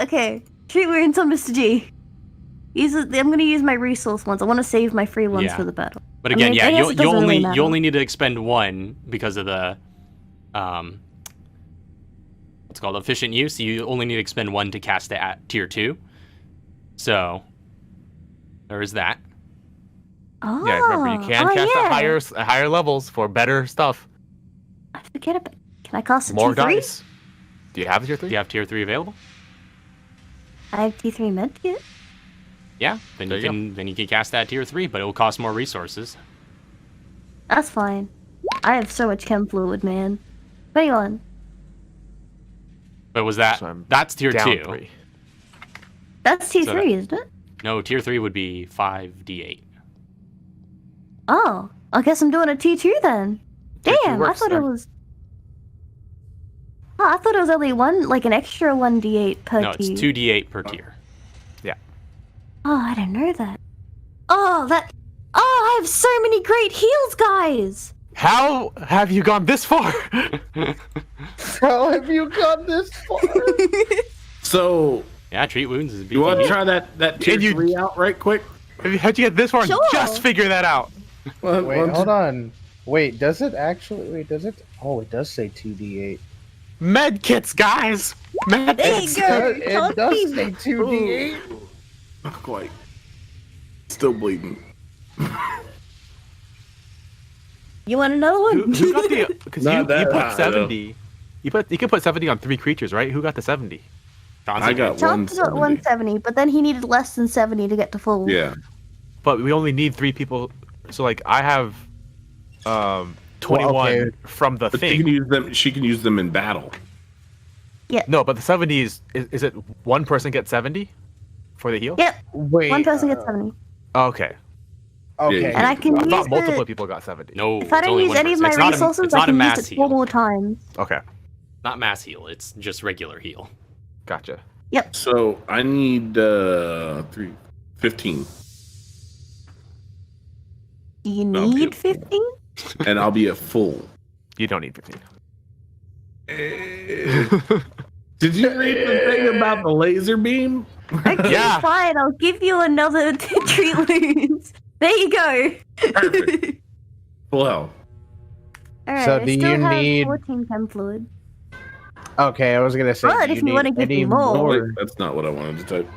Okay. Treat wounds on Mr. G. I'm gonna use my resource ones. I want to save my free ones Yeah. for the battle. But I again, mean, yeah, I guess you, it doesn't really you matter. only need to expend 1 because of the what's called efficient use. You only need to expend 1 to cast it at tier 2. So there is that. Oh, Yeah, remember, you can cast yeah. at higher levels for better stuff. I forget about. Can I cast a More T3? dice. Do you have tier 3? Do you have tier 3 available? I have T3 medkit. Yeah, then There you you can then you can cast that tier 3, but it will cost more resources. That's fine. I have so much chem fluid, man. 21. But was that So I'm that's tier Down 2? 3. That's T3, that- isn't it? No, tier 3 would be 5d8. Oh, I guess I'm doing a T2 then. Tier two Damn, I works thought it then. was. Oh, I thought it was only an extra 1d8 per No, it's T. 2d8 per tier. Oh, I didn't know that. Oh, I have so many great heals, guys! How have you gone this far? How have you gone this far? So, Yeah, treat wounds is you want to beefy. try that tier Can you- 3 out right quick? How'd you get this far? Sure. Just figure that out. Wait, hold on. Wait, does it actually? Wait, does it? Oh, it does say 2d8. Med kits, guys. Med There you kits. go. It does say 2d8. Not quite. Still bleeding. You want another one? Who got the? Because Not you that put high, 70. You can put 70 on 3 creatures, right? Who got the 70? I got Johnson got 170, but then he needed less than 70 to get to full. Yeah. But we only need 3 people. So like I have 21 okay. from the But thing. she can use them in battle. No, but the 70 is it one person gets 70 for the heal? Yep. Wait. One person gets 70. Okay. Okay. Yeah, And I can I use thought multiple it. people got 70. No, If I it's don't only use one any of person. my It's resources, it's I not a can mass use it heal. 4 more times. Okay. Not mass heal. It's just regular heal. Gotcha. So I need 15. Do you No, need beautiful. 15? And I'll be at full. You don't need 15. Did you read the thing about the laser beam? Okay, Yeah. fine. I'll give you another treat wounds. There you go. Perfect. Full health. Alright, So I do still you have need- 14 chem fluid. Okay, I was gonna say. But do if you wanna need give me any more- Wait, that's not what I wanted to type.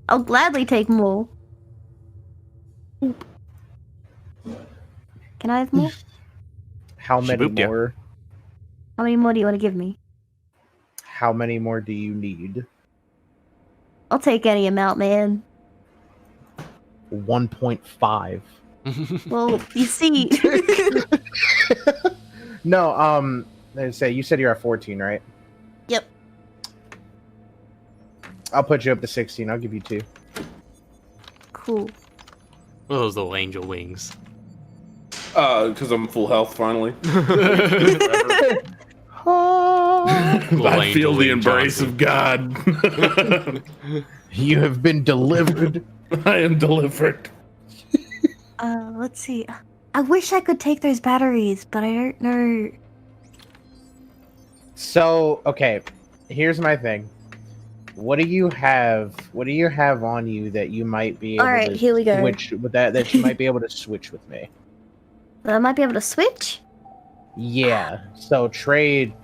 I'll gladly take more. Can I have more? How She many booped ya. more? How many more do you want to give me? How many more do you need? I'll take any amount, man. 1.5. Well, you see, No, let's say you said you're at 14, right? Yep. I'll put you up to 16. I'll give you 2. cool. What are those little angel wings? Because I'm full health finally. Little I feel angel the wing embrace Johnson. of God. You have been delivered. I am delivered. Let's see. I wish I could take those batteries, but I don't know. So, okay, here's my thing. What do you have? What do you have on you that you might be able Alright, to here we go. switch with that you might be able to switch with me? I might be able to switch. Yeah. So trade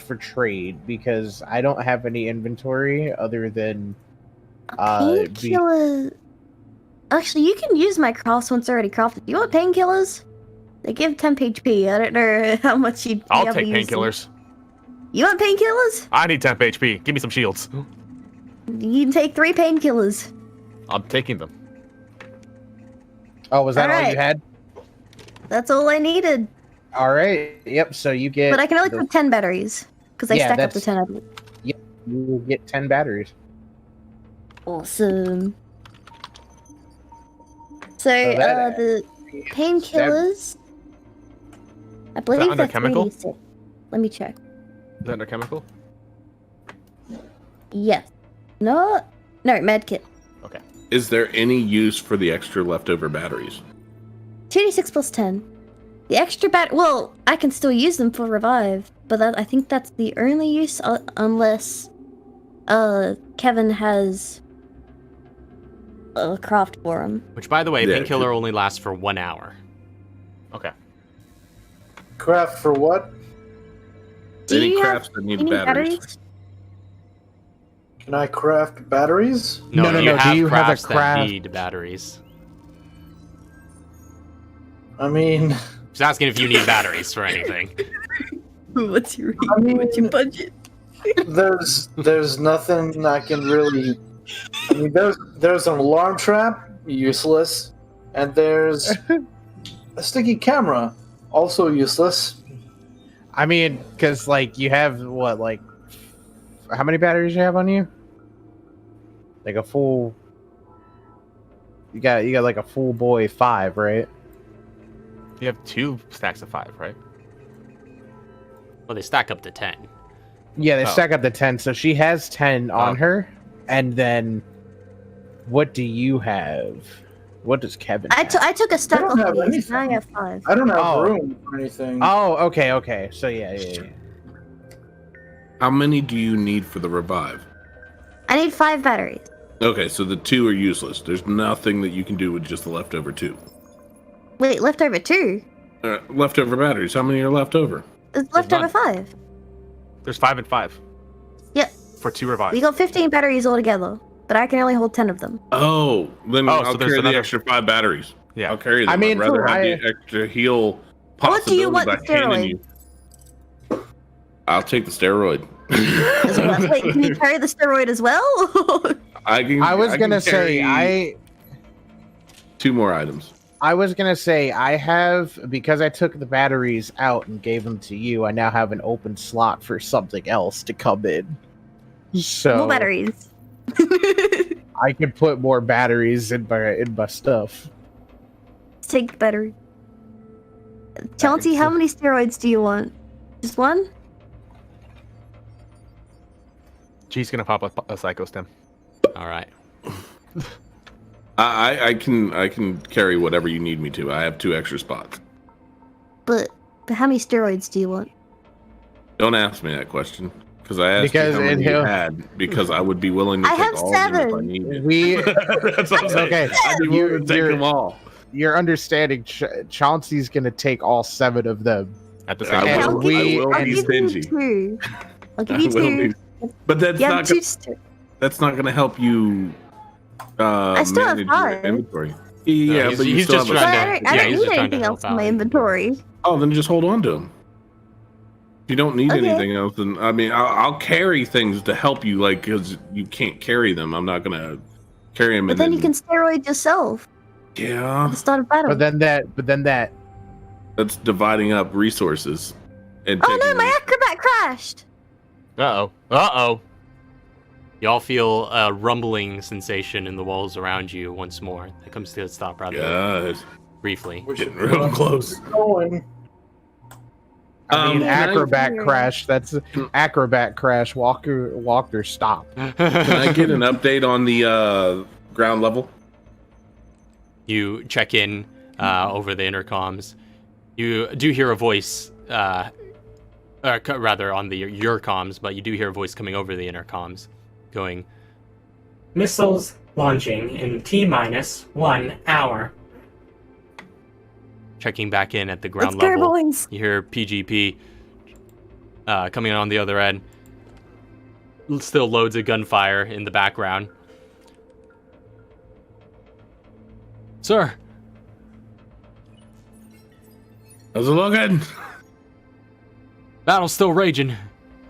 for trade because I don't have any inventory other than Painkiller. Actually, you can use my crafts once they're already crafted. Do you want painkillers? They give temp HP. I don't know how much you'd be I'll able take to use them. painkillers. You want painkillers? I need temp HP. Give me some shields. You can take 3 painkillers. I'm taking them. Oh, was that all you Alright. had? That's all I needed. All right. Yep. So you get But I can only the- put 10 batteries. Because they Yeah, stack up to that's- 10 of them. you will get 10 batteries. Awesome. So, that- the painkillers. I believe under that's chemical? 3d6. Let me check. Is that under chemical? Yes. No, medkit. Is there any use for the extra leftover batteries? 2d6 plus 10. The extra well, I can still use them for revive, but I think that's the only use unless Kevin has a craft for him. Which, by the way, Yeah, painkiller only lasts for 1 hour. Okay. Craft for what? Do Any you have crafts that need any batteries? Can I craft batteries? No, No, you no, do have you have a crafts that craft- need batteries. I mean, Just asking if you need batteries for anything. What's your I mean, budget? there's nothing I can really. I mean, there's an alarm trap, useless, and there's a sticky camera, also useless. I mean, because like you have what, like how many batteries you have on you? Like a full. You got like a full boy 5, right? You have 2 stacks of 5, right? Well, they stack up to 10. Yeah, they Oh. stack up to 10. So she has 10 on Oh. her, and then what do you have? What does Kevin? I have? took a stack don't of have these. Now I anything. have 5. I don't have Oh. room for anything. Oh, okay. So yeah. How many do you need for the revive? I need 5 batteries. Okay, so the 2 are useless. There's nothing that you can do with just the leftover 2. Wait, leftover 2? Leftover batteries. How many are left over? It's leftover none. 5. There's 5 and 5 Yep. for 2 revives. We got 15 batteries altogether, but I can only hold 10 of them. Oh, then Oh, I'll so there's carry another- the extra 5 batteries. Yeah. I'll carry them. I mean, I'd rather cool, have I- the extra heal What do you possibility want by the handing steroid? you. I'll take the steroid. Wait, can you carry the steroid as well? I was gonna say 2 more items. I was gonna say I have, because I took the batteries out and gave them to you. I now have an open slot for something else to come in. So More batteries. I can put more batteries in my stuff. Take the battery. Chauncey, how many steroids do you want? Just one? G's gonna pop a psycho stem. All right. I can carry whatever you need me to. I have 2 extra spots. But how many steroids do you want? Don't ask me that question. Because I asked Because you how many you he'll- had, because I would be willing to I take have all of them if I 7. needed. We That's what I'm saying. okay. I'd be willing to take them all. You're understanding. Chauncey's gonna take all 7 of them. At the I same And time. will- we- I will I'll be give stingy. you 2. I'll give I you will 2. be- But that's You have not 2 that's not going to help you still have manage your 5. inventory. Yeah, he's- but you he's still just have a trying But to- I yeah, don't he's need just trying to anything help else in my out. inventory. Oh, then just hold on to them. If you don't need Okay. anything else, then I mean, I'll carry things to help you, like, because you can't carry them. I'm not gonna carry them. But then you can steroid yourself Yeah, at the start of battle. But then that. that's dividing up resources. And Oh no, taking- my acrobat crashed! Uh-oh. Y'all feel a rumbling sensation in the walls around you once more. That comes to a stop rather Guys, briefly. we're getting real close. Going. I mean, Can I- acrobat crash. That's acrobat crash. Walker, stop. Can I get an update on the ground level? You check in over the intercoms. You do hear a voice, rather on the your comms, but you do hear a voice coming over the intercoms, going, Missiles launching in T-minus 1 hour. checking back in at the ground Let's go, level. boys! You hear PGP coming in on the other end. Still loads of gunfire in the background. Sir, How's it looking? battle's still raging.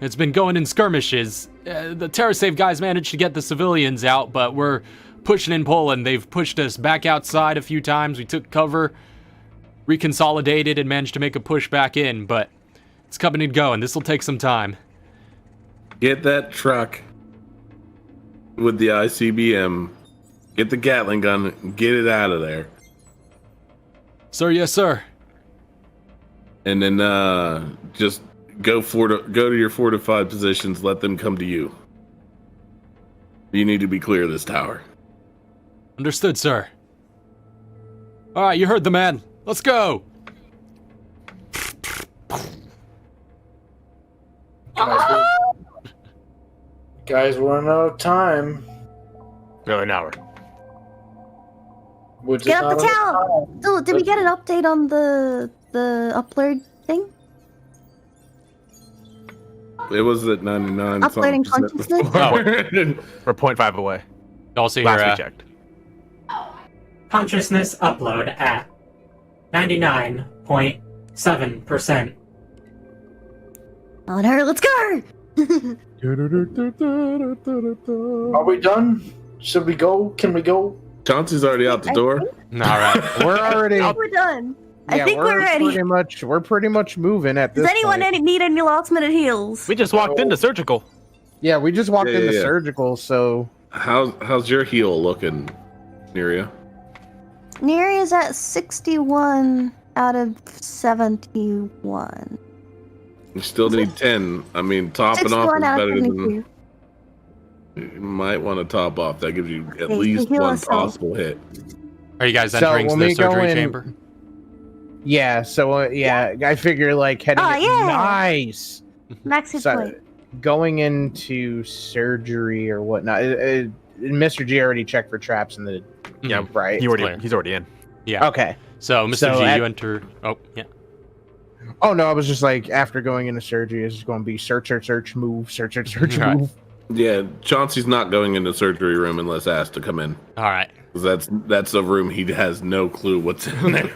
It's been going in skirmishes. The TerraSave guys managed to get the civilians out, but we're pushing and pulling. They've pushed us back outside a few times. We took cover, reconsolidated, and managed to make a push back in, but it's coming and going. This will take some time. Get that truck with the ICBM. Get the Gatling gun. And get it out of there. Sir, yes, sir. And then just go to your fortified positions. Let them come to you. You need to be clear of this tower. Understood, sir. All right, you heard the man. Let's go. Guys, we're running out of time. Really, an hour. Which Get is up the not tower! enough time. So, did we get an update on the upload thing? It was at 99. Uploading something percent consciousness? before. We're 0.5 away. You also hear Last we checked. Consciousness upload at 99.7%. Oh no, let's go! Are we done? Should we go? Can we go? Chauncey's already out the door. All right. We're already. We're done. I yeah, think we're ready. We're pretty much moving at this Does anyone point. need any last minute heals? We just walked into surgical. Yeah, we just walked Yeah, into yeah. surgical, so How's your heel looking, Neria? Neri is at 61 out of 71. You still need 10. I mean, topping off 61 is out of better than. 72. You might want to top off. That gives you at Okay, least heal one ourselves. possible hit. Are you guys So entering when the we go surgery in- chamber? yeah, I figure like heading. Oh, yeah. Nice. Max hit So, point. going into surgery or whatnot. Mr. G already checked for traps in the. Yeah, Right. he's clear. already in. Yeah. Okay. So, Mr. So G, at- you enter. Oh, yeah. Oh no, I was just like after going into surgery, it's just going to be search, move, search, Right. move. Yeah, Chauncey's not going in the surgery room unless asked to come in. All right. 'Cause that's a room he has no clue what's in there.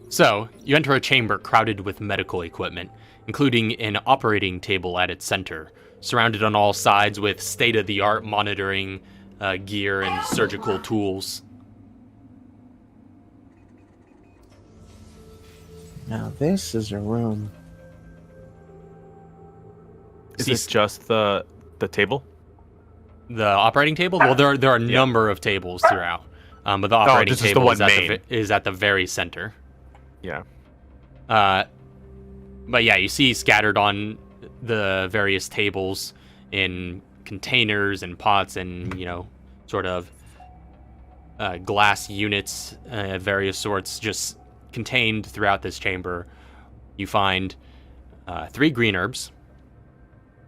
So, you enter a chamber crowded with medical equipment, including an operating table at its center, surrounded on all sides with state-of-the-art monitoring gear and surgical tools. Now this is a room. Is this just the table? The operating table? Well, there are a number of tables throughout, but the operating this is the table one main. is at the very center. Yeah. But yeah, you see scattered on the various tables in containers and pots and, sort of glass units of various sorts just contained throughout this chamber. You find 3 green herbs,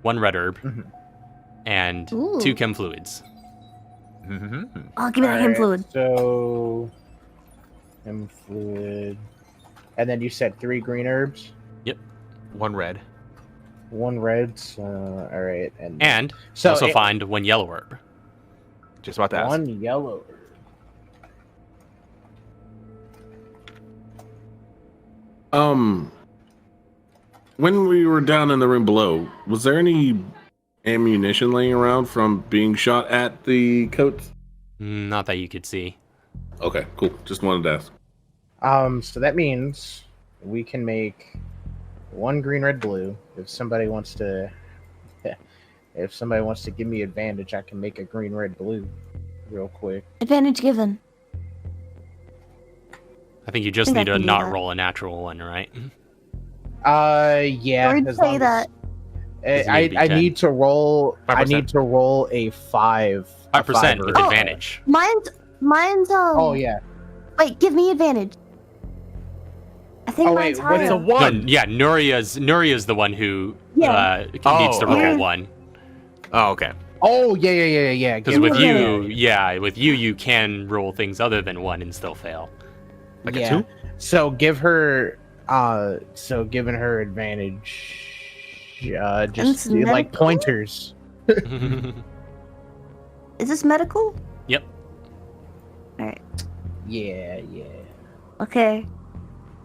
1 red herb, and Ooh. 2 chem fluids. Oh, give me that chem fluid. So, chem fluid. And then you said 3 green herbs, 1 red. 1 red. So, all right, And so also it- find 1 yellow herb. Just about to ask. 1 yellow herb. When we were down in the room below, was there any ammunition laying around from being shot at the coats? Not that you could see. Okay, cool. Just wanted to ask. So that means we can make 1 green, red, blue. If somebody wants to give me advantage, I can make a green, red, blue real quick. Advantage given. I think you just think I need to can do not that. roll a natural one, right? Yeah. Or as say long as- that. I need to roll. I 5%. need to roll a 5. 5% with Oh. advantage. Mine's Oh yeah. Wait, give me advantage. I think Oh, wait, mine's what higher. is It's a 1. Yeah, Nuria's the one who Yeah. needs to roll Yeah. 1. Oh, okay. Oh yeah. Because Give with me you, advantage. you can roll things other than 1 and still fail. Like a Yeah. 2? So giving her advantage, just It's like medical? pointers. Is this medical? Yep. Alright. Yeah. Okay.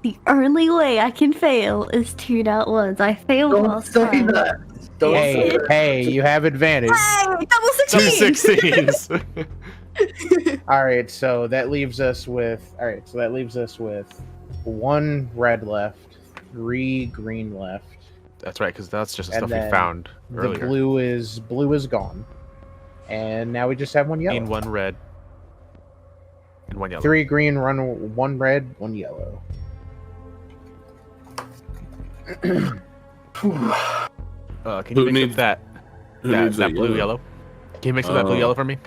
The only way I can fail is 2 nat ones. I failed Don't last say time. that. Don't say Hey, that. hey, you have advantage. Hey, double 2 16! 16s. All right, so that leaves us with 1 red left, 3 green left. That's right, because that's just the And stuff we then found The earlier. blue is gone, and now we just have 1 yellow. 1 red. And 1 yellow. 3 green, 1 red, 1 yellow. Can Who you mix needs- up that Who needs that blue yellow? Can you mix up that blue Uh, yellow for me?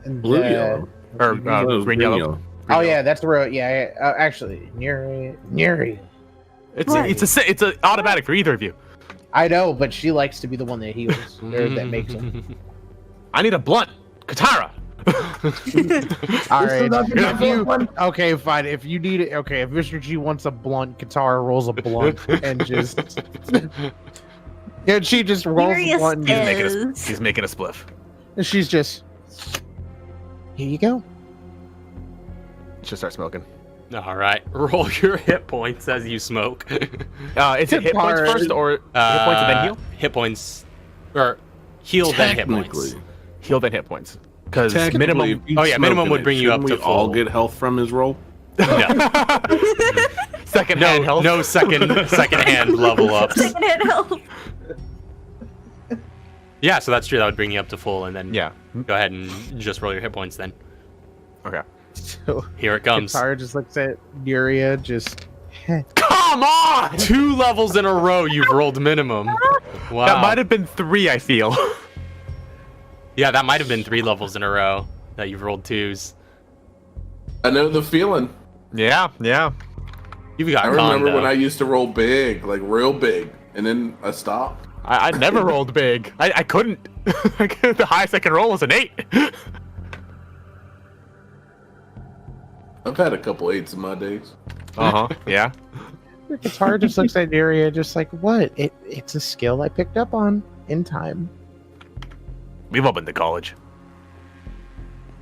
Blue yellow. Or No, it was green yellow? Oh yeah, that's the road. Yeah, actually, Neri. It's a automatic for either of you. I know, but she likes to be the one that heals or that makes them. I need a blunt. Katara. All right. not the If you, one. okay, fine. If you need it, okay. If Mr. G wants a blunt, Katara rolls a blunt and just. Yeah, she just rolls a Furious blunt. And He's making a spliff. she's just. Here you go. Should start smoking. All right, roll your hit points as you smoke. Is it hit points Katara. first or hit points and then heal? Hit points, or heal then hit points. Technically. Heal then hit points. Because Technically, minimum. if he's Oh, yeah, minimum smoking would it, bring you up shouldn't to we all full. get health from his roll? No, Second hand health. no second hand level ups. Secondhand health. Yeah, so that's true. That would bring you up to full, and then Yeah. go ahead and just roll your hit points. Then Okay. So here it comes. Katara just looks at Nuria, just. Come on! 2 levels in a row you've rolled minimum. Wow. That might have been 3, I feel. Yeah, that might have been 3 levels in a row that you've rolled 2s. I know the feeling. Yeah. You've got I con, remember though. when I used to roll big, like real big, and then I stopped. I never rolled big. I couldn't. The highest I can roll was an 8. I've had a couple 8s in my days. Yeah. Katara just looks at Nuria, just like, what? It's a skill I picked up on in time. We've all been to college.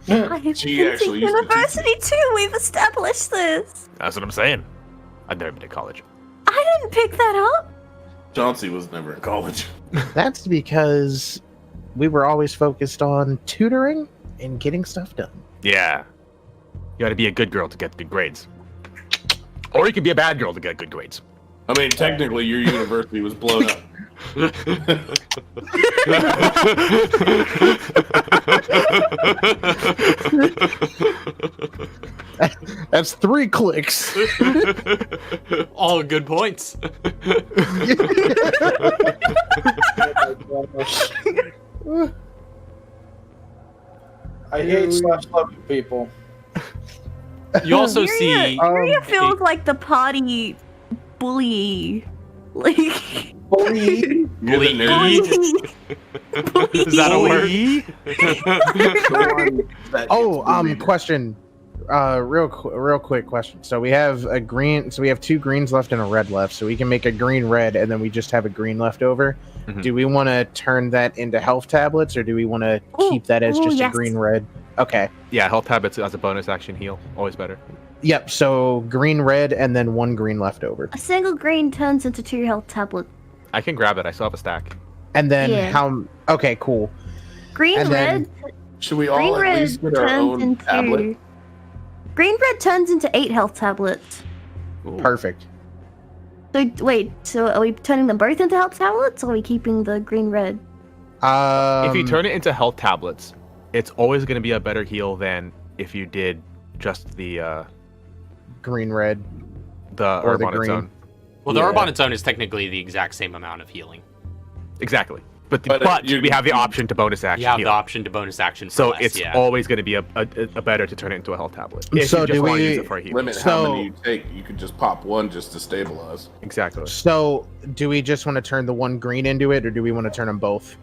I have She been to actually used to teach university too. We've established this. That's what I'm saying. I've never been to college. I didn't pick that up. Chauncey was never in college. That's because we were always focused on tutoring and getting stuff done. Yeah. You gotta be a good girl to get good grades. Or you can be a bad girl to get good grades. I mean, technically, your university was blown up. That's 3 clicks. All good points. I hate slash love people. You also see Miria feels like the potty bully. Like Bully. You're the nerd. bully. Is that a word? Question. Real quick question. So we have a green. So we have 2 greens left and a red left. So we can make a green red, and then we just have a green left over. Mhm. Do we want to turn that into health tablets, or do we want to keep that as just a green red? Okay. Yeah, health habits as a bonus action heal. Always better. Yep. So green red, and then 1 green left over. A single green turns into 2 health tablets. I can grab it. I still have a stack. And then Yeah. how? Okay, cool. Green And then- red. Should we Green all at red least get our turns own into. tablet? Green red turns into 8 health tablets. Ooh. Perfect. So wait, so are we turning them both into health tablets, or are we keeping the green red? If you turn it into health tablets, it's always going to be a better heal than if you did just the green red. herb the on its green. own. Well, the Yeah. herb on its own is technically the exact same amount of healing. Exactly. But But, we have the option to bonus action You have heal. the option to bonus action. For So less, it's yeah. always going to be a better to turn it into a health tablet. If So you just do want to we use it for a heal. Limit how So- many you take. You could just pop one just to stabilize. Exactly. So do we just want to turn the 1 green into it, or do we want to turn them both?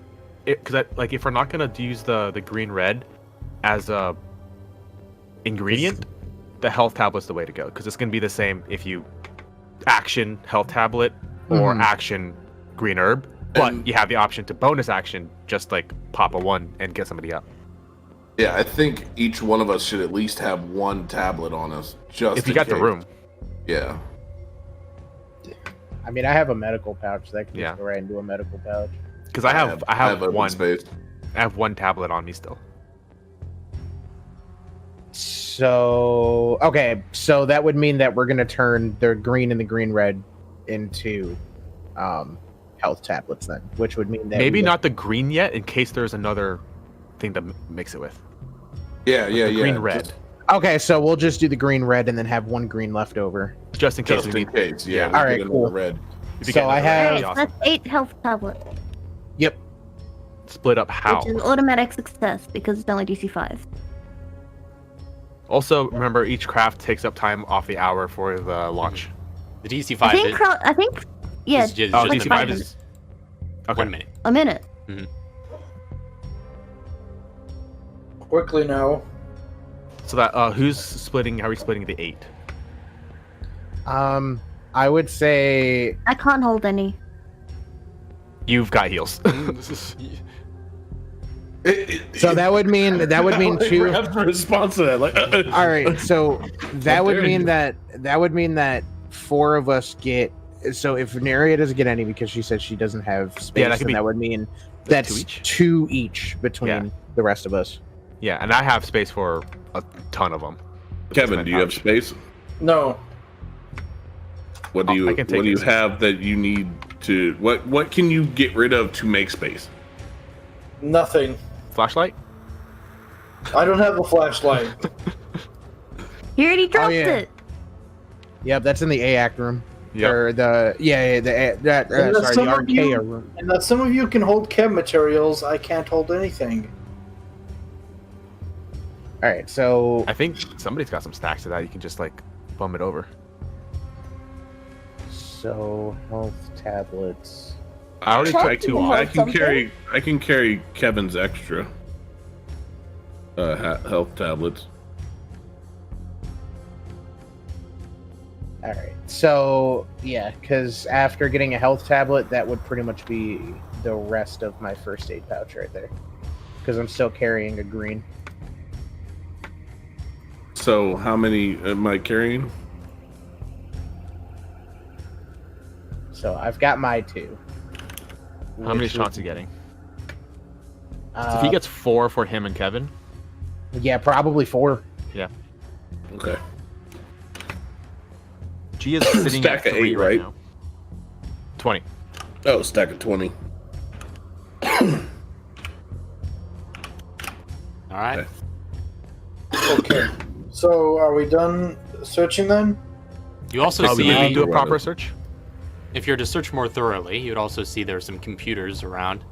Because like if we're not going to use the green red as a ingredient, the health tablet's the way to go. Because it's going to be the same if you action health tablet or Mhm. action green herb. But And- you have the option to bonus action, just like pop a 1 and get somebody up. Yeah, I think each one of us should at least have 1 tablet on us, just If you in got the case. room. Yeah. I mean, I have a medical pouch that can Yeah. just go right into a medical pouch. Because I have open one. space. I have 1 tablet on me still. So okay, so that would mean that we're gonna turn the green and the green red into health tablets then, which would mean that Maybe we not the green yet, in case there's another thing to mix it with. Yeah, yeah, The yeah. green red, Just, Okay, so we'll just do the green red and then have 1 green left over. just in case just we in need. case. Yeah. Yeah. we All right, get another cool. Red. If you So get I another red, have- that'd be Right, awesome. that's 8 health tablets, Yep. Split up how? which is automatic success because it's only DC 5. Also, remember each craft takes up time off the hour for the launch. The DC I 5 think. I think. Yeah, is just, Oh, just like DC a 5 minute. is okay. 1 minute. a minute. Quickly now. So that who's splitting? How are we splitting the 8? I would say I can't hold any. You've got heals. so. That would mean 2. have to respond to that. Like, All right, so that How would dare mean you. that would mean that 4 of us get. So if Neria doesn't get any because she said she doesn't have space, that could then be- that would mean that's that's 2 each? 2 each between Yeah. the rest of us. Yeah, and I have space for a ton of them. Kevin, do you have space? No. What do you I can take What do you it. have that you need to? What can you get rid of to make space? Nothing. Flashlight? I don't have a flashlight. He already dropped yeah. it. Yep, that's in the AAC room. Yep. Or the Unless the some of Archaea you- room. And that some of you can hold chem materials, I can't hold anything. All right, so I think somebody's got some stacks of that. You can just like bum it over. health tablets. I already Chuck, tried do to. you I have can something? carry. I can carry Kevin's extra. Health tablets. All right, so yeah, because after getting a health tablet, that would pretty much be the rest of my first aid pouch right there. Because I'm still carrying a green. So how many am I carrying? So I've got my 2. How many which shots would- are you getting? So if he gets 4 for him and Kevin. Yeah, probably 4. Okay. G is sitting Stack at of 3 8, right right? now. 20. Oh, stack of 20. All right. Okay. Okay. So are we done searching then? You also We see, need to do a Running. proper search. if you're to search more thoroughly, you'd also see there's some computers around.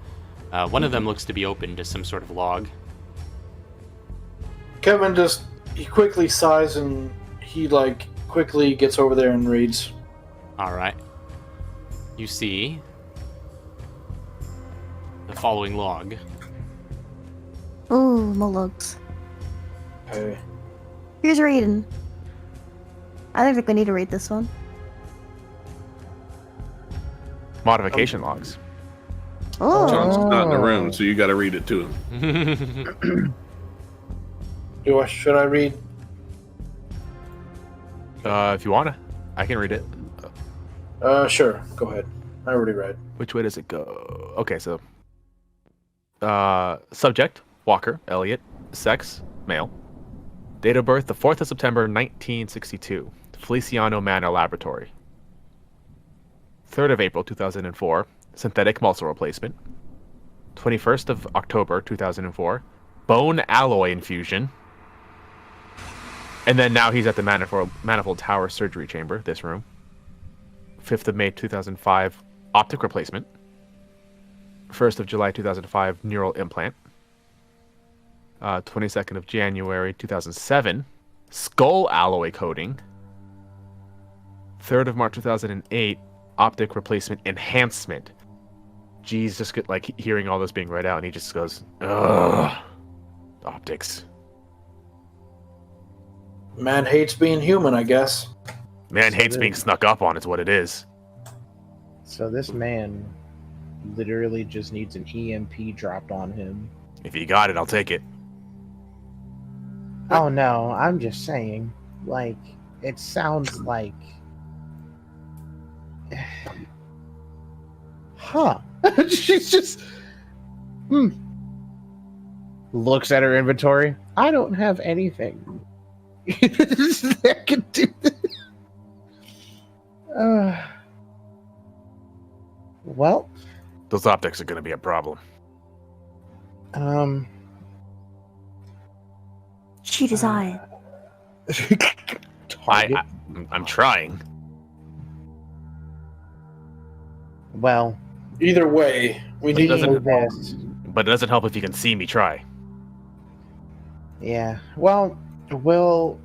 One of them looks to be open to some sort of log. Kevin he quickly sighs and he quickly gets over there and reads. All right. You see the following log. Ooh, Mologs. Okay. Here's reading. I don't think we need to read this one. Modification logs. Oh, John's not in the room, so you got to read it to him. Should I read? If you wanna, I can read it. Sure. Go ahead. I already read. Which way does it go? Okay, so subject Walker Elliot, sex male, date of birth the 4th of September 1962, Feliciano Manor Laboratory. 3rd of April 2004, synthetic muscle replacement. 21st of October 2004, bone alloy infusion. And then now he's at the Manifold Tower surgery chamber, this room. 5th of May 2005, optic replacement. 1st of July 2005, neural implant. 22nd of January 2007, skull alloy coating. 3rd of March 2008, optic replacement enhancement. G's just get hearing all this being read out, and he just goes, ugh, optics. Man hates being human, I guess. Man hates being snuck up on, is what it is. So this man literally just needs an EMP dropped on him. If you got it, I'll take it. Oh no, I'm just saying. It sounds like. Huh. She's just. Looks at her inventory. I don't have anything that could do this. Well, Those optics are going to be a problem. shoot his eye. Target. I'm trying. Well, Either way, we need to doesn't- move on. this. But it doesn't help if you can see me try. Yeah. Well, we'll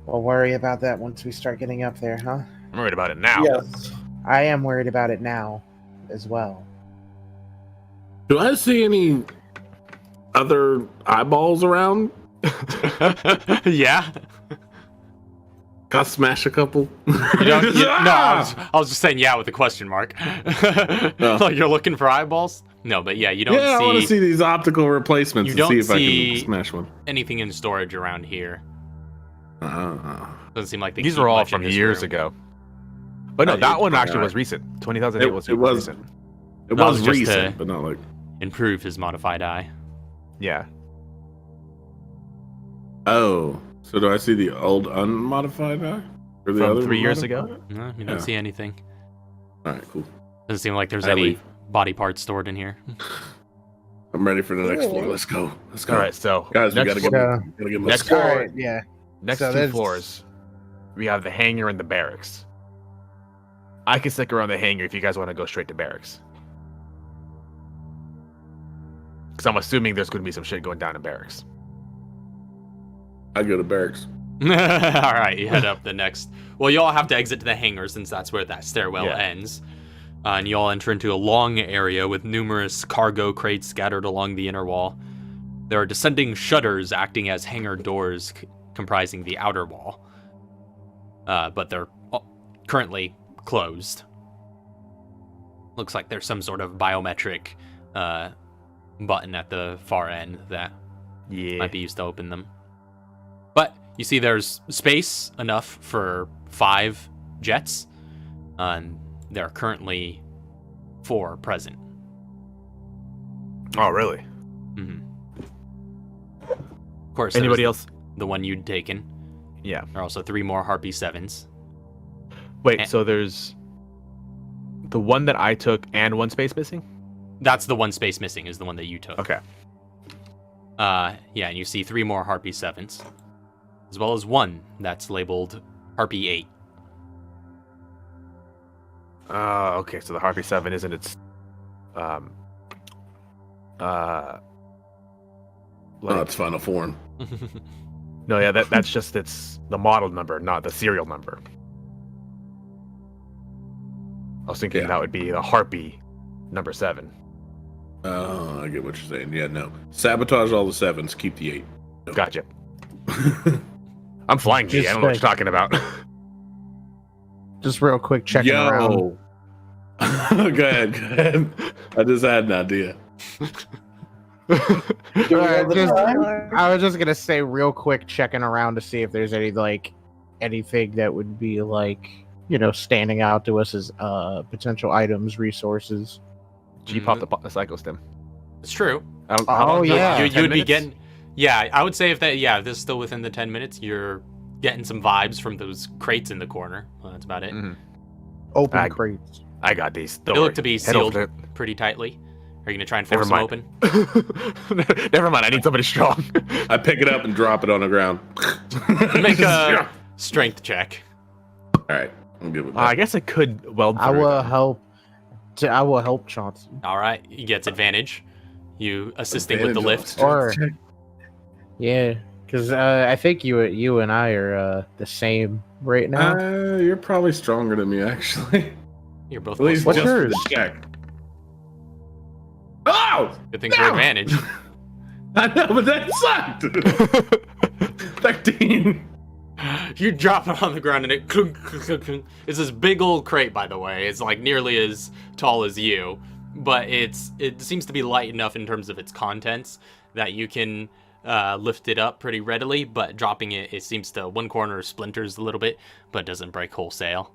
worry about that once we start getting up there, huh? I'm worried about it now. Yes. I am worried about it now, as well. Do I see any other eyeballs around? Yeah. Can I smash a couple? No, I was just saying yeah with a question mark. Like you're looking for eyeballs? No, but yeah, you don't I want to see these optical replacements You and don't see if I see- can smash one. anything in storage around here. Doesn't seem like they These keep are all much in from this years room. ago. But no, Oh, that you- one actually alright. was recent. 2008 was It was- recent. It That was was just recent, a- but not like. Improve his modified eye. Yeah. Oh, so do I see the old unmodified eye? Or the From other 3 years modified ago? No, you don't Yeah. see anything. eye? All right, cool. Doesn't seem like there's I any leave. body parts stored in here. I'm ready for the next floor. Let's go. Let's go. All right, so Guys, we next, gotta floor- get my next stuff. floor- Alright, yeah. next so two that's- floors, we have the hangar and the barracks. I can stick around the hangar if you guys want to go straight to barracks. Because I'm assuming there's going to be some shit going down in barracks. I go to barracks. All right, you head up the next. Well, you all have to exit to the hangar since that's where that stairwell Yeah. ends. And you all enter into a long area with numerous cargo crates scattered along the inner wall. There are descending shutters acting as hangar doors comprising the outer wall. But they're currently closed. Looks like there's some sort of biometric button at the far end that Yeah. might be used to open them. But you see there's space enough for 5 jets, There are currently 4 present. Oh, really? Mm-hmm. Of course, Anybody there's else? the one you'd taken. Yeah. There are also 3 more Harpy 7s. Wait, so there's the one that I took and 1 space missing? That's the 1 space missing is the one that you took. Okay. Yeah, and you see 3 more Harpy 7s, as well as 1 that's labeled Harpy 8. Okay, so the Harpy 7 isn't its Oh, it's final form. no, yeah, that's just the model number, not the serial number. I was thinking that would be the Harpy number 7. Oh, I get what you're saying. Yeah, no. Sabotage all the 7s, keep the 8. Nope. Gotcha. I'm flying G. I don't know what you're talking about. Just real quick, checking around. Yo. Go ahead. I just had an idea. I was just gonna say real quick, checking around to see if there's anything that would be standing out to us as potential items, resources. G popped the psycho stem. It's true. Yeah. You would be getting. Yeah, I would say if this is still within the 10 minutes, you're getting some vibes from those crates in the corner. Well, that's about it. Mm-hmm. Open crates. I got these. They look to be sealed pretty tightly. Are you gonna try and force them open? Never mind. I need somebody strong. I pick it up and drop it on the ground. Make a strength check. All right, I'm good with that. I guess I could weld. I will help Chauncey. All right, he gets advantage. You assisting with the lift. Yeah, because I think you and I are the same right now. You're probably stronger than me, actually. You're both. At least What's just for yours? the check. Oh! Good thing for advantage. I know, but that sucked. 13. You drop it on the ground and it clunk, clunk, clunk, clunk. It's this big old crate, by the way. It's like nearly as tall as you, but it seems to be light enough in terms of its contents that you can lift it up pretty readily. But dropping it seems to one corner splinters a little bit, but doesn't break wholesale.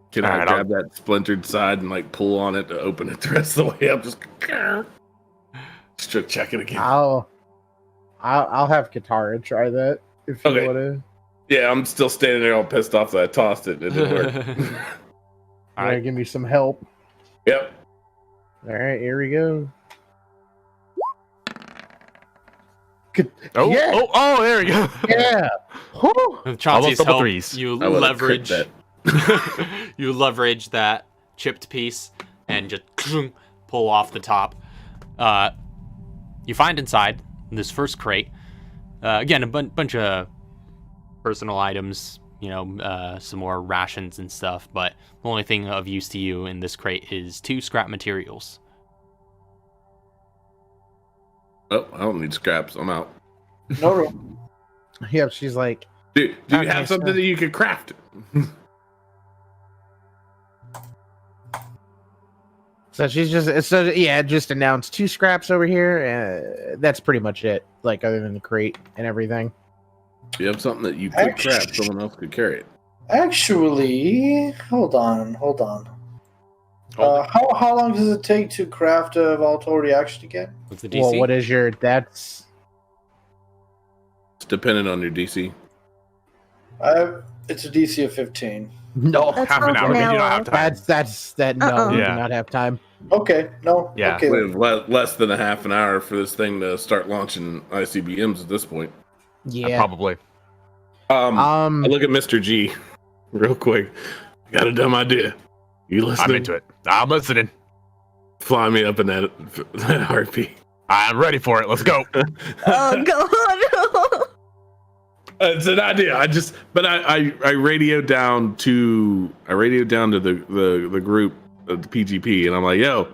Can I grab that splintered side and pull on it to open it the rest of the way up? Just check it again. I'll have Katara try that if you want to. Yeah, I'm still standing there all pissed off that I tossed it. It didn't work. All right, give me some help. Yep. All right, here we go. Oh, yeah. oh, there we go. Yeah. With Chauncey's help, threes. you I would've leverage crit you leverage that chipped piece and just pull off the top. You find inside this first crate again a bunch of personal items, some more rations and stuff, but the only thing of use to you in this crate is 2 scrap materials. Oh, I don't need scraps. I'm out. No. Yep, she's like, Do you Okay, have something so- that you could craft? so she's just announced 2 scraps over here. That's pretty much it. Other than the crate and everything. You have something that you could craft. Someone else could carry it. Actually, hold on. How long does it take to craft a volatile reaction again? What's the DC? Well, what is your? That's It's dependent on your DC. It's a DC of 15. No, That's half an half hour. an We do not hour. have time. No, we Yeah. do not have time. Okay, no. Yeah. Okay. We have less than a half an hour for this thing to start launching ICBMs at this point. Yeah. Probably. I look at Mr. G real quick. I got a dumb idea. You listening? I'm into it. I'm listening. Fly me up in that harpy. I'm ready for it. Let's go. Oh god. It's an idea. I radioed down to the group of the PGP, and I'm like, yo,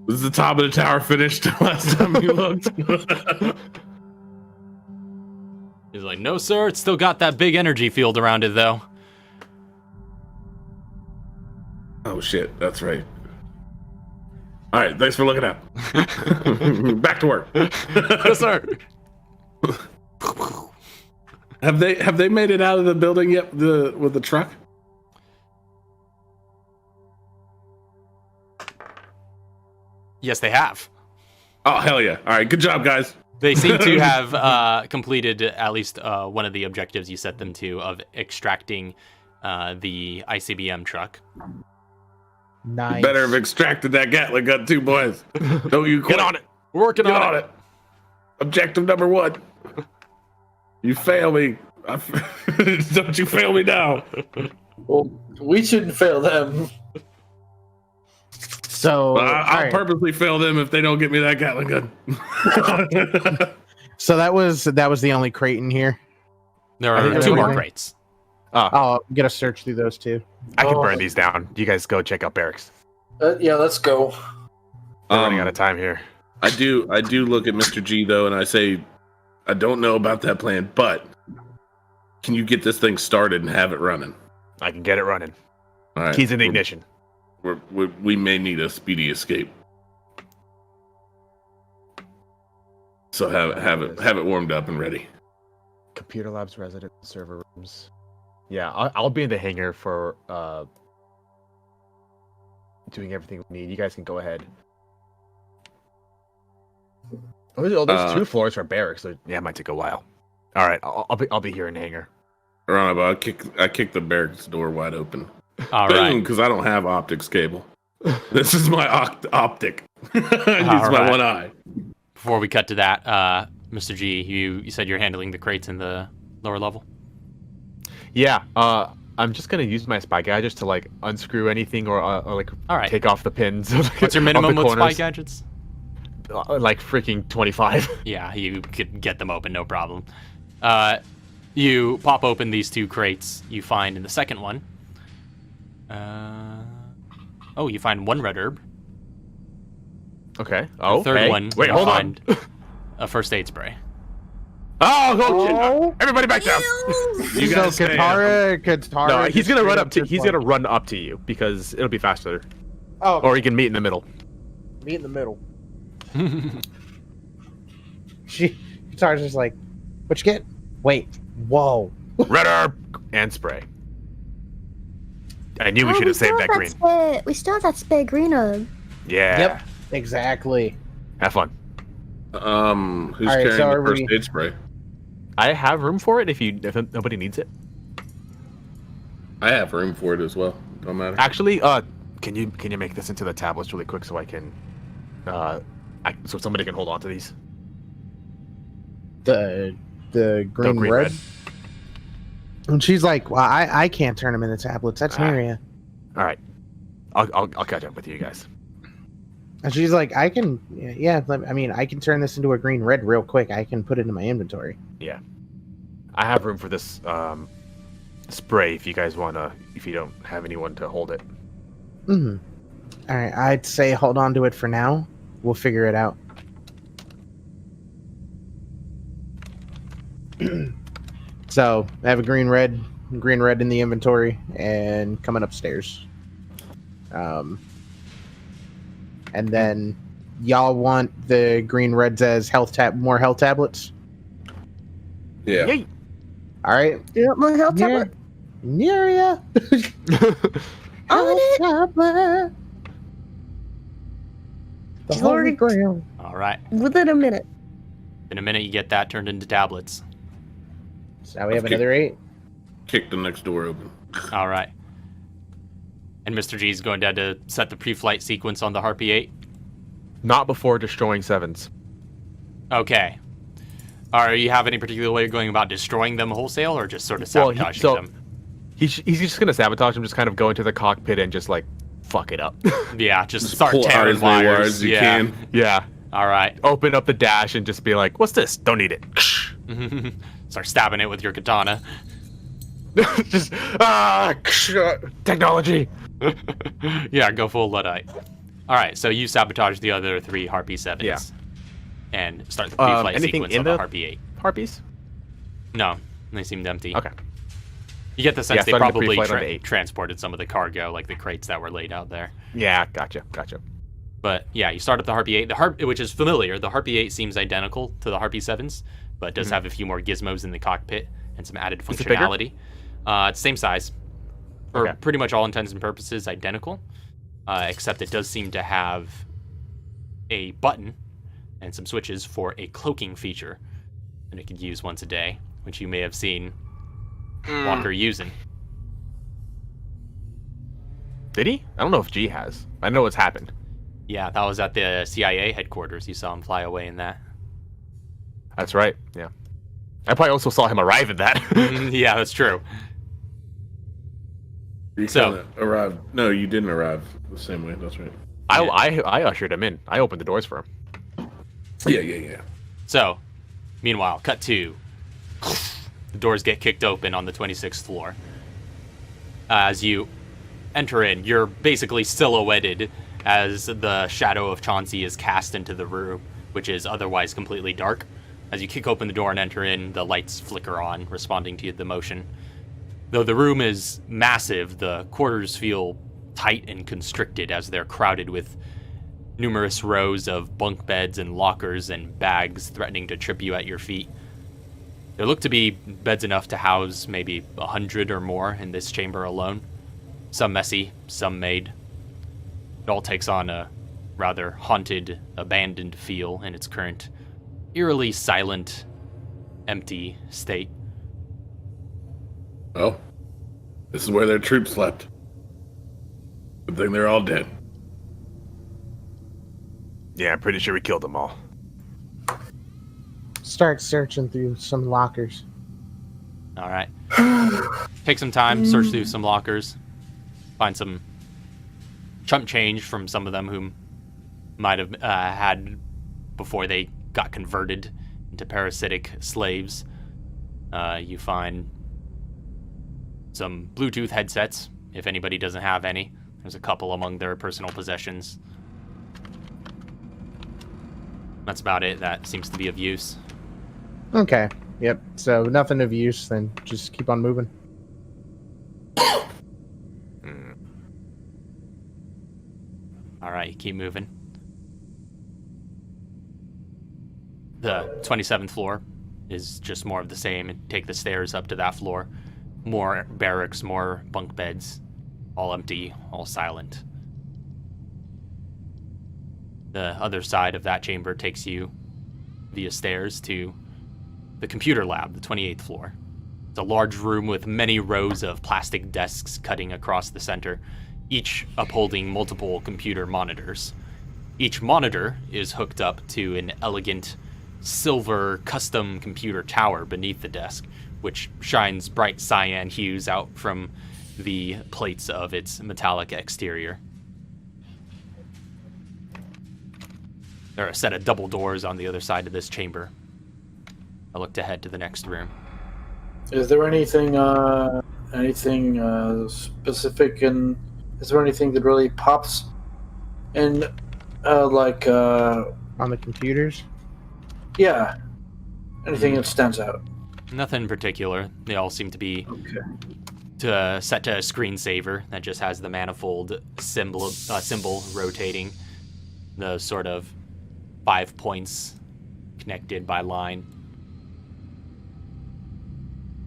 is the top of the tower finished last time you looked? He's like, no, sir. It's still got that big energy field around it, though. Oh shit, that's right. All right, thanks for looking out. Back to work. Yes, sir. Have they made it out of the building yet? With the truck? Yes, they have. Oh, hell yeah. All right, good job, guys. They seem to have completed at least one of the objectives you set them to of extracting the ICBM truck. Nice. Better have extracted that Gatling gun too, boys. Don't you quit. Get on it. We're working Get on it. Objective number 1. You fail me. Don't you fail me now. Well, we shouldn't fail them. So I'll alright. purposely fail them if they don't get me that Gatling gun. So that was the only crate in here. There I think are there's 2 more one. crates. I'll get a search through those two. I can Oh. burn these down. You guys go check out barracks. Yeah, let's go. We're running out of time here. I do look at Mr. G though, and I say, I don't know about that plan, but can you get this thing started and have it running? I can get it running. All right. Keys in the ignition. We may need a speedy escape. So have it warmed up and ready. Computer labs, resident server rooms. Yeah, I'll be in the hangar for doing everything we need. You guys can go ahead. There's 2 floors for barracks, so yeah, it might take a while. All right, I'll be here in the hangar. I kick the barracks door wide open. All Boom, right. because I don't have optics cable. This is my optic. I use All my right. one eye. Before we cut to that, Mr. G, you said you're handling the crates in the lower level? Yeah, I'm just gonna use my spy gadgets to like unscrew anything or like All right. take off the pins. What's your minimum with with spy gadgets? Like freaking 25. Yeah, you could get them open, no problem. You pop open these 2 crates you find in the second one. You find 1 red herb. Okay. The Oh, third hey. one, Wait, you hold find on. a first aid spray. Oh, shit! Everybody back down. You guys so stay Katara, No, he's gonna straight run up to. this He's one. gonna run up to you because it'll be faster, Oh, or he can meet in the middle. meet in the middle. Katara's just like, what you get? Wait, whoa. Red herb and spray. I knew we should have saved that green. We still have that spare green herb. Yeah. Yep, exactly. Have fun. Who's All right, carrying so the are first we- aid spray? I have room for it if nobody needs it. I have room for it as well. Don't matter. Actually, can you make this into the tablets really quick so I can, so somebody can hold on to these? The green, green red. red. And she's like, well, I can't turn them into tablets. That's Neria. All right, I'll catch up with you guys. And she's like, I can, yeah. I mean, I can turn this into a green red real quick. I can put it in my inventory. Yeah, I have room for this spray if you guys wanna. If you don't have anyone to hold it. Mm-hmm. All right, I'd say hold on to it for now. We'll figure it out. So I have a green red in the inventory and coming upstairs. And then y'all want the green reds as more health tablets. Yeah. Yay. All right, You want more health tablet? Neria. On it. Tablet. The She's Holy already- Grail. All right. Within a minute. In a minute, you get that turned into tablets. So now we have Okay. another 8. Kick the next door open. All right. And Mr. G is going down to set the pre-flight sequence on the Harpy 8. Not before destroying sevens. Okay. Are you have any particular way of going about destroying them wholesale, or just sort of Well, sabotaging so- them? He's just gonna sabotage him. Just kind of go into the cockpit and just like fuck it up. Yeah, just Just start pull out tearing as many wires. wires as you Yeah. can. Yeah. All right. Open up the dash and just be like, "What's this? Don't need it." Start stabbing it with your katana. Just technology. Yeah, go full Luddite. All right, so you sabotage the other 3 Harpy 7s. Yeah. And start the pre-flight anything sequence in on the the- Harpy 8. Harpies. No, they seemed empty. Okay. You get the sense Yeah, they starting the probably pre-flight on the 8. transported some of the cargo, like the crates that were laid out there. Yeah. Gotcha. But yeah, you start up the Harpy 8, which is familiar. The Harpy 8 seems identical to the Harpy 7s, but does have a few more gizmos in the cockpit and some added Is it bigger? functionality. It's same size, for Okay. pretty much all intents and purposes identical, except it does seem to have a button and some switches for a cloaking feature that it could use once a day, which you may have seen Walker using. Did he? I don't know if G has. I know what's happened. Yeah, that was at the CIA headquarters. You saw him fly away in that. That's right. Yeah. I probably also saw him arrive at that. Yeah, that's true. You So- kinda arrived. No, you didn't arrive the same way. That's right. I ushered him in. I opened the doors for him. Yeah. So, meanwhile, cut to the doors get kicked open on the 26th floor. As you enter in, you're basically silhouetted as the shadow of Chauncey is cast into the room, which is otherwise completely dark. As you kick open the door and enter in, the lights flicker on, responding to the motion. Though the room is massive, the quarters feel tight and constricted as they're crowded with numerous rows of bunk beds and lockers and bags threatening to trip you at your feet. There look to be beds enough to house maybe 100 or more in this chamber alone. Some messy, some made. It all takes on a rather haunted, abandoned feel in its current, eerily silent, empty state. Well, this is where their troops slept. Good thing they're all dead. Yeah, I'm pretty sure we killed them all. Start searching through some lockers. All right. Take some time, search through some lockers, find some chump change from some of them whom might have had before they got converted into parasitic slaves. You find some Bluetooth headsets, if anybody doesn't have any. There's a couple among their personal possessions. That's about it. That seems to be of use. Okay. Yep. So nothing of use, then just keep on moving. All right, keep moving. The 27th floor is just more of the same. Take the stairs up to that floor. More barracks, more bunk beds. All empty, all silent. The other side of that chamber takes you via stairs to the computer lab, the 28th floor. It's a large room with many rows of plastic desks cutting across the center, each upholding multiple computer monitors. Each monitor is hooked up to an elegant silver custom computer tower beneath the desk, which shines bright cyan hues out from the plates of its metallic exterior. There are a set of double doors on the other side of this chamber. I looked ahead to the next room. Is there anything specific, and is there anything that really pops in, On the computers? yeah, anything that stands out? Nothing in particular. They all seem to be set to a screensaver that just has the manifold symbol rotating, the sort of 5 points connected by line.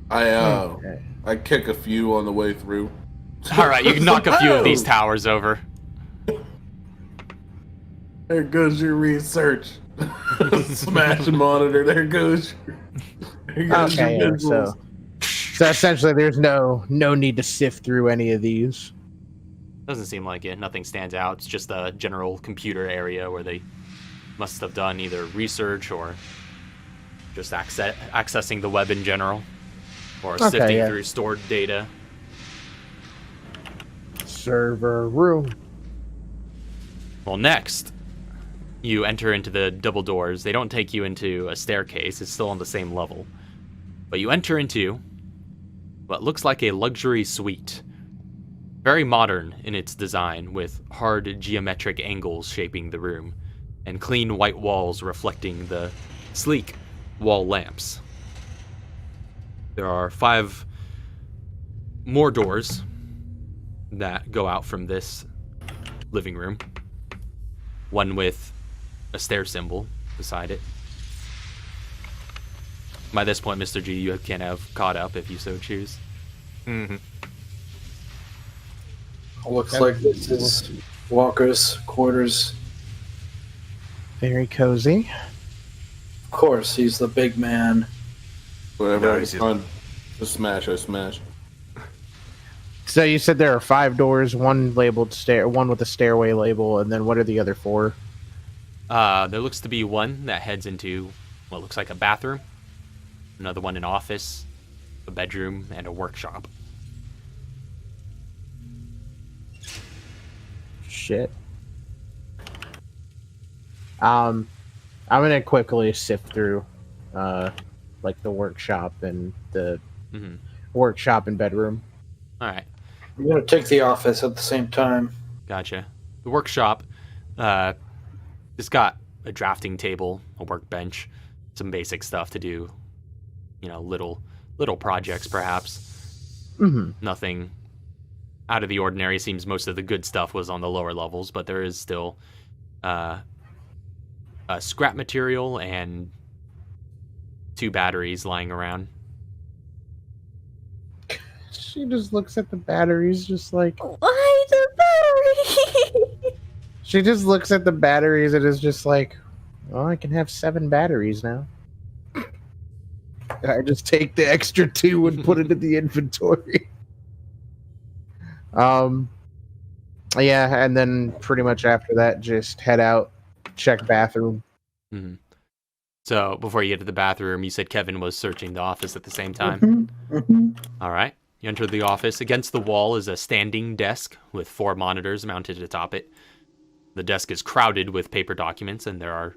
I kick a few on the way through. All right, you can knock a few of these towers over. There goes your research. Smash a monitor. There goes Okay, yeah, visuals. so essentially there's no need to sift through any of these. Doesn't seem like it. Nothing stands out. It's just a general computer area where they must have done either research or just accessing the web in general, or Okay, sifting yeah. through stored data. Server room. Well, next, you enter into the double doors. They don't take you into a staircase. It's still on the same level. But you enter into what looks like a luxury suite. Very modern in its design, with hard geometric angles shaping the room, and clean white walls reflecting the sleek wall lamps. There are 5 more doors that go out from this living room. One with a stair symbol beside it. By this point, Mr. G, you can have caught up if you so choose. Mm-hmm. Looks like this is Walker's quarters. Very cozy. Of course, he's the big man. Whatever. No, I he's can find to smash, I smash. So you said there are 5 doors, one labeled one with a stairway label, and then what are the other 4? There looks to be one that heads into what looks like a bathroom, another one an office, a bedroom, and a workshop. Shit. I'm gonna quickly sift through, like the workshop and the workshop and bedroom. All right. I'm gonna take the office at the same time. Gotcha. The workshop, it's got a drafting table, a workbench, some basic stuff to do, little projects perhaps. Nothing out of the ordinary. Seems most of the good stuff was on the lower levels, but there is still scrap material and 2 batteries lying around. She just looks at the batteries, just like... Why the battery? She just looks at the batteries and is just like, well, I can have 7 batteries now. I just take the extra 2 and put it in the inventory. Yeah, and then pretty much after that, just head out, check bathroom. So before you get to the bathroom, you said Kevin was searching the office at the same time. All right. You enter the office. Against the wall is a standing desk with 4 monitors mounted atop it. The desk is crowded with paper documents, and there are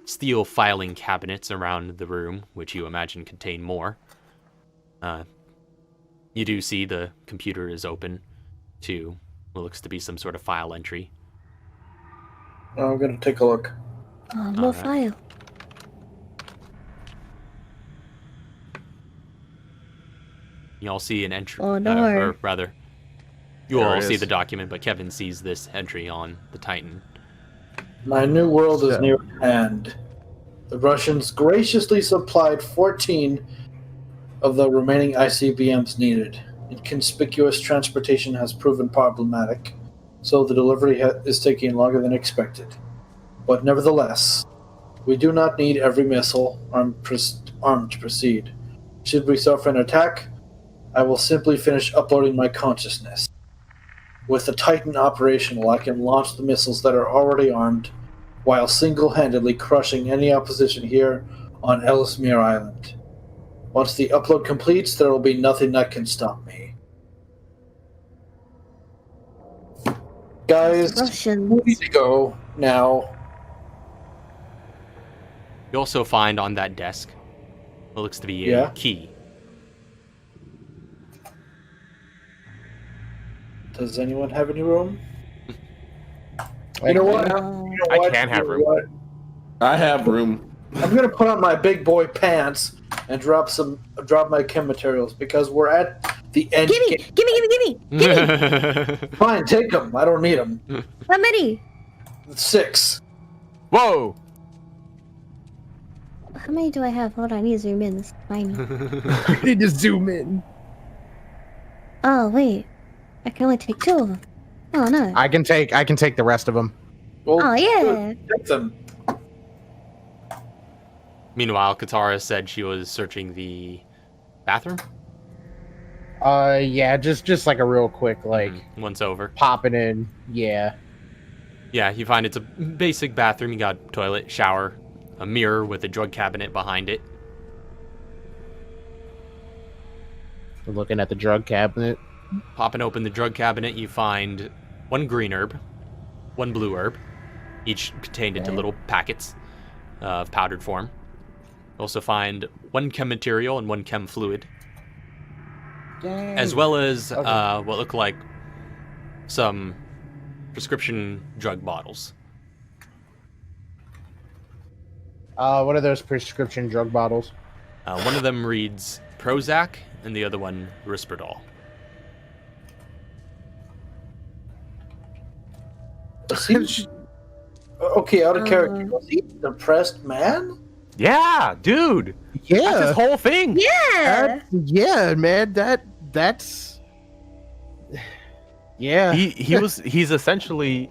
steel filing cabinets around the room, which you imagine contain more. You do see the computer is open to what looks to be some sort of file entry. I'm gonna take a look. More file. You all see an entry. Oh, no. Or rather, you There all it see is. the document, but Kevin sees this entry on the Titan. My new world is So- near at hand. The Russians graciously supplied 14 of the remaining ICBMs needed. Inconspicuous transportation has proven problematic, so the delivery is taking longer than expected. But nevertheless, we do not need every missile armed to proceed. Should we suffer an attack, I will simply finish uploading my consciousness. With the Titan operational, I can launch the missiles that are already armed, while single-handedly crushing any opposition here on Ellesmere Island. Once the upload completes, there will be nothing that can stop me. Guys, Russians. we need to go now. You also find on that desk what looks to be a Yeah? key. Does anyone have any room? Like, You know what? I can have room. What? I have room. I'm gonna put on my big boy pants and drop my chem materials because we're at the end. Gimme! game. Gimme! Fine, take them. I don't need them. How many? 6. Whoa! How many do I have? Hold on, I need to zoom in. This is tiny. I need to zoom in. Oh, wait. I can only take 2 of them. Oh, no. I can take the rest of them. Well, Oh, yeah. take them. Meanwhile, Katara said she was searching the bathroom. Yeah, just like a real quick, like, Once over. popping in. Yeah. Yeah, you find it's a basic bathroom. You got toilet, shower, a mirror with a drug cabinet behind it. We're looking at the drug cabinet. Popping open the drug cabinet, you find 1 green herb, 1 blue herb, each contained into little packets of powdered form. You also find 1 chem material and 1 chem fluid, as well as what look like some prescription drug bottles. What are those prescription drug bottles? One of them reads Prozac, and the other one Risperdal. Okay, out of character. Was he a depressed man? Yeah, dude. That's his Yeah. whole thing. Yeah! Yeah, man. That's. Yeah. He's essentially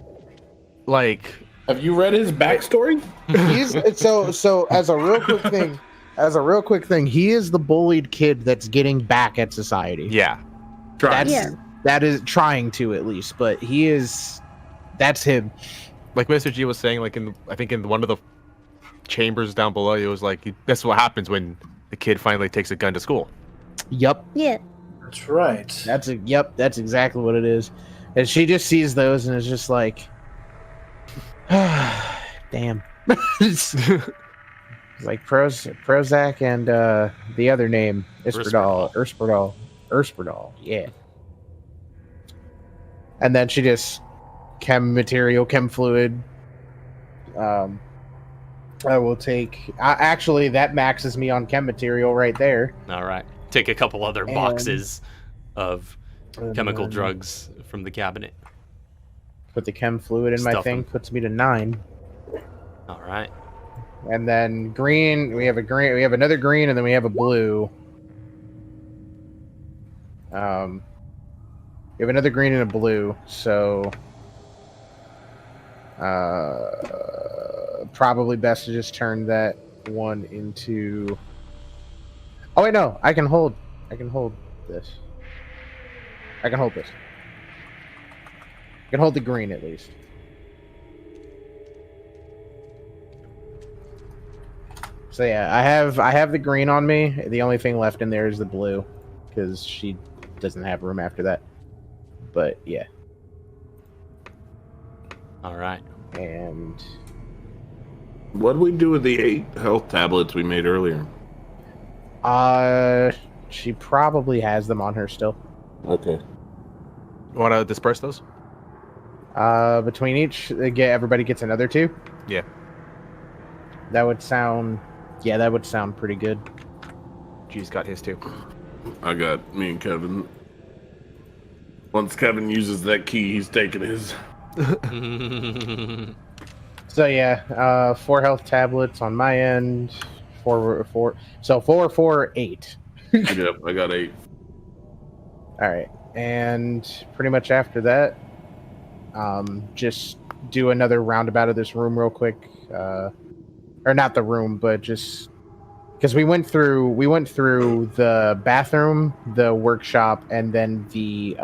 like Have you read his backstory? He's so as a real quick thing, he is the bullied kid that's getting back at society. Yeah. Try. That is trying to at least, but that's him. Like Mr. G was saying, like I think in one of the chambers down below, it was like that's what happens when the kid finally takes a gun to school. Yep. Yeah. That's right. That's exactly what it is. And she just sees those and is just like, damn. It's like Prozac and the other name, Ursperdal, yeah. And then she just chem fluid. I will take. Actually, that maxes me on chem material right there. All right. Take a couple other boxes of chemical drugs from the cabinet. Put the chem fluid in my Stuff thing. 'em. Puts me to 9. All right. And then green. We have another green, and then we have a blue. We have another green and a blue. So. Probably best to just turn that one into. Oh wait, no! I can hold this. I can hold the green at least. So yeah, I have the green on me. The only thing left in there is the blue, because she doesn't have room after that. But yeah. All right. And What did we do with the 8 health tablets we made earlier? she probably has them on her still. Okay. Want to disperse those? Between each, everybody gets another 2. Yeah. That would sound pretty good. G's got his too. I got me and Kevin. Once Kevin uses that key, he's taking his. So yeah, 4 health tablets on my end. 4. So 4, 8. Yep, I got 8. All right, and pretty much after that, just do another roundabout of this room real quick, or not the room, but just because we went through the bathroom, the workshop, and then the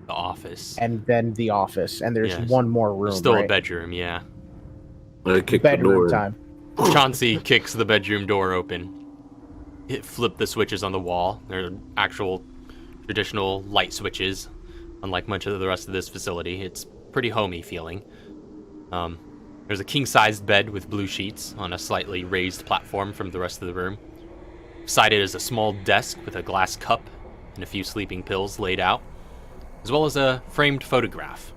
office. and there's Yes. one more room. There's still right? a bedroom, yeah. I kicked the Bedroom door. time. Chauncey kicks the bedroom door open. It flipped the switches on the wall. They're actual traditional light switches, unlike much of the rest of this facility. It's pretty homey feeling. There's a king-sized bed with blue sheets on a slightly raised platform from the rest of the room. Beside it is a small desk with a glass cup and a few sleeping pills laid out, as well as a framed photograph.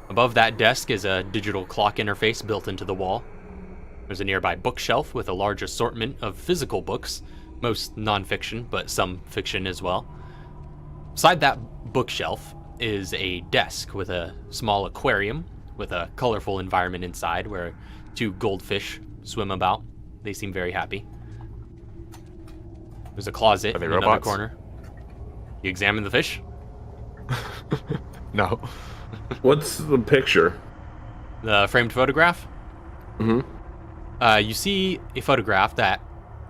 Above that desk is a digital clock interface built into the wall. There's a nearby bookshelf with a large assortment of physical books, most non-fiction, but some fiction as well. Beside that bookshelf is a desk with a small aquarium with a colorful environment inside where 2 goldfish swim about. They seem very happy. There's a closet Are they in another robots? corner. You examine the fish? No. What's the picture? The framed photograph? Mm-hmm. You see a photograph that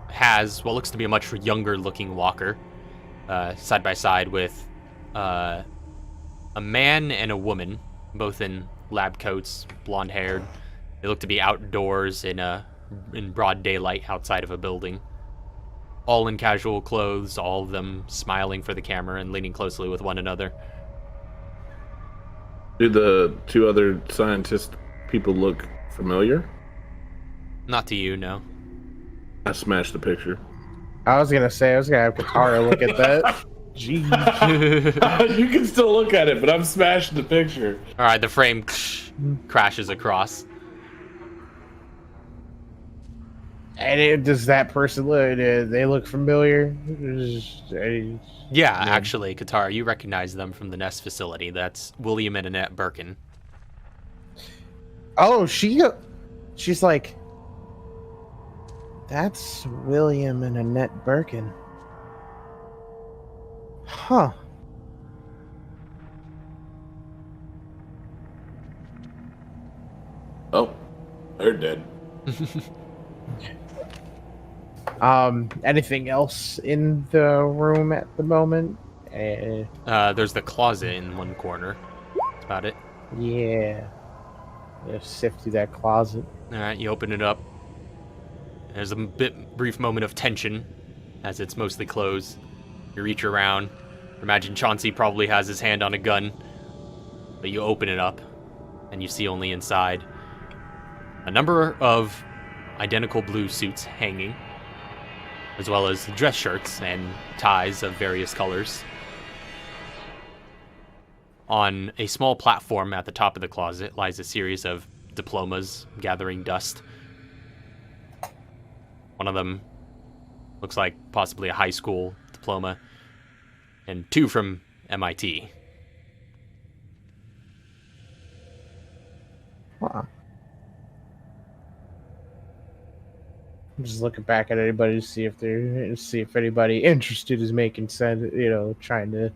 has what looks to be a much younger looking walker, side by side with a man and a woman, both in lab coats, blonde haired. They look to be outdoors in broad daylight outside of a building. All in casual clothes, all of them smiling for the camera and leaning closely with one another. Do the 2 other scientist people look familiar? Not to you, no. I smashed the picture. I was gonna have Katara look at that. Jeez. You can still look at it, but I'm smashing the picture. All right, the frame crashes across. And does that person look? They look familiar? Yeah, actually, Katara, you recognize them from the Nest facility. That's William and Annette Birkin. Oh, she's like, that's William and Annette Birkin. Huh. Oh, they're dead. Anything else in the room at the moment? There's the closet in one corner. That's about it. Yeah. Just sift through that closet. All right, you open it up. There's a brief moment of tension as it's mostly closed. You reach around. Imagine Chauncey probably has his hand on a gun, but you open it up, and you see only inside a number of identical blue suits hanging, as well as dress shirts and ties of various colors. On a small platform at the top of the closet lies a series of diplomas gathering dust. One of them looks like possibly a high school diploma, and 2 from MIT. Huh. I'm just looking back at anybody to see if anybody interested is making sense. Trying to.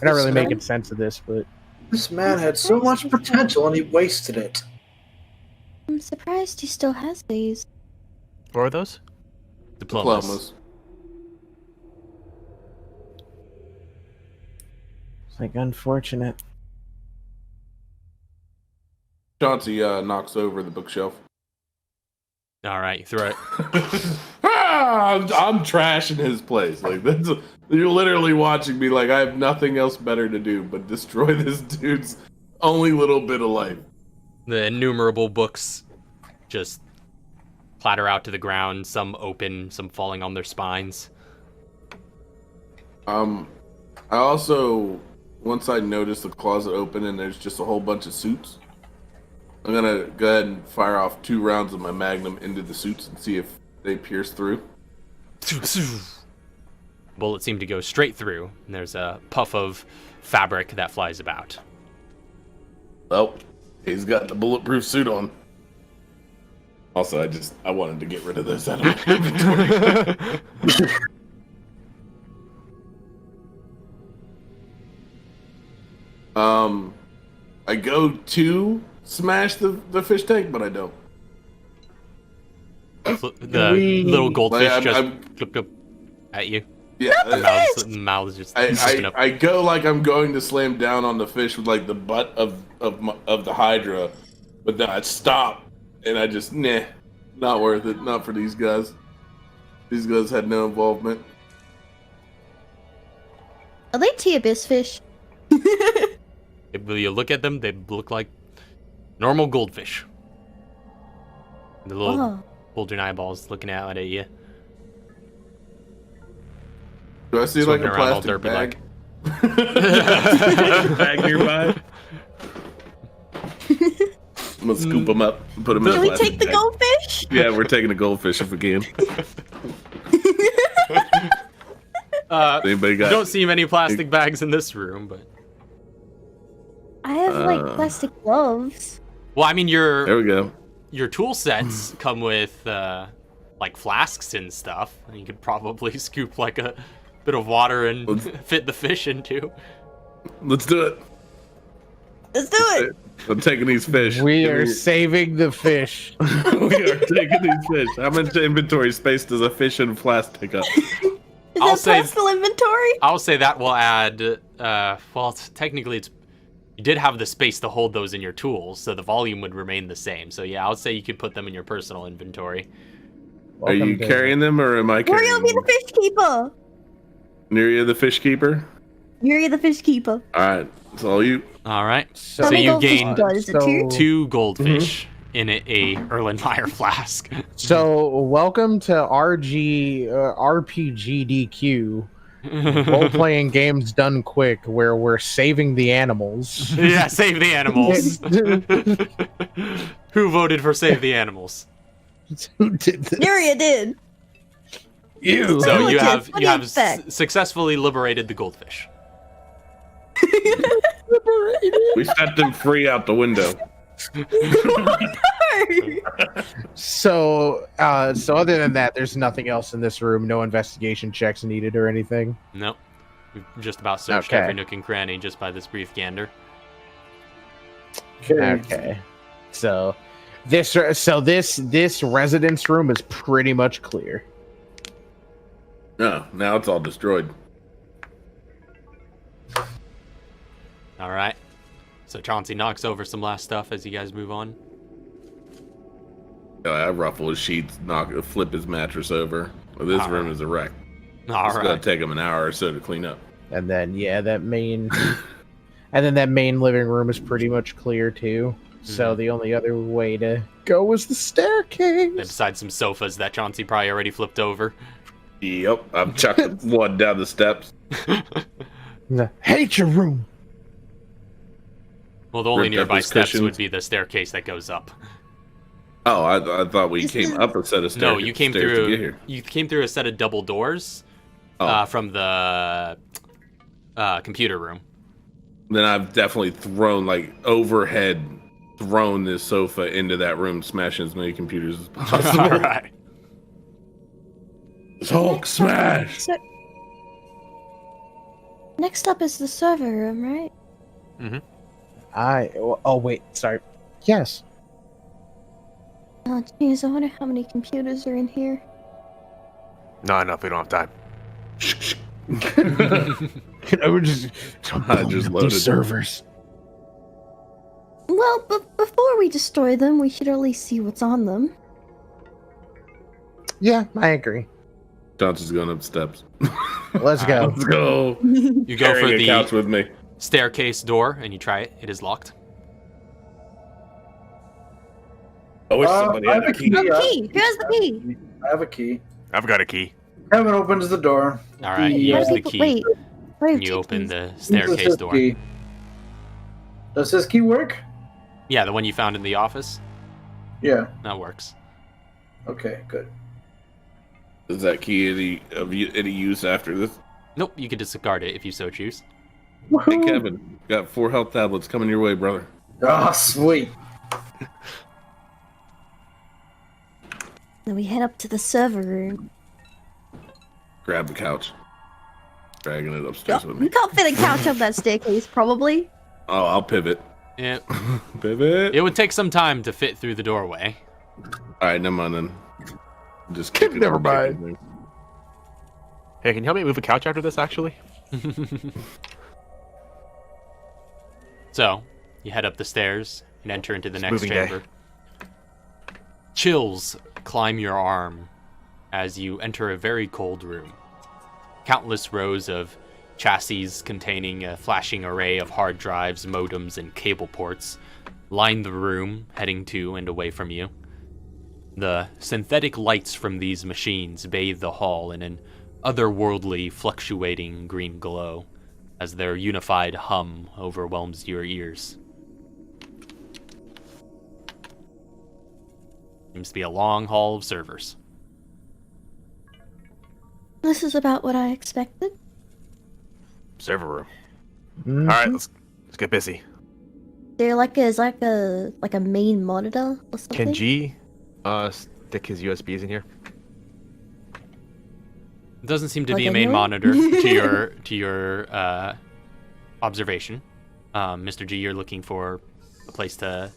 Not really making sense of this, but This man had so much potential and he wasted it. I'm surprised he still has these. What are those? Diplomas. it's like unfortunate. Chauncey knocks over the bookshelf. All right, throw it. I'm trashing his place. Like you're literally watching me. Like I have nothing else better to do but destroy this dude's only little bit of life. The innumerable books just clatter out to the ground. Some open, some falling on their spines. I also, once I notice the closet open and there's just a whole bunch of suits, I'm gonna go ahead and fire off 2 rounds of my Magnum into the suits and see if they pierce through. Bullets seem to go straight through, and there's a puff of fabric that flies about. Well, he's got the bulletproof suit on. Also, I wanted to get rid of this out of my inventory. I go to smash the fish tank, but I don't. The little goldfish Like, just looked up at you. Yeah, The mouth is just open up. I go like I'm going to slam down on the fish with like the butt of the Hydra, but then I stop and I just not worth it. Not for these guys. These guys had no involvement. Are they tea abyss fish? Will you look at them? They look like normal goldfish. The little bulging eyeballs looking out at you. Do I see Swimming like a around all plastic derpy bag? Bag nearby. I'm gonna scoop them up and put them in a Can we plastic take the bag. goldfish? Yeah, we're taking the goldfish if we can. Anybody You got? don't see many plastic bags in this room, but I have like plastic gloves. well, I mean There we go. your tool sets come with like flasks and stuff. You could probably scoop like a bit of water and fit the fish into. Let's do it. Let's do it. I'm taking these fish. We are saving the fish. We are taking these fish. How much inventory space does a fish and flask take up? Is I'll that say- personal inventory? I'll say that will add. Technically, you did have the space to hold those in your tools, so the volume would remain the same. So yeah, I would say you could put them in your personal inventory. Are you carrying them or am I We're carrying gonna be them? the fish keeper. Neria the fish keeper? You're the fish keeper. Alright, it's all you. All right. So, How many you goldfish gain blood? Is it two? 2 goldfish in a Erlenmeyer flask. So welcome to RPGDQ, role-playing games done quick, where we're saving the animals. Yeah, save the animals. Who voted for save the animals? Who did this? Nuria did. You. So you Relative, have what do you expect? successfully liberated the goldfish. We set them free out the window. So other than that, there's nothing else in this room. No investigation checks needed or anything. Nope. We've just about searched Okay. every nook and cranny just by this brief gander. Okay. So This residence room is pretty much clear. No, now it's all destroyed. All right. So Chauncey knocks over some last stuff as you guys move on. I ruffle his sheets, flip his mattress over. Well, this room is a wreck. All It's right. gonna take him an hour or so to clean up. And then that main living room is pretty much clear too. So the only other way to go is the staircase. And besides some sofas that Chauncey probably already flipped over. Yep, I've chucked one down the steps. Hate your room. Well, the only Ripped up nearby his steps cushions. would be the staircase that goes up. Oh, I thought we came up a set of stairs. No, you came stairs to get through. here. You came through a set of double doors from the computer room. Then I've definitely thrown thrown this sofa into that room, smashing as many computers as possible. All right. Hulk smash! So, next up is the server room, right? Oh wait, sorry. Yes. Oh, jeez, I wonder how many computers are in here. Not enough. We don't have time. We're just loaded. servers. Well, but before we destroy them, we should at least see what's on them. Yeah, I agree. Johnson's going up steps. Let's go. Let's go. You go for Carrying a couch the with me. staircase door and you try it. It is locked. I wish somebody I had have a key. Key! Here's the key! I have a key. I've got a key. Kevin opens the door. All right. You How use do the people- key. Wait, where And are you two open keys? the Uses staircase his door. key. Does this key work? Yeah, the one you found in the office. Yeah. That works. Okay, good. Is that key any use after this? Nope, you can discard it if you so choose. Hey, Woohoo! Kevin, got 4 health tablets coming your way, brother. Ah, sweet. Then we head up to the server room. Grab the couch. Dragging it upstairs with We me. can't fit a couch up that staircase, probably. Oh, I'll pivot. It, Pivot. it would take some time to fit through the doorway. Alright, never mind then. Just kick it. Never mind. Hey, can you help me move a couch after this, actually? So, you head up the stairs and enter into the next moving day. chamber. Chills climb your arm as you enter a very cold room. Countless rows of chassis containing a flashing array of hard drives, modems, and cable ports line the room, heading to and away from you. The synthetic lights from these machines bathe the hall in an otherworldly, fluctuating green glow as their unified hum overwhelms your ears. Seems to be a long hall of servers. This is about what I expected. Server room. Mhm. All right, let's get busy. There is like a main monitor or something. Can G stick his USBs in here? It doesn't seem to Like be a I main know? monitor to your observation. Mr. G, you're looking for a place to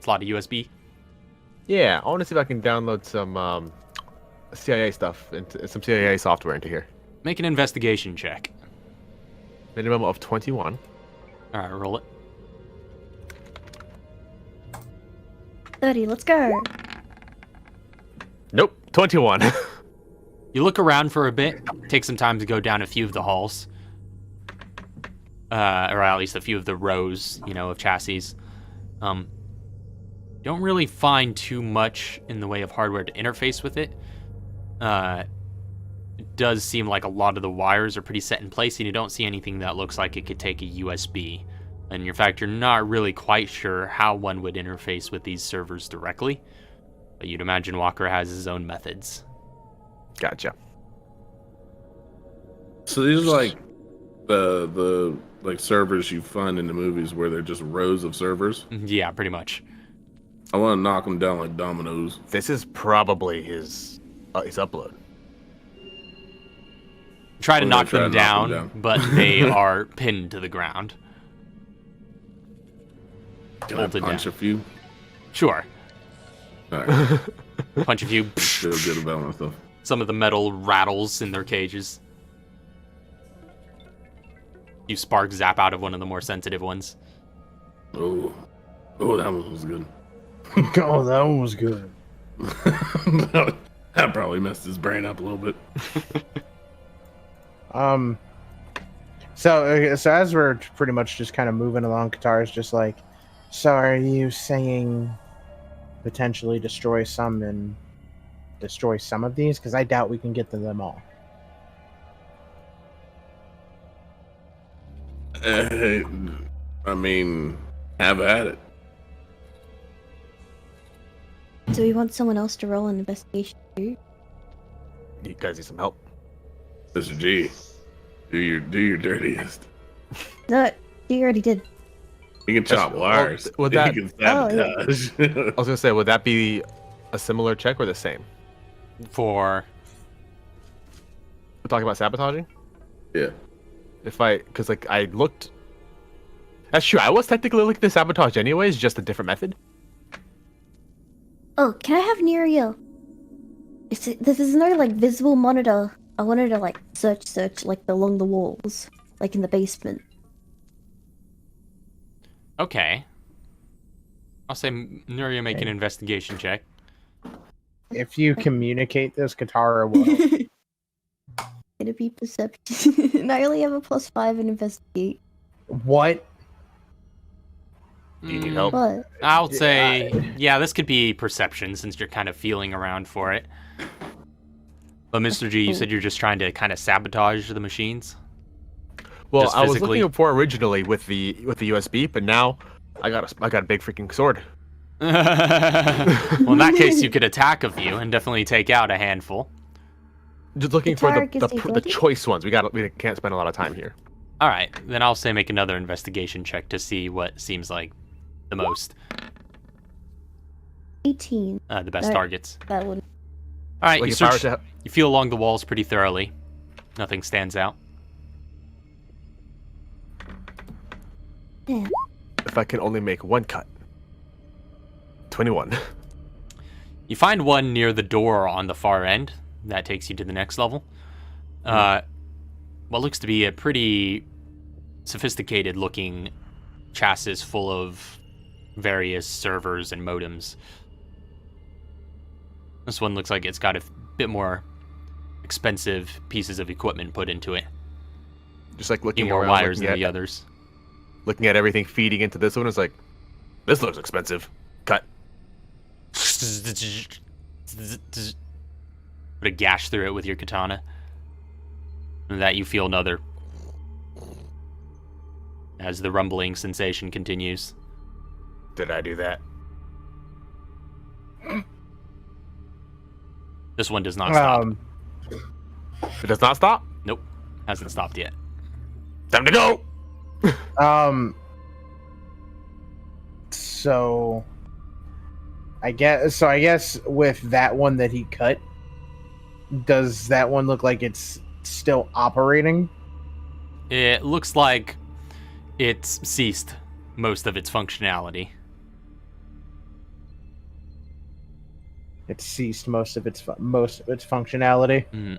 slot a USB. Yeah, I want to see if I can download some CIA stuff into some CIA software into here. Make an investigation check. Minimum of 21. All right, roll it. 30, let's go. Nope, 21. You look around for a bit, take some time to go down a few of the halls, or at least a few of the rows, of chassis. Don't really find too much in the way of hardware to interface with it. It does seem like a lot of the wires are pretty set in place, and you don't see anything that looks like it could take a USB. And in fact, you're not really quite sure how one would interface with these servers directly, but you'd imagine Walker has his own methods. Gotcha. So these are like the like servers you find in the movies where they're just rows of servers. Yeah, pretty much. I want to knock them down like dominoes. This is probably his upload. Try to We're knock gonna them try to knock down, them down. but they are pinned to the ground. Can I Bolted punch down. a few? Sure. All right. Punch a few. Feel good about myself. Some of the metal rattles in their cages. You sparks zap out of one of the more sensitive ones. Oh, that one was good. Oh, that one was good. That probably messed his brain up a little bit. So as we're pretty much just kind of moving along, Katara's just like, so are you saying potentially destroy some and destroy some of these? Because I doubt we can get to them all. I mean, have at it. Do we want someone else to roll an investigation too? You guys need some help. Mr. G, do your dirtiest. No, you already did. You can chop wires. would that- You can sabotage. I was gonna say, would that be a similar check or the same? For We're talking about sabotaging. Yeah. Because like I looked. That's true. I was technically looking to sabotage anyways, just a different method. Oh, can I have Nerio? There's no like visible monitor. I wanted to like search like along the walls, like in the basement. okay. I'll say Nuria make an investigation check. If you communicate this, Katara will. It'd be perception. And I only have a +5 in investigate. What? Do you need help? But I would say, yeah, this could be perception since you're kind of feeling around for it. But Mr. G, you said you're just trying to kind of sabotage the machines? Well, Just I was physically? looking for originally with the USB, but now I got a big freaking sword. Well, in that case, you could attack a few and definitely take out a handful. Just looking for Katara gives the ability? choice ones. We can't spend a lot of time here. All right, then I'll say make another investigation check to see what seems like the most, 18. the best Right. targets. That would. All right, Like you if I were search. to, You feel along the walls pretty thoroughly. Nothing stands out. Yeah. if I can only make one cut. 21. You find one near the door on the far end. That takes you to the next level. What looks to be a pretty sophisticated looking chassis full of various servers and modems. This one looks like it's got a bit more expensive pieces of equipment put into it. Just like Few looking more around, wires looking than the at, others. looking at everything feeding into this one, it's like, this looks expensive. Cut. Put a gash through it with your katana. And that you feel another. As the rumbling sensation continues. Did I do that? This one does not stop. It does not stop? Nope. Hasn't stopped yet. Time to go! So I guess with that one that he cut, does that one look like it's still operating? It looks like it's ceased most of its functionality. It's ceased most of its functionality. Mhm.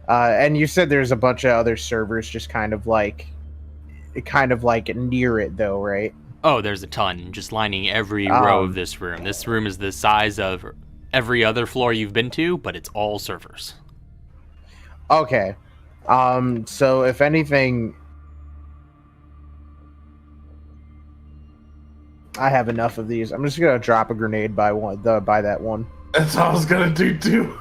And you said there's a bunch of other servers just kind of like near it though, right? Oh, there's a ton, just lining every row of this room. This room is the size of every other floor you've been to, but it's all servers. Okay. So if anything, I have enough of these. I'm just gonna drop a grenade by that one. That's what I was gonna do too.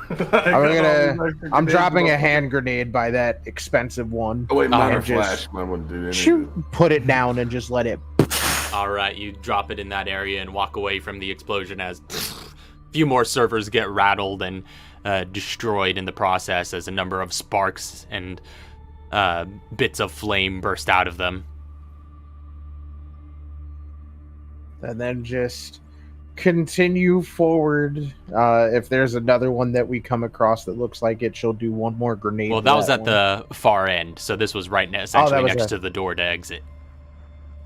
I'm dropping a hand grenade by that expensive one. Oh wait, mine and are flash. Mine wouldn't do anything. Shoot, put it down and just let it. All right, you drop it in that area and walk away from the explosion as a few more servers get rattled and destroyed in the process as a number of sparks and bits of flame burst out of them. And then just continue forward. If there's another one that we come across that looks like it, she'll do one more grenade. Well, to that was at one. the far end, so this was right essentially was next a- to the door to exit.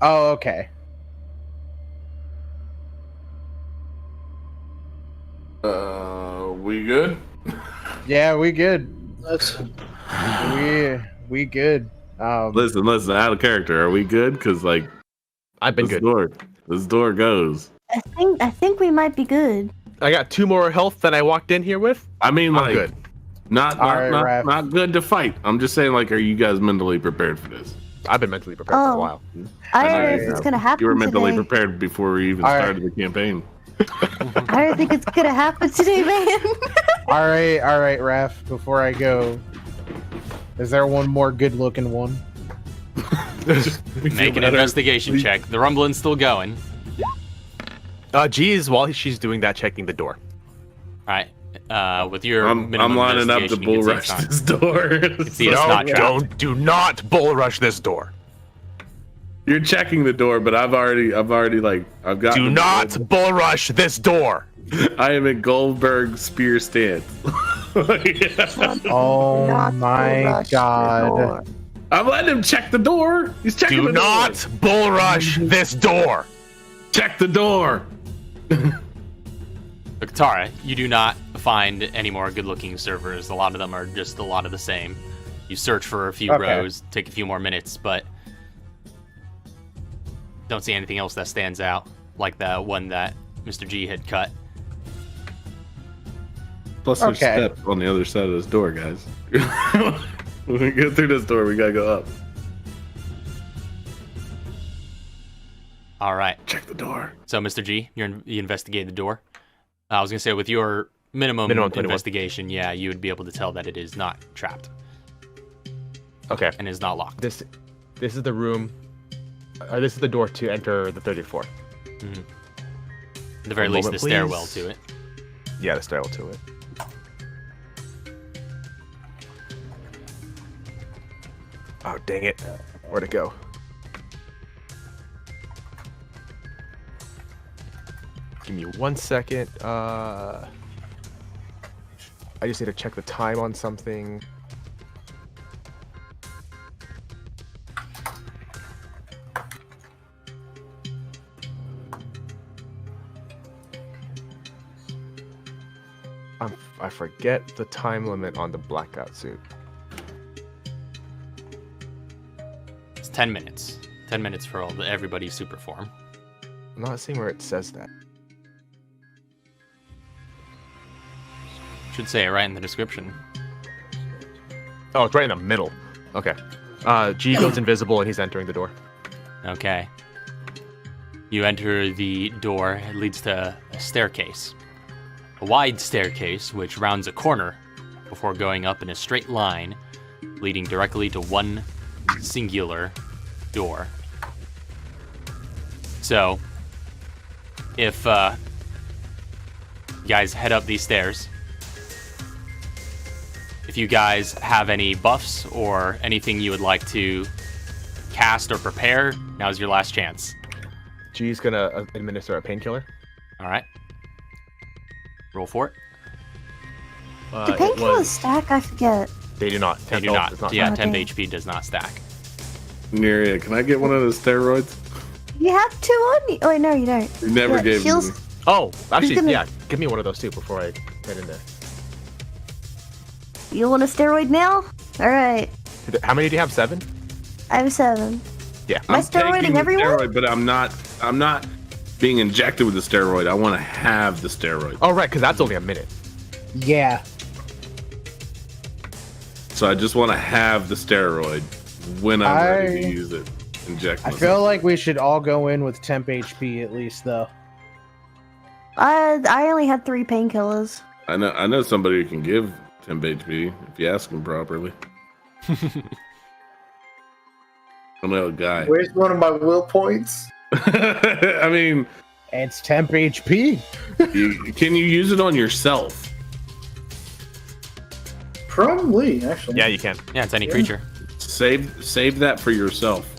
Oh, okay. We good? Yeah, we good. That's We good. Listen, out of character. Are we good? Because like, I've been this good. door goes. I think we might be good. I got 2 more health than I walked in here with. I mean, I'm like, good. not Raph. not good to fight. I'm just saying, like, are you guys mentally prepared for this? I've been mentally prepared for a Oh. while. I don't know know you if it's have. gonna happen You were mentally today. prepared before we even All right. started the campaign. I don't think it's gonna happen today, man. All right, Raph. Before I go, is there one more good-looking one? Make an investigation check. The rumbling's still going. G is while she's doing that, checking the door. All right. With your I'm minimum lining up to investigation, bull you rush can see this door. it's not trapped. Do not bull rush this door. You're checking the door, but I've got. Do not bull rush this door. I am in Goldberg spear stance. Oh Not my rush the god. door. I'm letting him check the door. He's checking Do the not door. bull rush this door. Check the door. But Katara, you do not find any more good-looking servers. A lot of them are just a lot of the same. You search for a few Okay. rows, take a few more minutes, but don't see anything else that stands out, like that one that Mr. G had cut. Plus, there's Okay. steps on the other side of this door, guys. When we get through this door, we gotta go up. All right. Check the door. So, Mr. G, you investigated the door. I was gonna say with your minimum 21. investigation, yeah, you would be able to tell that it is not trapped Okay. and is not locked. This is the room. This is the door to enter the 30th floor. At the very One least, moment, the stairwell please. to it. Yeah, the stairwell to it. Oh, dang it. Where'd it go? Give me 1 second. I just need to check the time on something. I forget the time limit on the blackout suit. It's 10 minutes. 10 minutes for everybody's super form. I'm not seeing where it says that. Should say it right in the description. Oh, it's right in the middle. Okay. G goes invisible and he's entering the door. Okay. You enter the door. It leads to a staircase. A wide staircase which rounds a corner before going up in a straight line, leading directly to one singular door. So, if you guys head up these stairs, if you guys have any buffs or anything you would like to cast or prepare, now's your last chance. G's gonna administer a painkiller. All right. Roll for it. Do painkillers stack? I forget. They do not. They 10 do health not. does not Yeah, Oh, 10 dang. HP does not stack. Neria, can I get one of those steroids? You have 2 on you. Oh, wait, no, you don't. You never Yeah, gave heals- me. Oh, actually, gonna- yeah. Give me one of those too before I head in there. You want a steroid now? Alright. How many do you have? 7? I have 7. Yeah. Am I I'm taking steroiding the everyone? steroid, but I'm not being injected with the steroid. I want to have the steroid. Oh, right, because that's only a minute. Yeah. So I just want to have the steroid when I'm ready to use it. Inject I myself. feel like we should all go in with temp HP at least, though. I only had 3 painkillers. I know somebody who can give 10 HP if you ask him properly. I know a guy. Where's one of my will points? I mean, It's temp HP. can you use it on yourself? Probably, actually. Yeah, you can. Yeah, it's any creature. Save that for yourself.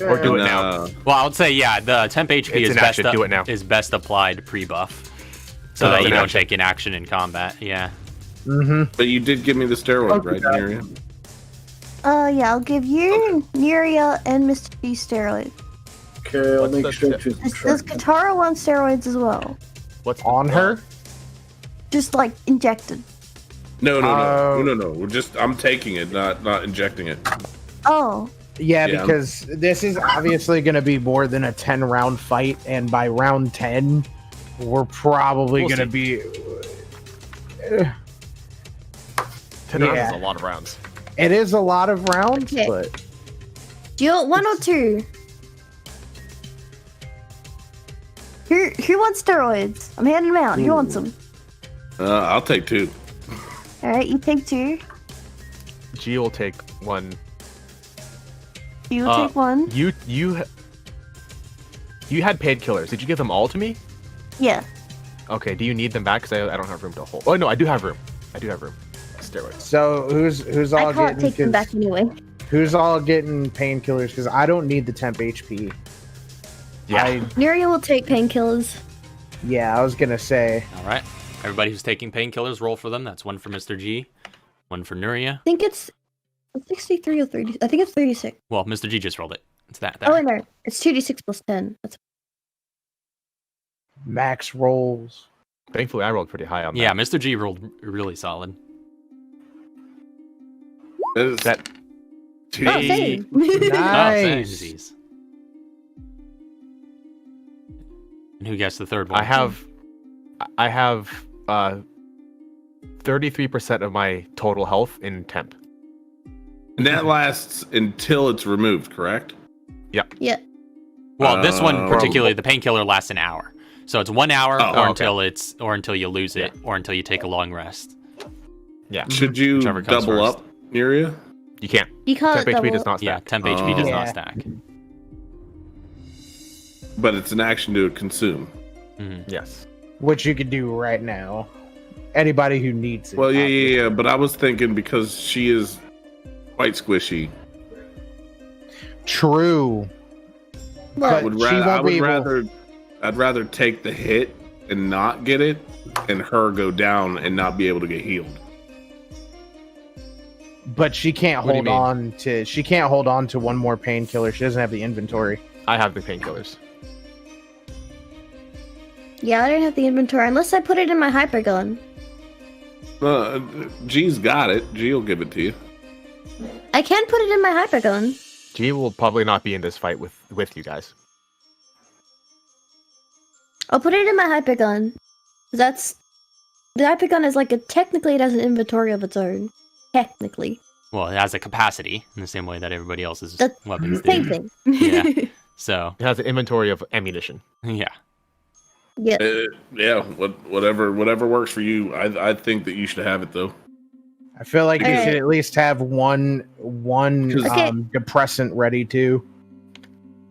Okay. Or do it And, now. Well, I would say, yeah, the temp HP It's is an best, action, do it now. is best applied pre-buff. So Oh, that it's you an don't action. take an action in combat. Yeah. Mm-hmm. But you did give me the steroid, Okay. right, Neria? Yeah, I'll give you, Neria, and Mr. G steroids. Okay, I'll What's make the sure step? to Does Katara want steroids as well? What's On her? just like injected? No. I'm taking it, not injecting it. Oh. Yeah, Yeah. because this is obviously going to be more than a 10-round fight, and by round 10, we're probably We'll going to be. 10 rounds Yeah. is a lot of rounds. It is a lot of rounds, Okay. but Do you want 1 or 2? Who wants steroids? I'm handing them out. Who wants them? I'll take 2. All right, you take 2. G will take 1. You will take 1. You had painkillers. Did you give them all to me? Yeah. Okay. Do you need them back? Because I don't have room to hold. Oh no, I do have room. Steroids. so who's all I can't getting? take them back anyway. Who's all getting painkillers? Because I don't need the temp HP. Yeah. Nuria will take painkillers. Yeah, I was gonna say. All right. Everybody who's taking painkillers, roll for them. That's 1 for Mr. G, 1 for Nuria. I think it's 63 or 30. I think it's 36. Well, Mr. G just rolled it. It's that. Oh, wait, no. It's 2d6 plus 10. That's Max rolls. Thankfully, I rolled pretty high on that. Yeah, Mr. G rolled really solid. That. Oh, same. Oh, Nice. disease. And who gets the third one? I have 33% of my total health in temp. And that lasts until it's removed, correct? Yeah. Well, this one Oh. particularly, the painkiller lasts an hour. So it's 1 hour, Oh, or okay. until you lose it, or until you take a long rest. Yeah. Should you Whichever comes double first. up, Nuria? You can't. You can't Temp HP double. does not Yeah, stack. temp HP does Yeah. not stack. But it's an action to consume. Mhm. Yes. Which you could do right now. Anybody who needs it. Well, yeah, obviously. yeah, yeah. But I was thinking because she is quite squishy. True. What? But she won't be able- I'd rather take the hit and not get it, and her go down and not be able to get healed. But she can't What do you hold mean? on to. She can't hold on to one more painkiller. She doesn't have the inventory. I have the painkillers. Yeah, I don't have the inventory unless I put it in my hypergun. G's got it. G will give it to you. I can put it in my hypergun. G will probably not be in this fight with you guys. I'll put it in my hypergun. The hypergun is technically it has an inventory of its own. Technically. Well, it has a capacity in the same way that everybody else's That's weapons do. Same thing. Yeah. So, It has an inventory of ammunition. yeah. Yeah. Yeah, whatever works for you. I think that you should have it though. I feel like you Alright. should at least have one Okay. depressant ready too.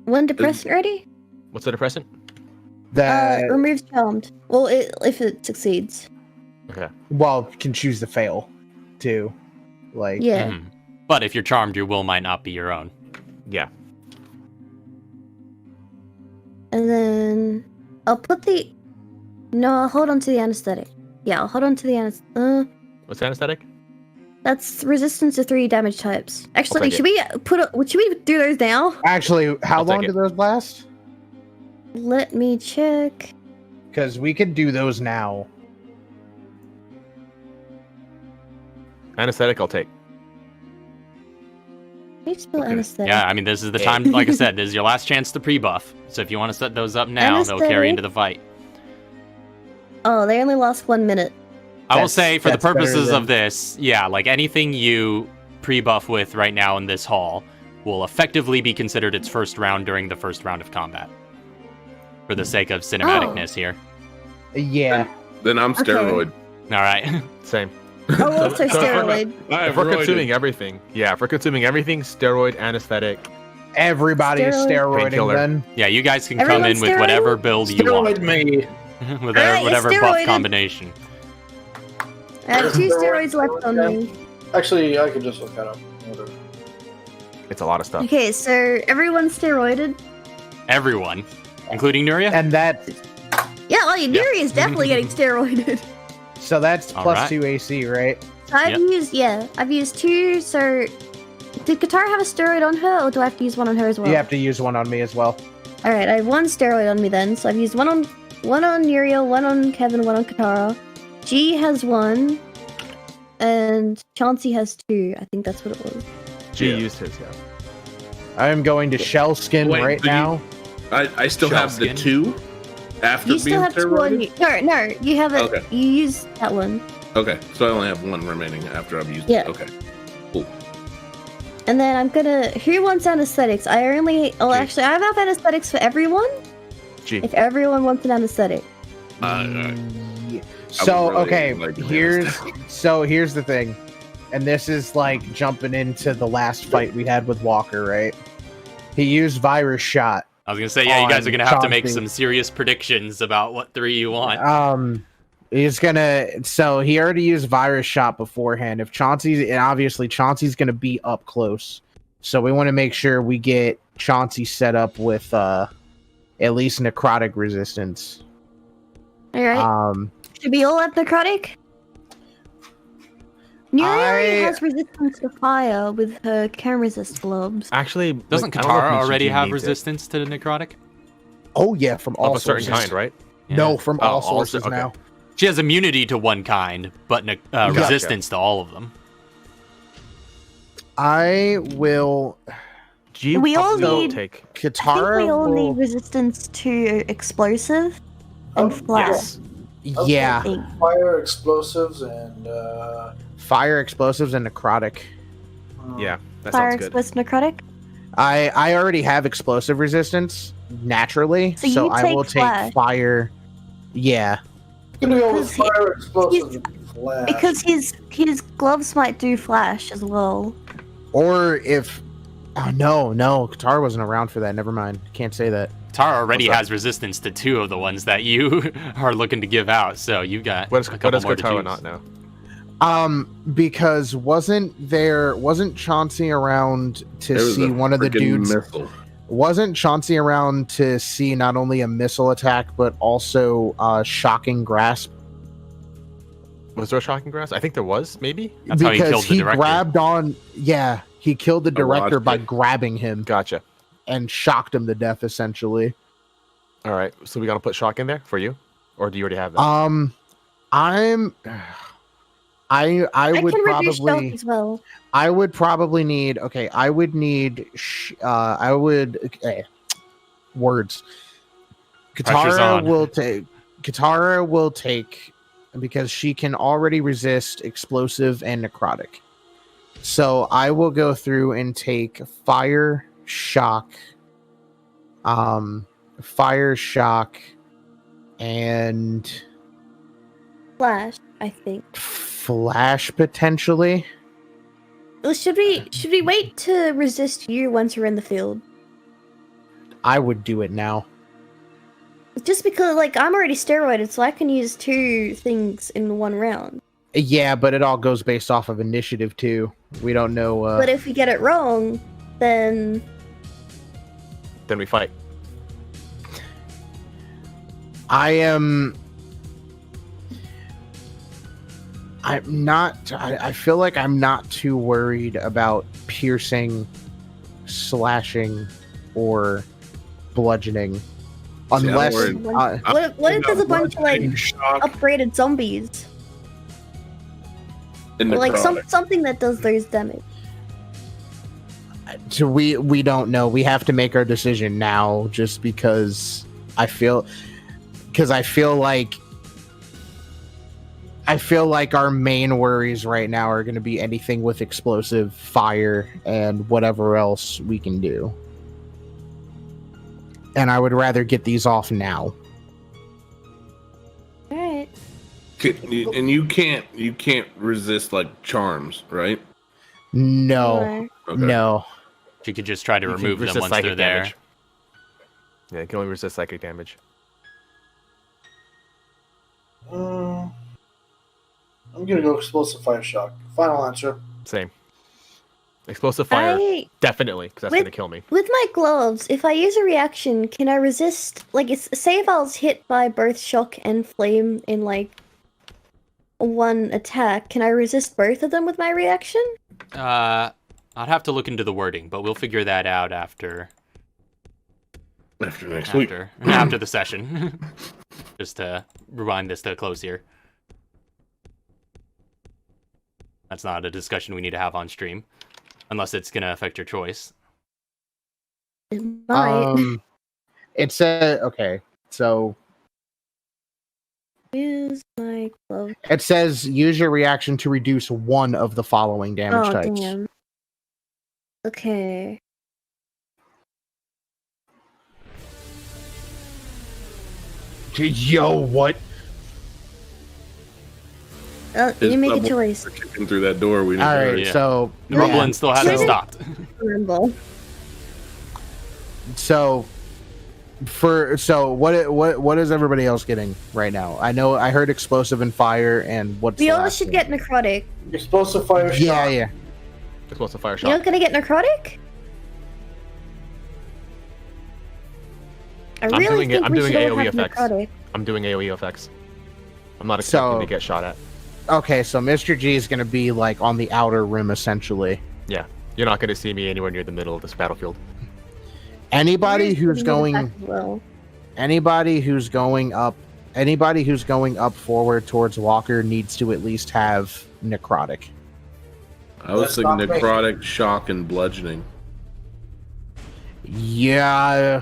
One depressant ready? What's the depressant? That Removes charmed. Well, if it succeeds. Okay. can choose to fail too. Like Yeah. Mhm. But if you're charmed, your will might not be your own. Yeah. And then I'll put the. No, I'll hold on to the anesthetic. Yeah, I'll hold on to the anesthetic. What's the anesthetic? That's resistance to 3 damage types. Actually, take should we should we do those now? actually, how I'll long take do it. those last? Let me check. Because we could do those now. Anesthetic, I'll take. Let me spell Okay. anesthetic. Yeah, I mean, this is the time, like I said, this is your last chance to pre-buff. So if you want to set those up now, they'll carry Anesthetic. into the fight. Oh, they only last 1 minute. I will That's- say, for the that's better purposes than- of this, yeah, like anything you pre-buff with right now in this hall will effectively be considered its first round during the first round of combat. For the sake of cinematicness here. Yeah. Then I'm Okay. steroid. All right. Same. Oh, also so- steroid. If we're consuming everything, steroid, anesthetic. Everybody's Steroid. steroiding Painkiller. then. Yeah, you guys can come in Everyone's with whatever build you want. Steroid me. with Alright, whatever it's buff steroided. combination. I have 2 steroids left on me. Actually, I could just look that up. Whatever. It's a lot of stuff. Okay, so everyone's steroided. Everyone. Including Nuria? And that Yeah, well, Yuri is definitely getting steroided. so that's All plus right. 2 AC, right? So I've used 2, so... Did Katara have a steroid on her, or do I have to use one on her as well? You have to use one on me as well. Alright, I have 1 steroid on me then, so I've used one on Uriel, 1 on Kevin, 1 on Katara. G has 1, and Chauncey has 2. I think that's what it was. G Yeah. used his, yeah. I am going to shell skin Wait, right so you- now. I still Shell have the skin? 2 after You being still have 2 on steroided? you. No, you have it. Okay. You use that one. Okay, so I only have 1 remaining after I've used Yeah. it. Okay. Cool. And then I'm gonna. Who wants anesthetics? I only. Oh, G. actually, I have enough anesthetics for everyone. G. If everyone wants an anesthetic. So really okay, like to be here's the thing, and this is like jumping into the last fight we had with Walker, right? He used virus shot. I was gonna say, yeah, you guys On are gonna have to make Chauncey. some serious predictions about what 3 you want. He's gonna. So he already used virus shot beforehand. If Chauncey's, and obviously Chauncey's gonna be up close, so we want to make sure we get Chauncey set up with at least necrotic resistance. All right. Should we all have necrotic? Nuri already I- has resistance to fire with her chem resist gloves. Actually, Doesn't like, I don't know if Katara Mr. already G have needs it. resistance to the necrotic? Oh yeah, from all Of a certain sources. kind, right? No, from Oh, all all sources okay. now. She has immunity to one kind, but resistance to all of them. I will. G We all probably will need- take. I think Katara we all will. need resistance to explosive and flash. Yeah, I think. Fire, explosives, and fire, explosives, and necrotic. Yeah, that Fire sounds good. explosive necrotic. I already have explosive resistance naturally, So so you I take will flash. take fire. Yeah, I'm gonna go with Because he- fire, explosives, and flash. Because his gloves might do flash as well. or if. Oh no, Katara wasn't around for that. Never mind. Can't say that. Tara already What's that? has resistance to 2 of the ones that you are looking to give out, so you've got What a couple does more to Katara choose. not know? Because wasn't Chauncey around to There was see a one of the freaking dudes? Missile. Wasn't Chauncey around to see not only a missile attack but also shocking grasp? Was there a shocking grass? I think there was, maybe. That's how he killed the director. grabbed on. Yeah, he killed the I watched director by it. grabbing him Gotcha. and shocked him to death, essentially. All right, so we gotta put shock in there for you, or do you already have that? I would can reduce stealth probably. as well. I would probably need. Okay, I would need. Words. Pressure's on. Katara will take because she can already resist explosive and necrotic. So I will go through and take fire, shock, and Flash, I think. flash potentially. Well, should we wait to resist you once you're in the field? I would do it now. Just because, like, I'm already steroided, so I can use 2 things in one round. Yeah, but it all goes based off of initiative too. We don't know. But if we get it wrong, then Then we fight. I'm not. I feel like I'm not too worried about piercing, slashing, or bludgeoning, I'm unless. worried. what if there's a bunch of like shock. upgraded zombies, In or like necrotic. something that does those damage? So we don't know. We have to make our decision now, just because I feel like our main worries right now are going to be anything with explosive, fire, and whatever else we can do. And I would rather get these off now. All right. And you can't resist like charms, right? No, Okay. no. She could just try to You can remove them resist once they're psychic there. damage. Yeah, you can only resist psychic damage. I'm gonna go explosive fire shock. Final answer. Same. Explosive fire, I definitely, because that's With- gonna kill me. with my gloves, if I use a reaction, can I resist? Like, say if I was hit by both shock and flame in like one attack, can I resist both of them with my reaction? I'd have to look into the wording, but we'll figure that out after After next week. after the session. Just to rewind this to a close here. That's not a discussion we need to have on stream, unless it's gonna affect your choice. It might. It said okay. So Use my glove. it says use your reaction to reduce one of the following damage Oh, types. damn. Okay. Yo, what? You make a Double choice. kicking through that door. We All right, Yeah. so The rumbling still hasn't So- stopped. Rumble. so what is everybody else getting right now? I know I heard explosive and fire, and what's We the all last should thing? get necrotic. Explosive fire shot. Yeah. Explosive fire You're shot. not gonna get necrotic? I I'm really doing it- think I'm we doing should all AoE have effects. necrotic. I'm doing AoE effects. I'm not expecting So- to get shot at. Okay, so Mr. G is gonna be like on the outer rim essentially. Yeah, you're not going to see me anywhere near the middle of this battlefield. Anybody We're who's doing going that as well. anybody who's going up forward towards Walker needs to at least have necrotic. I was That's thinking not me. necrotic, shock, and bludgeoning. Yeah,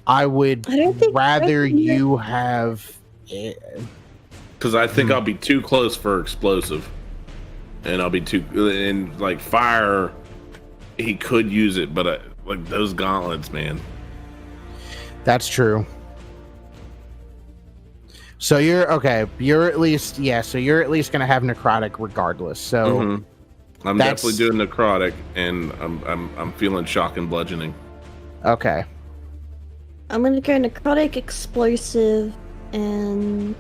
I would I don't think- rather I don't think- you have. Because I think I'll be too close for explosive, and I'll be too and like fire. He could use it, but like those gauntlets, man. That's true. So you're okay. You're at least So you're at least gonna have necrotic regardless. So Mhm. I'm that's- definitely doing necrotic, and I'm feeling shock and bludgeoning. okay. I'm gonna go necrotic, explosive, and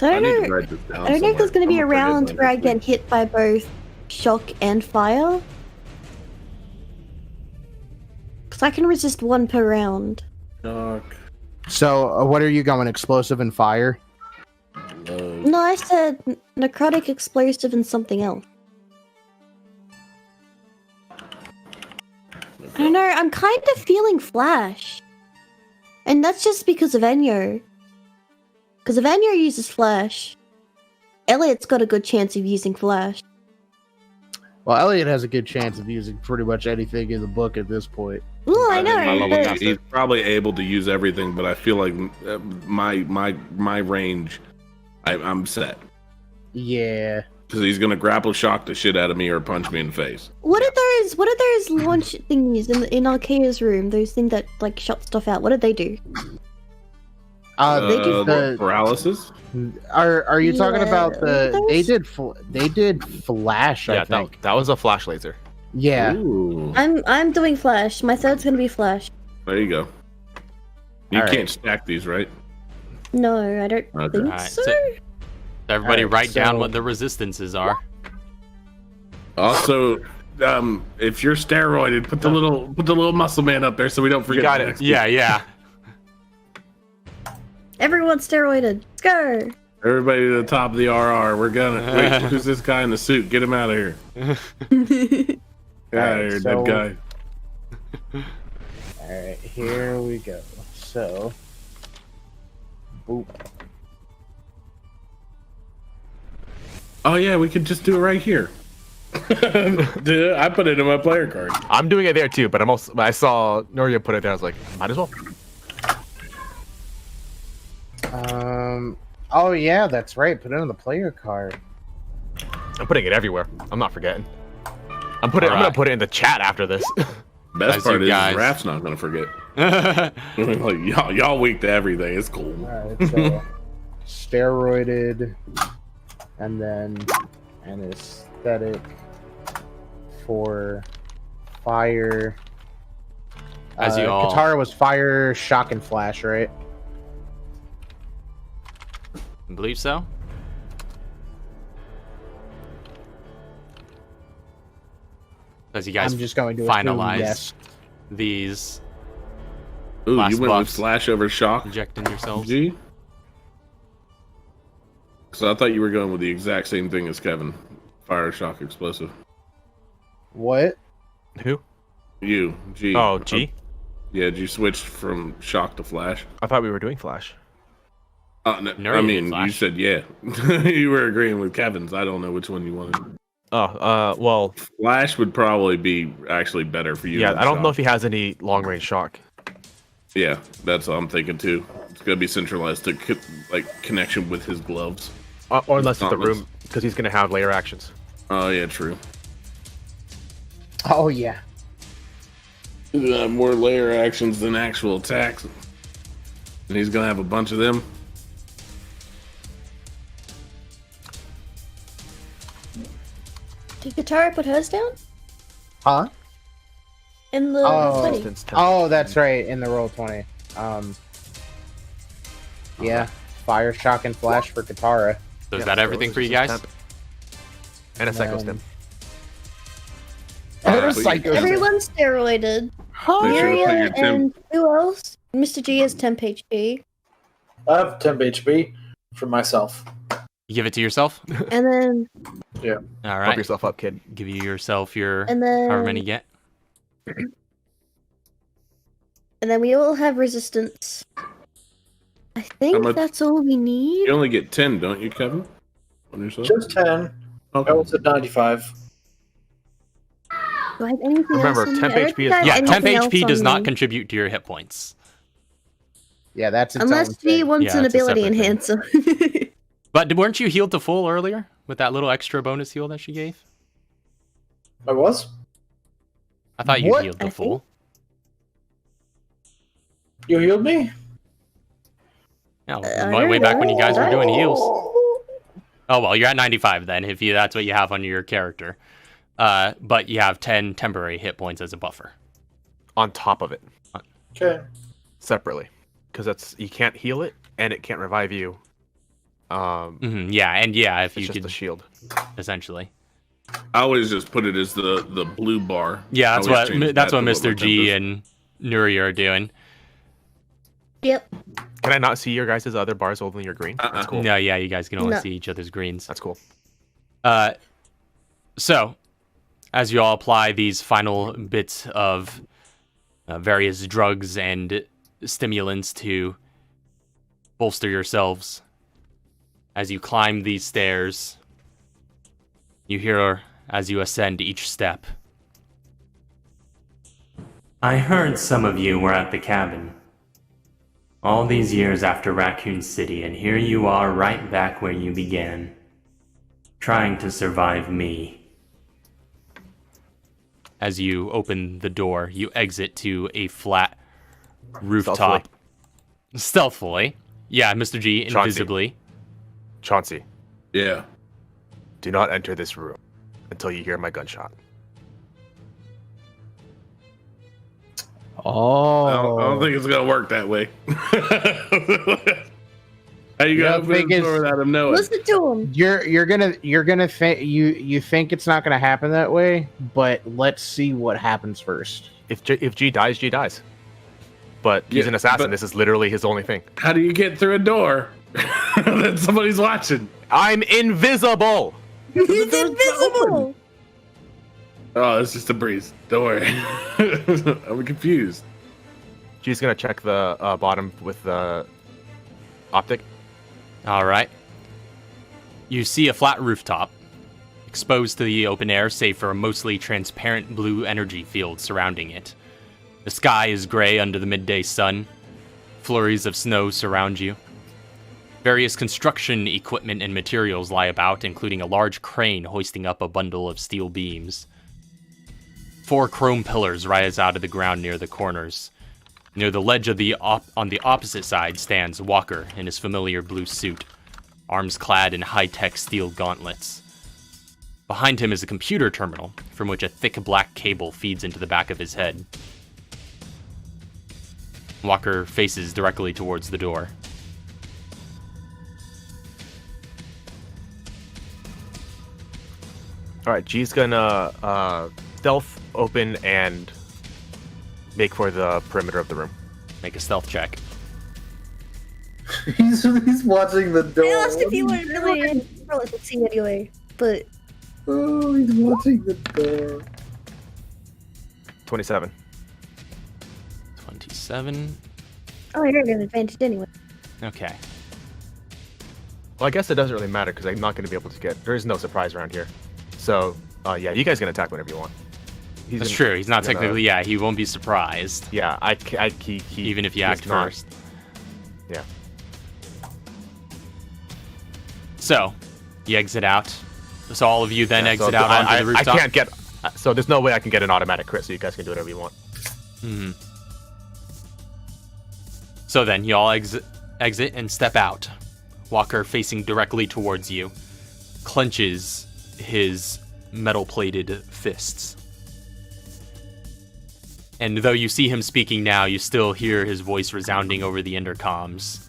I I don't need to know. write this down. I don't know if there's gonna be a somewhere. I'm round put it where I in get hit by both shock and fire. Because I can resist one per round. Shock, So what are you going? Explosive and fire? No, I said necrotic, explosive, and something else. I don't know, I'm kind of feeling flash. And that's just because of Enyo. Because if Enyo uses flash, Elliot's got a good chance of using flash. Well, Elliot has a good chance of using pretty much anything in the book at this point. Well, I know. my level but- caster. He's probably able to use everything, but I feel like my range, I'm set Yeah. because he's gonna grapple shock the shit out of me or punch me in the face. What are those launch thingies in Arkea's room? Those things that like shot stuff out. What did they do? They do the. paralysis. Are you talking Yeah, about the? those- They did flash. I Yeah, think. that was a flash laser. Yeah. Ooh, I'm doing flash. My third's gonna be flash. there you go. You All can't right. stack these, right? No, I don't Okay. think Alright, so. so- Everybody Alright, write down so- what the resistances are. Also, if you're steroided, put the little muscle man up there so we don't forget. You got the it. next Yeah. Everyone's steroided. Let's go. one. Everybody to the top of the RR. We're gonna wait. Who's this guy in the suit? Get him out of here. Get out of here, so- dead guy. All right. Here we go. So. Boop. Oh yeah, we could just do it right here. Dude, I put it in my player card. I'm doing it there too, but I saw Noria put it there. I was like, might as well. Oh yeah, that's right. Put it on the player card. I'm putting it everywhere. I'm not forgetting. I'm gonna Alright. put it in the chat after this. Best As part you is guys- Raph's not gonna forget. Like y'all weak to everything. It's cool. All right. So steroided, and then anesthetic for fire. As you all- Katara was fire, shock, and flash, right? I believe so. As you guys I'm just going to finalize assume yes. these, Ooh, Last you went with buffs. flash over shock, injecting yourselves. G? So I thought you were going with the exact same thing as Kevin. Fire, shock, explosive. What? Who? You, G. Oh, G. Yeah, you switched from shock to flash. I thought we were doing flash. No, Nerd I mean, Flash. you said yeah. You were agreeing with Kevin's. I don't know which one you wanted. Well, Flash would probably be actually better for you. yeah, than I don't know shock. if he has any long range shock. Yeah, that's what I'm thinking too. It's gonna be centralized to connection with his gloves. Or unless it's the Gauntlets. room, because he's gonna have layer actions. Oh yeah, true. Oh yeah. He's gonna have more layer actions than actual attacks, and he's gonna have a bunch of them. Did Katara put hers down? Huh? In the Oh. 20? Resistance 10. Oh, that's right. In the roll 20. Yeah. Fire, shock, and flash for Katara. So is Yeah, that so everything for you resistance guys? 10. And a psycho stem. Please. Psycho. Everyone's steroided. Make sure to put your Miria temp- and who else? Mr. G has temp HP. I have temp HP for myself. You give it to yourself? And then All Pump right. yourself up, kid. Give you yourself your and then however many you get. and then we all have resistance. I How think much- that's all we need. You only get 10, don't you, Kevin? On yourself? Just 10. Okay. I was at 95. Do I have anything Remember, else on temp me? I don't HP think is- I have Yeah, temp anything HP else does on not me. contribute to your hit points. Yeah, that's its own Unless G thing. wants Yeah, an it's a ability separate thing. enhancer. But weren't you healed to full earlier with that little extra bonus heal that she gave? I was? I thought you What? healed I to full. You healed me? Yeah, I way back when you guys were doing heals. Oh. Oh well, you're at 95 then, if that's what you have on your character. But you have 10 temporary hit points as a buffer. On top of it, Okay. separately. Because you can't heal it, and it can't revive you. Yeah, and yeah, if It's you just could a shield. essentially. I always just put it as the blue bar. Yeah, I that's always what change that's that what to my Mr. temp G is. and Nuri are doing. Yep. Can I not see your guys' other bars other than your green? That's cool. No, yeah, you guys can only No. see each other's greens. That's cool. So, as you all apply these final bits of various drugs and stimulants to bolster yourselves, as you climb these stairs, you hear as you ascend each step. I heard some of you were at the cabin. All these years after Raccoon City, and here you are right back where you began. Trying to survive me. As you open the door, you exit to a flat rooftop. Stealthily. Yeah, Mr. G, Chauncey. invisibly. Chauncey, Yeah. do not enter this room until you hear my gunshot. Oh. I don't think it's gonna work that way. How you Yeah, gonna open thing the is- door without him knowing? Listen to him. You're gonna think you think it's not gonna happen that way, but let's see what happens first. If G dies, G dies. But he's Yeah, an assassin. but- This is literally his only thing. How do you get through a door that somebody's watching? I'm invisible. He's invisible. Oh, it's just a breeze. Don't worry. I'm confused. G's gonna check the bottom with the optic. All right. You see a flat rooftop, exposed to the open air save for a mostly transparent blue energy field surrounding it. The sky is gray under the midday sun. Flurries of snow surround you. Various construction equipment and materials lie about, including a large crane hoisting up a bundle of steel beams. 4 chrome pillars rise out of the ground near the corners. Near the ledge of on the opposite side stands Walker in his familiar blue suit, arms clad in high-tech steel gauntlets. Behind him is a computer terminal, from which a thick black cable feeds into the back of his head. Walker faces directly towards the door. All right, G's gonna stealth open and make for the perimeter of the room. Make a stealth check. He's watching the door. I asked if you were really let's see anyway, but Oh, he's watching the door. 27. 27. oh, you're at an advantage anyway. Okay. Well, I guess it doesn't really matter because I'm not going to be able to get. There is no surprise around here. So, yeah, you guys can attack whenever you want. That's true. He's not technically. Yeah, he won't be surprised. Yeah, Even if you act first. Yeah. So, you exit out. So all of you then exit out onto the rooftop. I can't get. So there's no way I can get an automatic crit. So you guys can do whatever you want. Hmm. So then you all exit and step out. Walker, facing directly towards you, clenches his metal-plated fists. And though you see him speaking now, you still hear his voice resounding over the intercoms.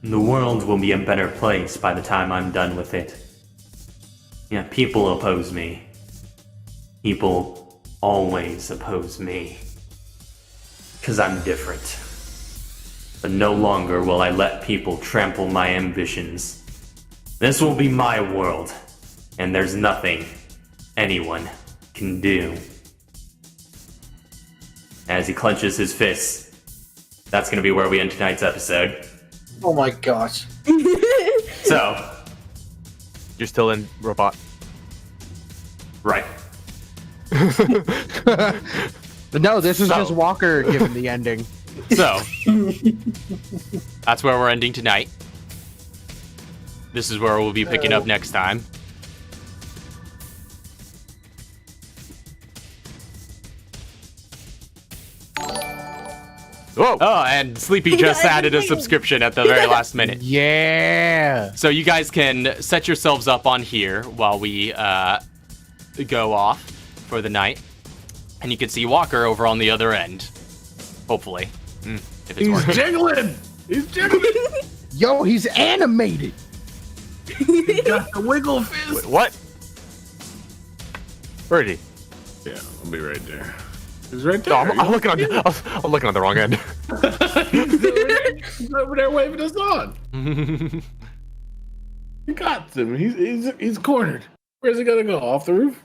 The world will be a better place by the time I'm done with it. Yeah, people oppose me. People always oppose me. 'Cause I'm different. But no longer will I let people trample my ambitions. This will be my world, and there's nothing anyone can do. As he clenches his fists, that's going to be where we end tonight's episode. Oh my gosh. So, You're still in robot. right. No, this is So- just Walker giving the ending. So, that's where we're ending tonight. This is where we'll be picking up next time. Whoa! Oh, and Sleepy just added a subscription at the very last minute. Yeah. So you guys can set yourselves up on here while we go off for the night. And you can see Walker over on the other end. Hopefully. If it's He's working. jiggling. He's jiggling. Yo, he's animated. He got the wiggle fist. Wait, what? Birdie. Yeah, I'll be right there. He's right No, there. I'm looking on. I'm looking on the wrong end. He's over there waving us on. You got him. He's cornered. Where's he gonna go? Off the roof?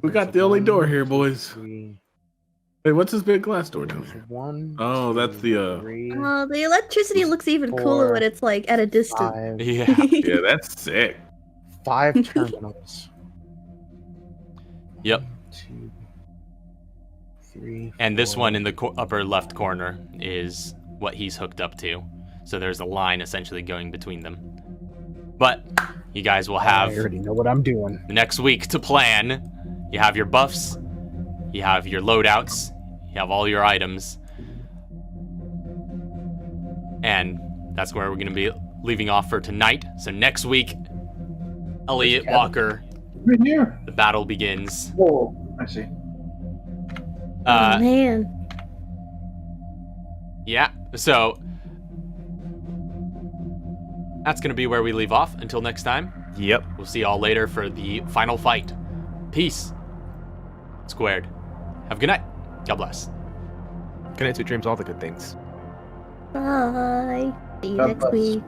We got the only door here, boys. Wait, what's this big glass door down here? Oh, that's the Oh, the electricity looks even cooler when it's like at a distance. Yeah. Yeah, that's sick. 5 terminals. Yep. 2, 3. And this one in the upper left corner is what he's hooked up to. So there's a line essentially going between them. But you guys will have I already know what I'm doing. the next week to plan. You have your buffs, you have your loadouts, you have all your items. And that's where we're going to be leaving off for tonight. So next week, Elliot Walker, Right here. the battle begins. Oh, I see. Oh, man. Yeah, so that's going to be where we leave off. Until next time, Yep. we'll see y'all later for the final fight. Peace. Squared. Have a good night. God bless. Connect to dreams, all the good things. Bye. See you God next bless. week.